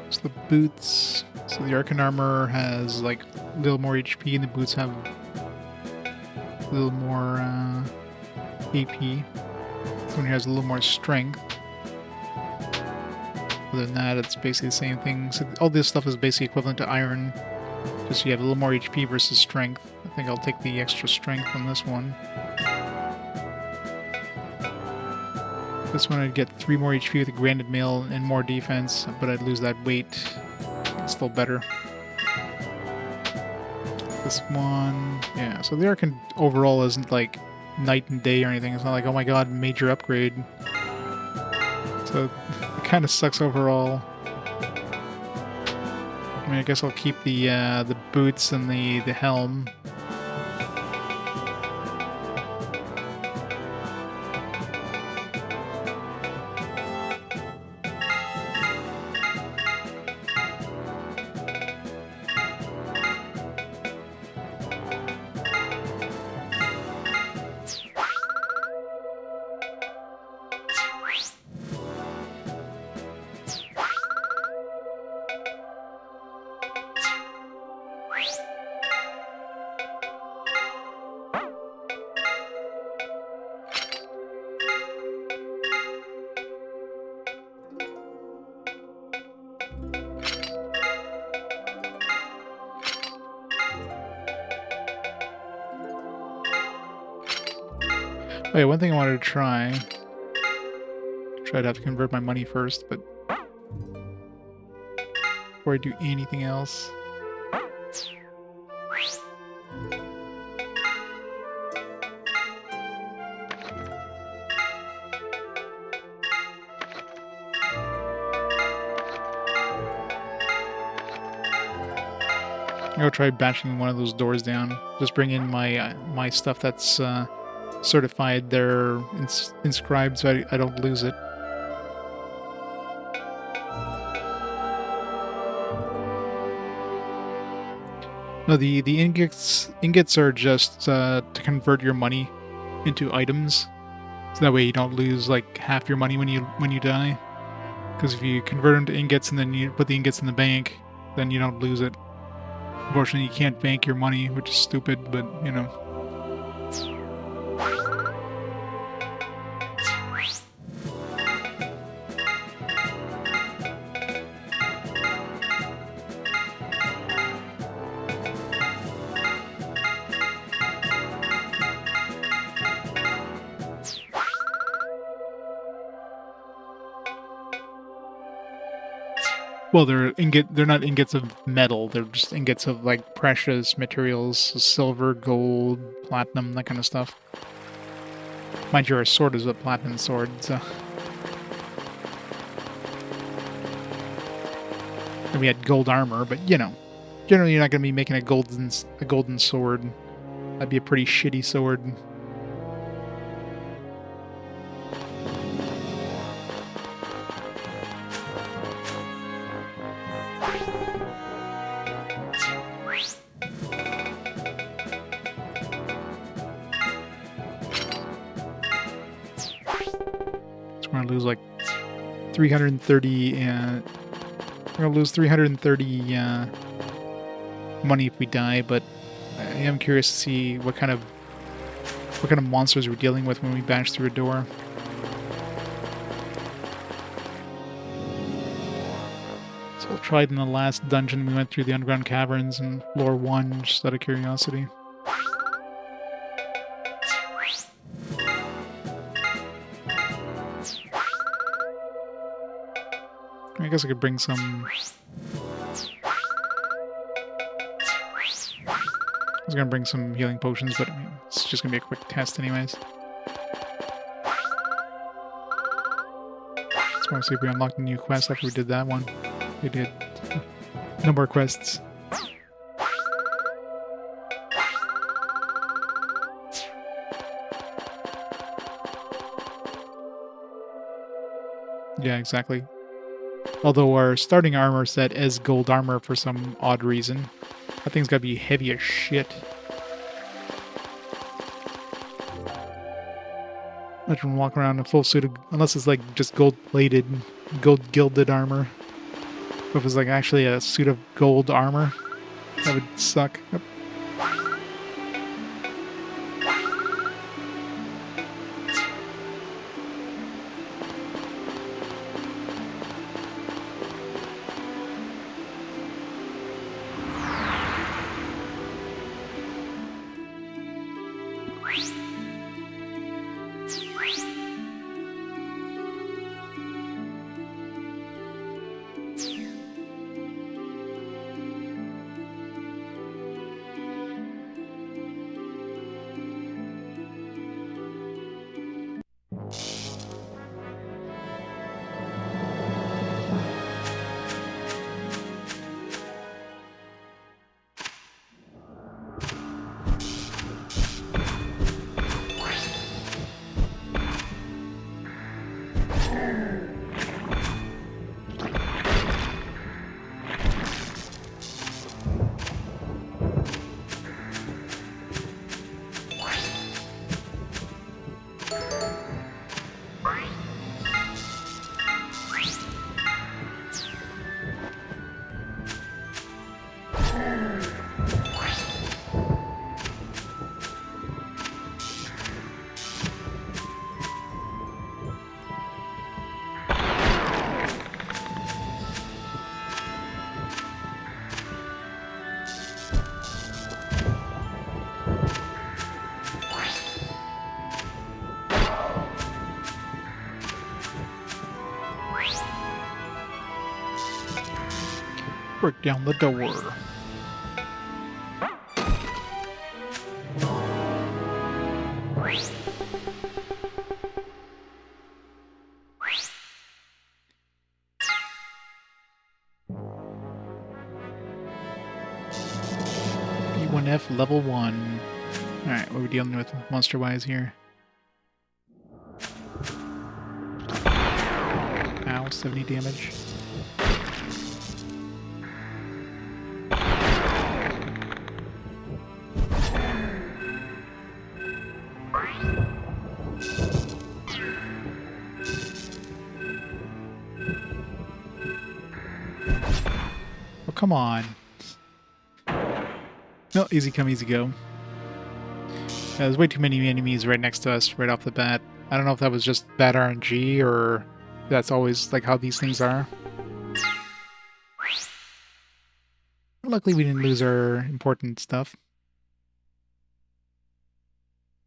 So the boots. So the Arcan armor has like a little more HP, and the boots have a little more AP. This one here has a little more strength. Other than that, it's basically the same thing. So all this stuff is basically equivalent to iron. Just so you have a little more HP versus strength. I think I'll take the extra strength on this one. This one I'd get 3 more HP with a granite mail and more defense, but I'd lose that weight. It's still better. This one, yeah. So the Arcan overall isn't like night and day or anything. It's not like, oh my god, major upgrade. So it kind of sucks overall. I mean, I guess I'll keep the boots and the helm. Oh yeah, one thing I wanted to try. I'd have to convert my money first, but before I do anything else. I'll go try bashing one of those doors down. Just bring in my stuff that's certified there, inscribed, so I don't lose it. No, the ingots are just to convert your money into items, so that way you don't lose like half your money when you die. Because if you convert them to ingots and then you put the ingots in the bank, then you don't lose it. Unfortunately, you can't bank your money, which is stupid, but you know. Well, they're not ingots of metal. They're just ingots of like precious materials, silver, gold, platinum, that kind of stuff. Mind you, our sword is a platinum sword, so. And we had gold armor, but you know, generally you're not going to be making a golden sword. That'd be a pretty shitty sword. We're gonna lose like 330. We're gonna lose 330 money if we die. But I am curious to see what kind of monsters we're dealing with when we bash through a door. So I tried in the last dungeon. We went through the underground caverns and floor 1, just out of curiosity. I guess I could bring some... I was gonna bring some healing potions, but I mean, it's just gonna be a quick test anyways. Just want to see if we unlocked a new quest after we did that one. We did. No more quests. Yeah, exactly. Although our starting armor set is gold armor for some odd reason. That thing's gotta be heavy as shit. Imagine walking around in a full suit of... Unless it's like just gold-plated, gold-gilded armor. But if it's like actually a suit of gold armor, that would suck. Yep. Break down the door. B1F level 1. Alright, what are we dealing with monster-wise here? Ow, 70 damage. Oh, come on. No, easy come, easy go. There's way too many enemies right next to us right off the bat. I don't know if that was just bad RNG or that's always like how these things are. Luckily we didn't lose our important stuff.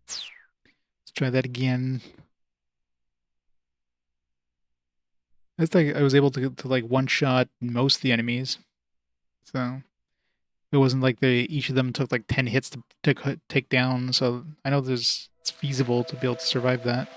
Let's try that again. It's like I was able to like one-shot most of the enemies. So it wasn't like each of them took like 10 hits to take down, so I know it's feasible to be able to survive that.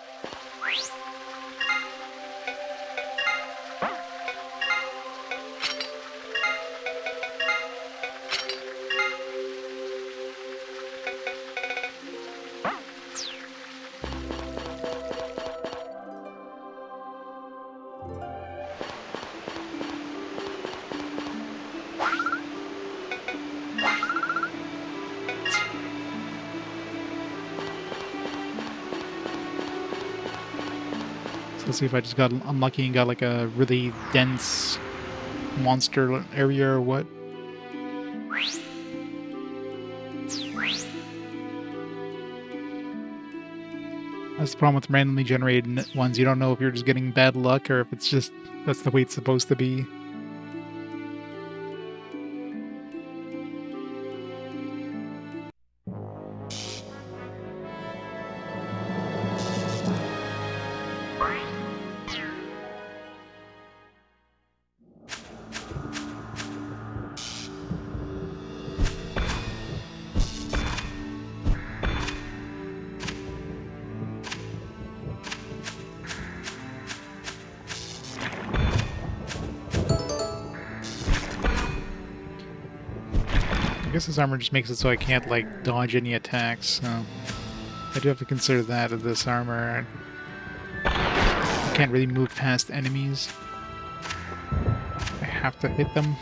Let's see if I just got unlucky and got like a really dense monster area or what. That's the problem with randomly generated ones. You don't know if you're just getting bad luck or if it's just that's the way it's supposed to be. guess this armor just makes it so I can't, like, dodge any attacks, so... I do have to consider that of this armor. I can't really move past enemies. I have to hit them.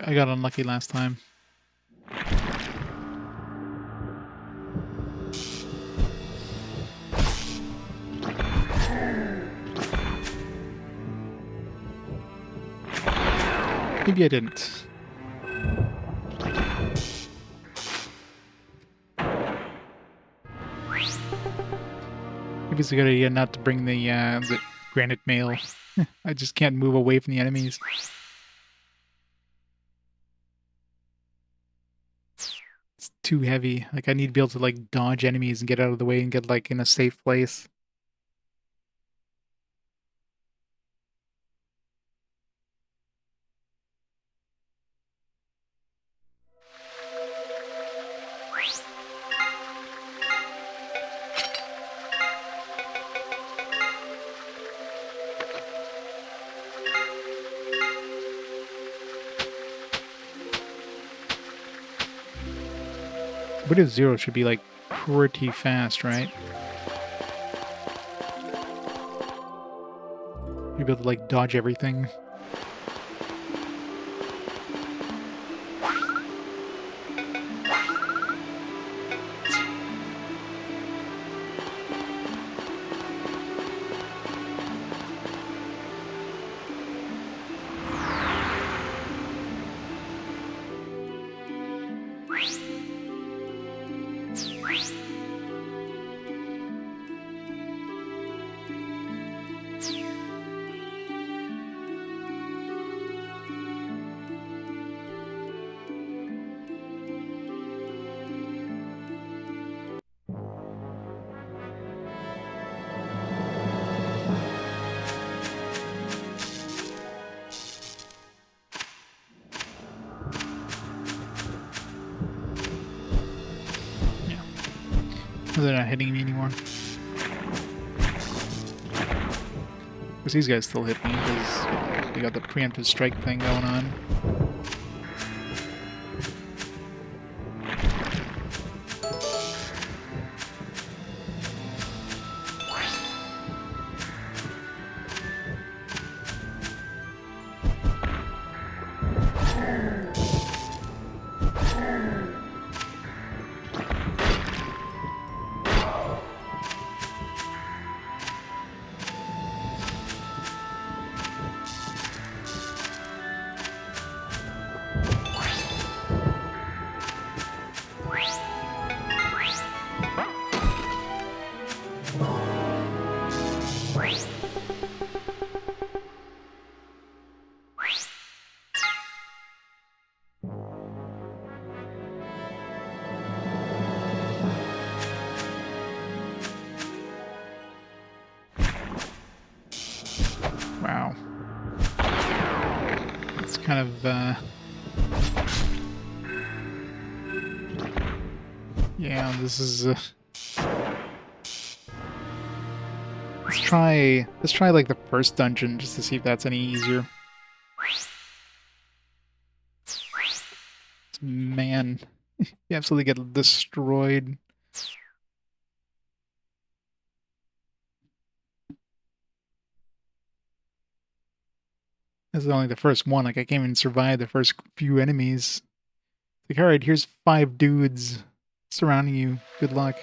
I got unlucky last time. Maybe I didn't. Maybe it's a good idea not to bring the granite mail. I just can't move away from the enemies. It's too heavy. Like, I need to be able to, like, dodge enemies and get out of the way and get, like, in a safe place. What if Zero should be, like, pretty fast, right? You'd be able to, like, dodge everything. They're not hitting me anymore. Because these guys still hit me, because they got the preemptive strike thing going on. Wow. It's kind of, yeah, this is, let's try like the first dungeon just to see if that's any easier. Man, you absolutely get destroyed. This is only the first one. Like, I can't even survive the first few enemies. Like, alright, here's 5 dudes surrounding you. Good luck.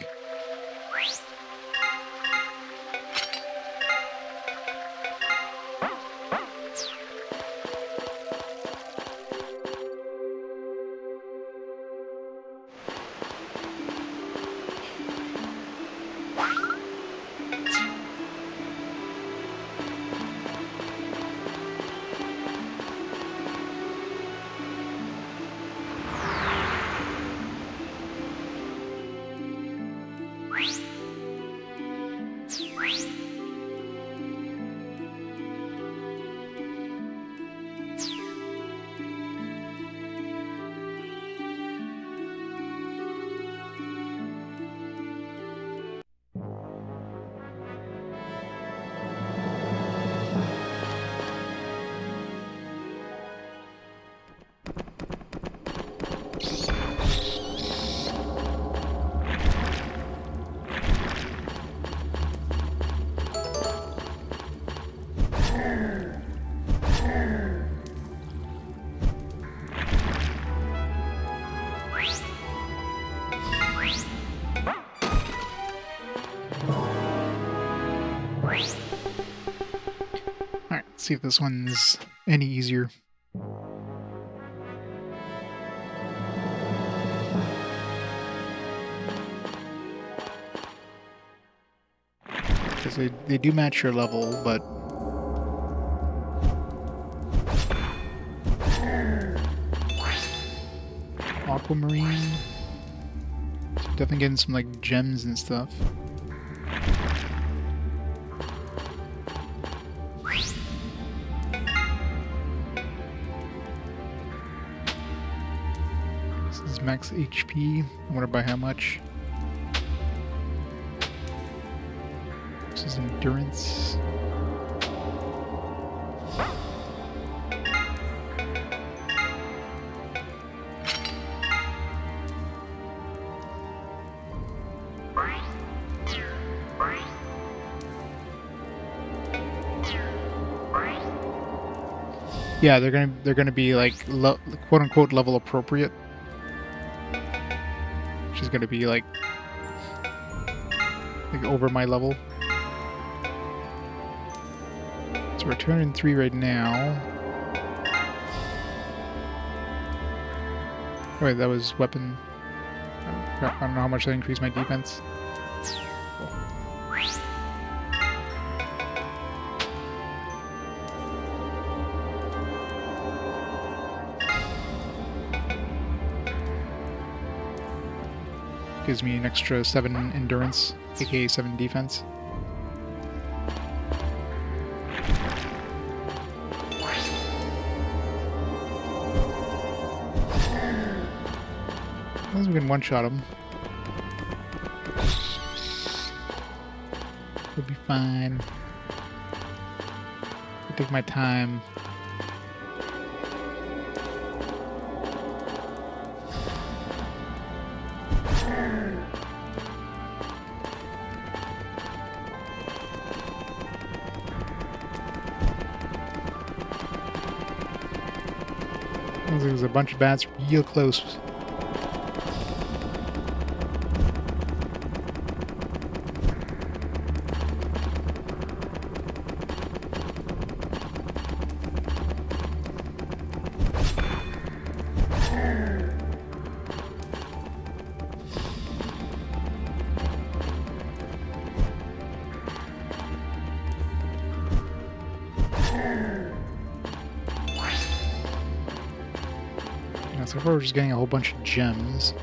see if this one's any easier. Because they do match your level, but... Aquamarine. So definitely getting some, like, gems and stuff. This is max HP. I wonder by how much. This is endurance. Yeah, they're gonna be like quote unquote level appropriate, which is gonna be like over my level. So we're 203 right now. Oh, wait, that was weapon. I don't know how much that increased my defense. Gives me an extra 7 endurance, aka 7 defense. As long as we can one-shot him, we'll be fine. I'll take my time. There's a bunch of bats real close. So far we're just getting a whole bunch of gems.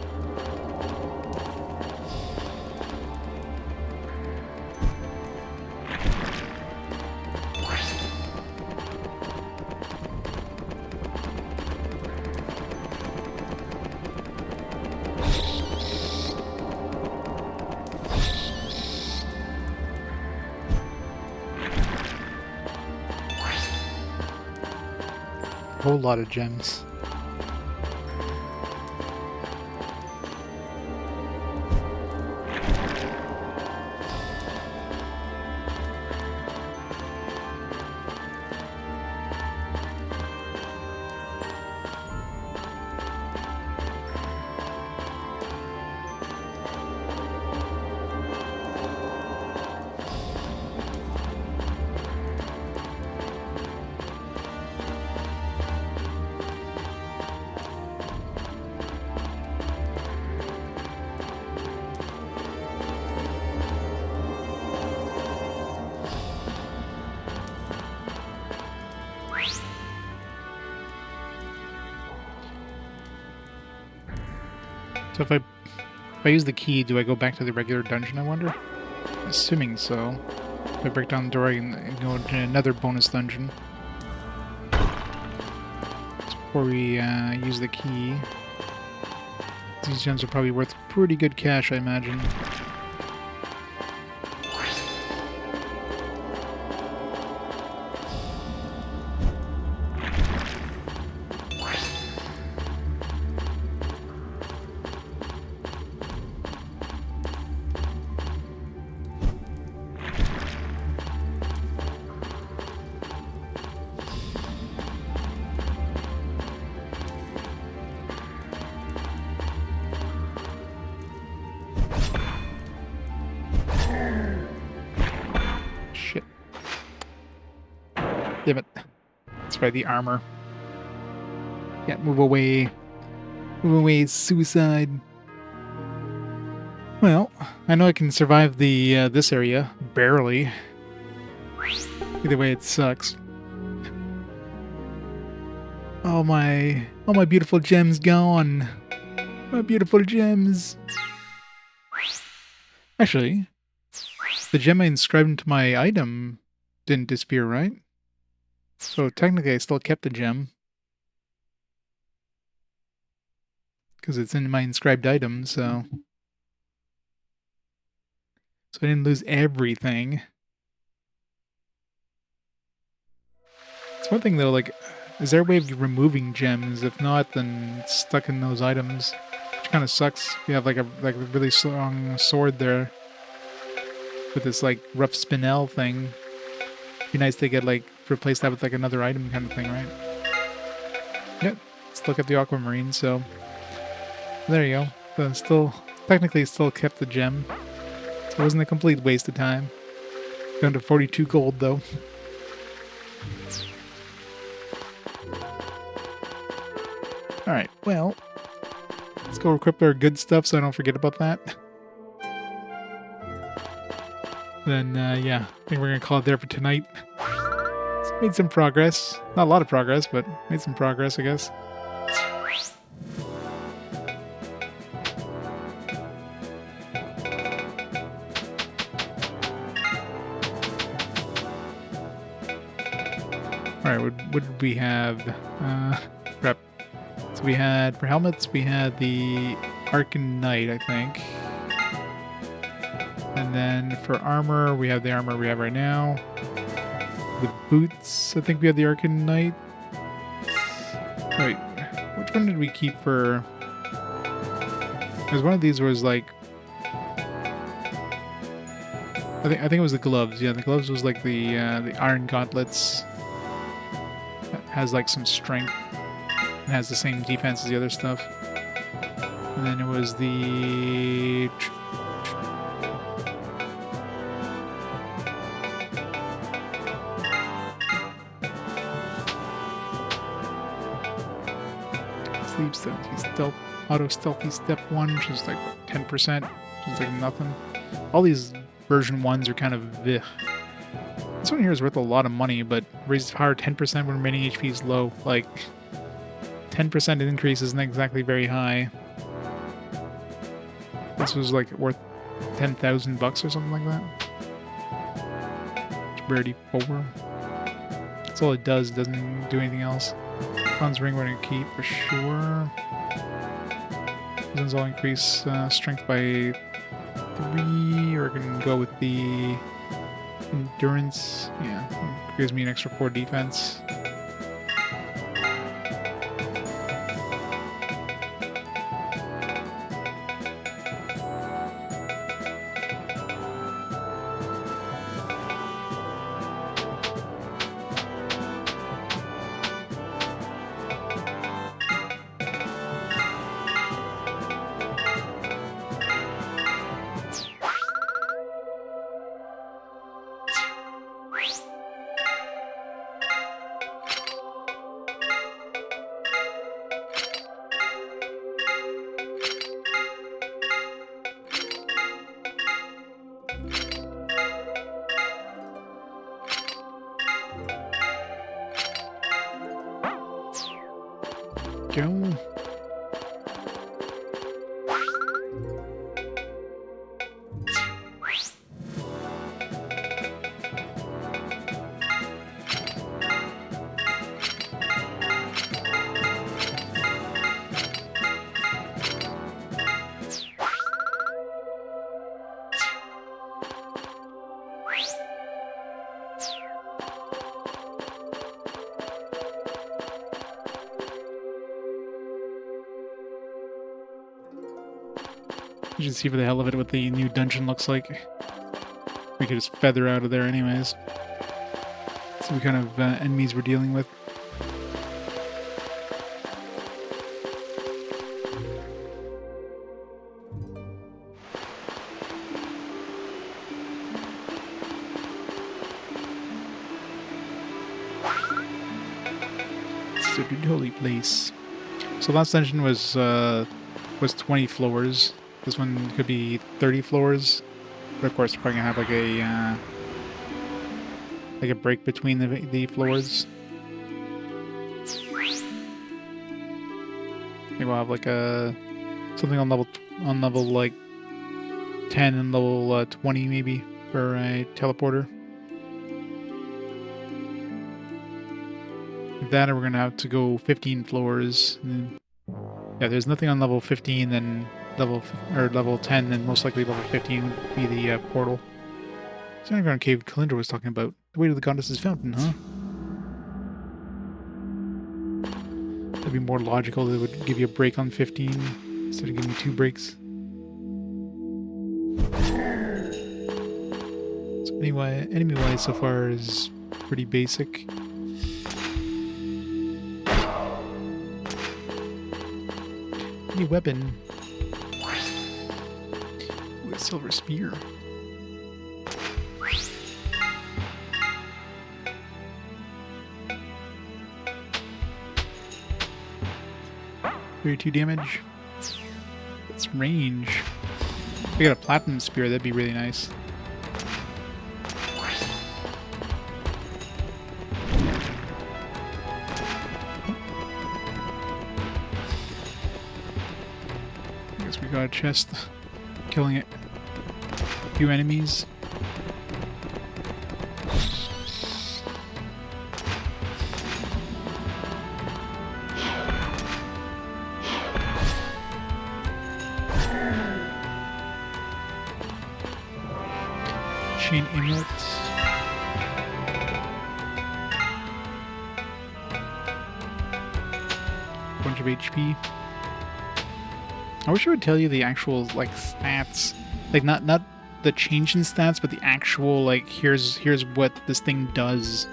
A whole lot of gems. So if I use the key, do I go back to the regular dungeon, I wonder? Assuming so. If I break down the door, I can go into another bonus dungeon. So before we use the key. These gems are probably worth pretty good cash, I imagine. That's right, the armor. Yeah, move away. Move away, suicide. Well, I know I can survive the this area. Barely. Either way, it sucks. All my beautiful gems gone. My beautiful gems. Actually, the gem I inscribed into my item didn't disappear, right? So technically I still kept the gem. Because it's in my inscribed item, so... So I didn't lose everything. It's one thing though, like, is there a way of removing gems? If not, then it's stuck in those items. Which kind of sucks. You have like a really strong sword there. With this like rough spinel thing. Be nice to get like replace that with like another item kind of thing, right? Yep. Still kept the aquamarine, so there you go. But still technically still kept the gem. So it wasn't a complete waste of time. Down to 42 gold though. Alright, well, let's go equip our good stuff so I don't forget about that. Then, yeah, I think we're going to call it there for tonight. So made some progress. Not a lot of progress, but made some progress, I guess. Alright, what did we have? Prep. So we had, for helmets, we had the Arcan Knight, I think. And then for armor, we have the armor we have right now. The boots, I think we have the Arcan Knight. Wait, which one did we keep for... Because one of these was like... I think it was the gloves. Yeah, the gloves was like the iron gauntlets. That has like some strength. It has the same defense as the other stuff. And then it was the... Sleep stealth, auto stealthy step 1, which is like 10%, which is like nothing. All these version 1s are kind of bleh. This one here is worth a lot of money, but raises power 10% when remaining HP is low. Like, 10% increase isn't exactly very high. This was like worth 10,000 bucks or something like that. Rarity 4. That's all it does. It doesn't do anything else. Bronze ring we're gonna keep for sure. These ones all increase strength by 3. Or we can go with the endurance. Yeah, gives me an extra 4 defense. Go. You should see for the hell of it what the new dungeon looks like. We could just feather out of there anyways. See what kind of enemies we're dealing with. Sacred holy place. So last dungeon was 20 floors. This one could be 30 floors. But of course, we're probably gonna have like a break between the floors. Maybe we'll have like something on level like 10 and level 20 maybe for a teleporter. With that, we're gonna have to go 15 floors. And yeah, there's nothing on level 15, then level 10, then most likely level 15 would be the portal. It's the underground cave Kalindra was talking about. The way to the goddess's fountain, huh? That'd be more logical. They would give you a break on 15 instead of giving you 2 breaks. So anyway, enemy-wise so far is pretty basic. Any weapon with a silver spear. $32 damage. That's range. If I got a platinum spear, that'd be really nice. I guess we got a chest. Killing it. A few enemies. Chain amulet. Bunch of HP. I wish I would tell you the actual like stats, like not the change in stats, but the actual like here's what this thing does.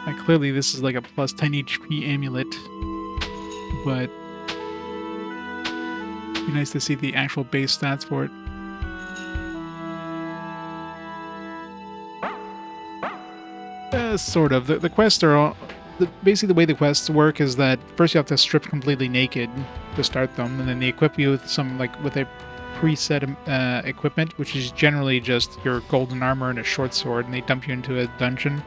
Like clearly this is like a plus 10 HP amulet, but it'd be nice to see the actual base stats for it. Sort of. The quests are all... basically the way the quests work is that first you have to strip completely naked to start them, and then they equip you with with a preset equipment, which is generally just your golden armor and a short sword, and they dump you into a dungeon.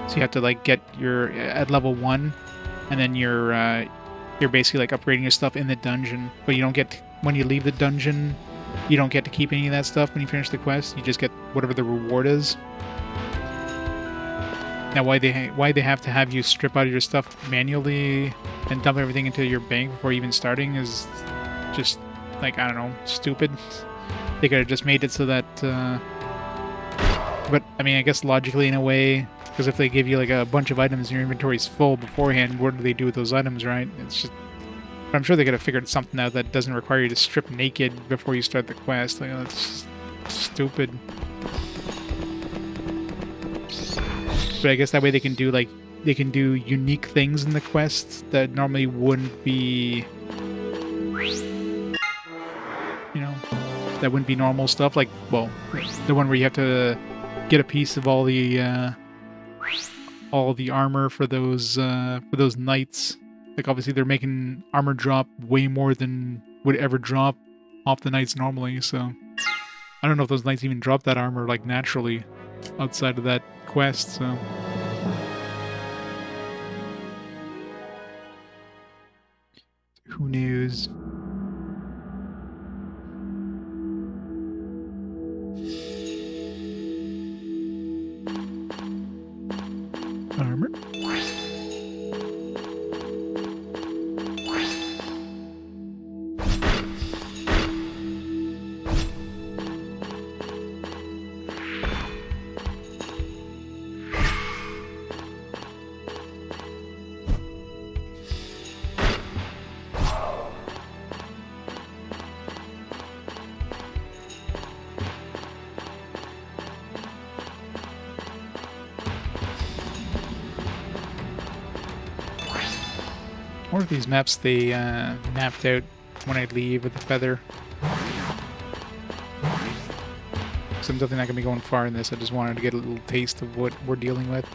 So you have to like get your at level 1, and then you're basically like upgrading your stuff in the dungeon, but you don't get, when you leave the dungeon, you don't get to keep any of that stuff when you finish the quest. You just get whatever the reward is. Now, why they have to have you strip out of your stuff manually and dump everything into your bank before even starting is just, like, I don't know, stupid. They could have just made it so that, but, I mean, I guess logically in a way, because if they give you, like, a bunch of items and your inventory's full beforehand, what do they do with those items, right? It's just, but I'm sure they could have figured something out that doesn't require you to strip naked before you start the quest. Like, that's just stupid. But I guess that way they can do unique things in the quests that normally wouldn't be, you know, that wouldn't be normal stuff. Like, well, the one where you have to get a piece of all the armor for those knights. Like, obviously they're making armor drop way more than would ever drop off the knights normally. So I don't know if those knights even drop that armor like naturally outside of that quest, so who knows? Armor. More of these maps they mapped out when I leave with the feather. So I'm definitely not going to be going far in this. I just wanted to get a little taste of what we're dealing with.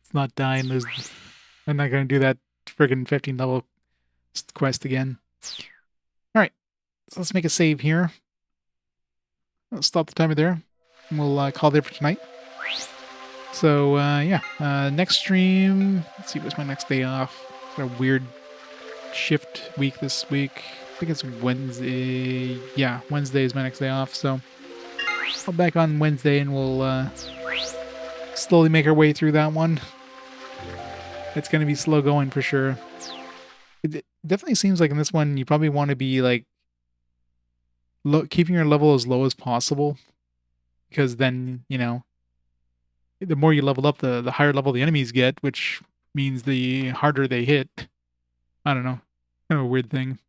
It's not dying. I'm not gonna do that friggin' 15 level quest again. Alright, so let's make a save here. I'll stop the timer there. And we'll call it there for tonight. So, yeah. Next stream... Let's see, what's my next day off? Got a weird shift week this week. I think it's Wednesday. Yeah, Wednesday is my next day off, so... I'll be back on Wednesday and we'll slowly make our way through that one. It's gonna be slow going for sure. It definitely seems like in this one you probably want to be like keeping your level as low as possible, because then, you know, the more you level up, the higher level the enemies get, which means the harder they hit. I don't know, kind of a weird thing.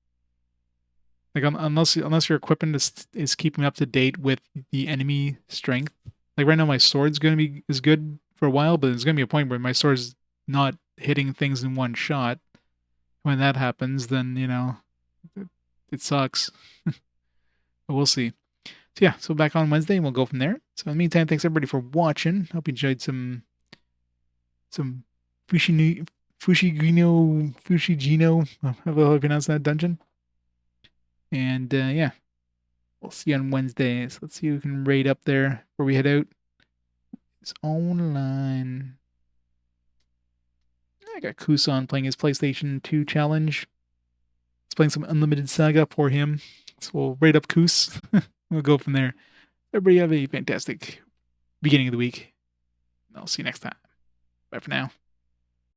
Like unless your equipment is keeping up to date with the enemy strength. Like right now, my sword's gonna be is good for a while, but there's gonna be a point where my sword's not hitting things in one shot. When that happens, then, you know, it sucks. But we'll see. So yeah, so back on Wednesday and we'll go from there. So in the meantime, thanks everybody for watching. Hope you enjoyed some Fushigino, how the hell I pronounce that dungeon. And yeah, we'll see you on Wednesday. So let's see who can raid up there before we head out. It's online. I got Kusan playing his PlayStation 2 challenge. He's playing some Unlimited Saga. Poor him. So we'll raid up Kus. We'll go from there. Everybody have a fantastic beginning of the week. I'll see you next time. Bye for now.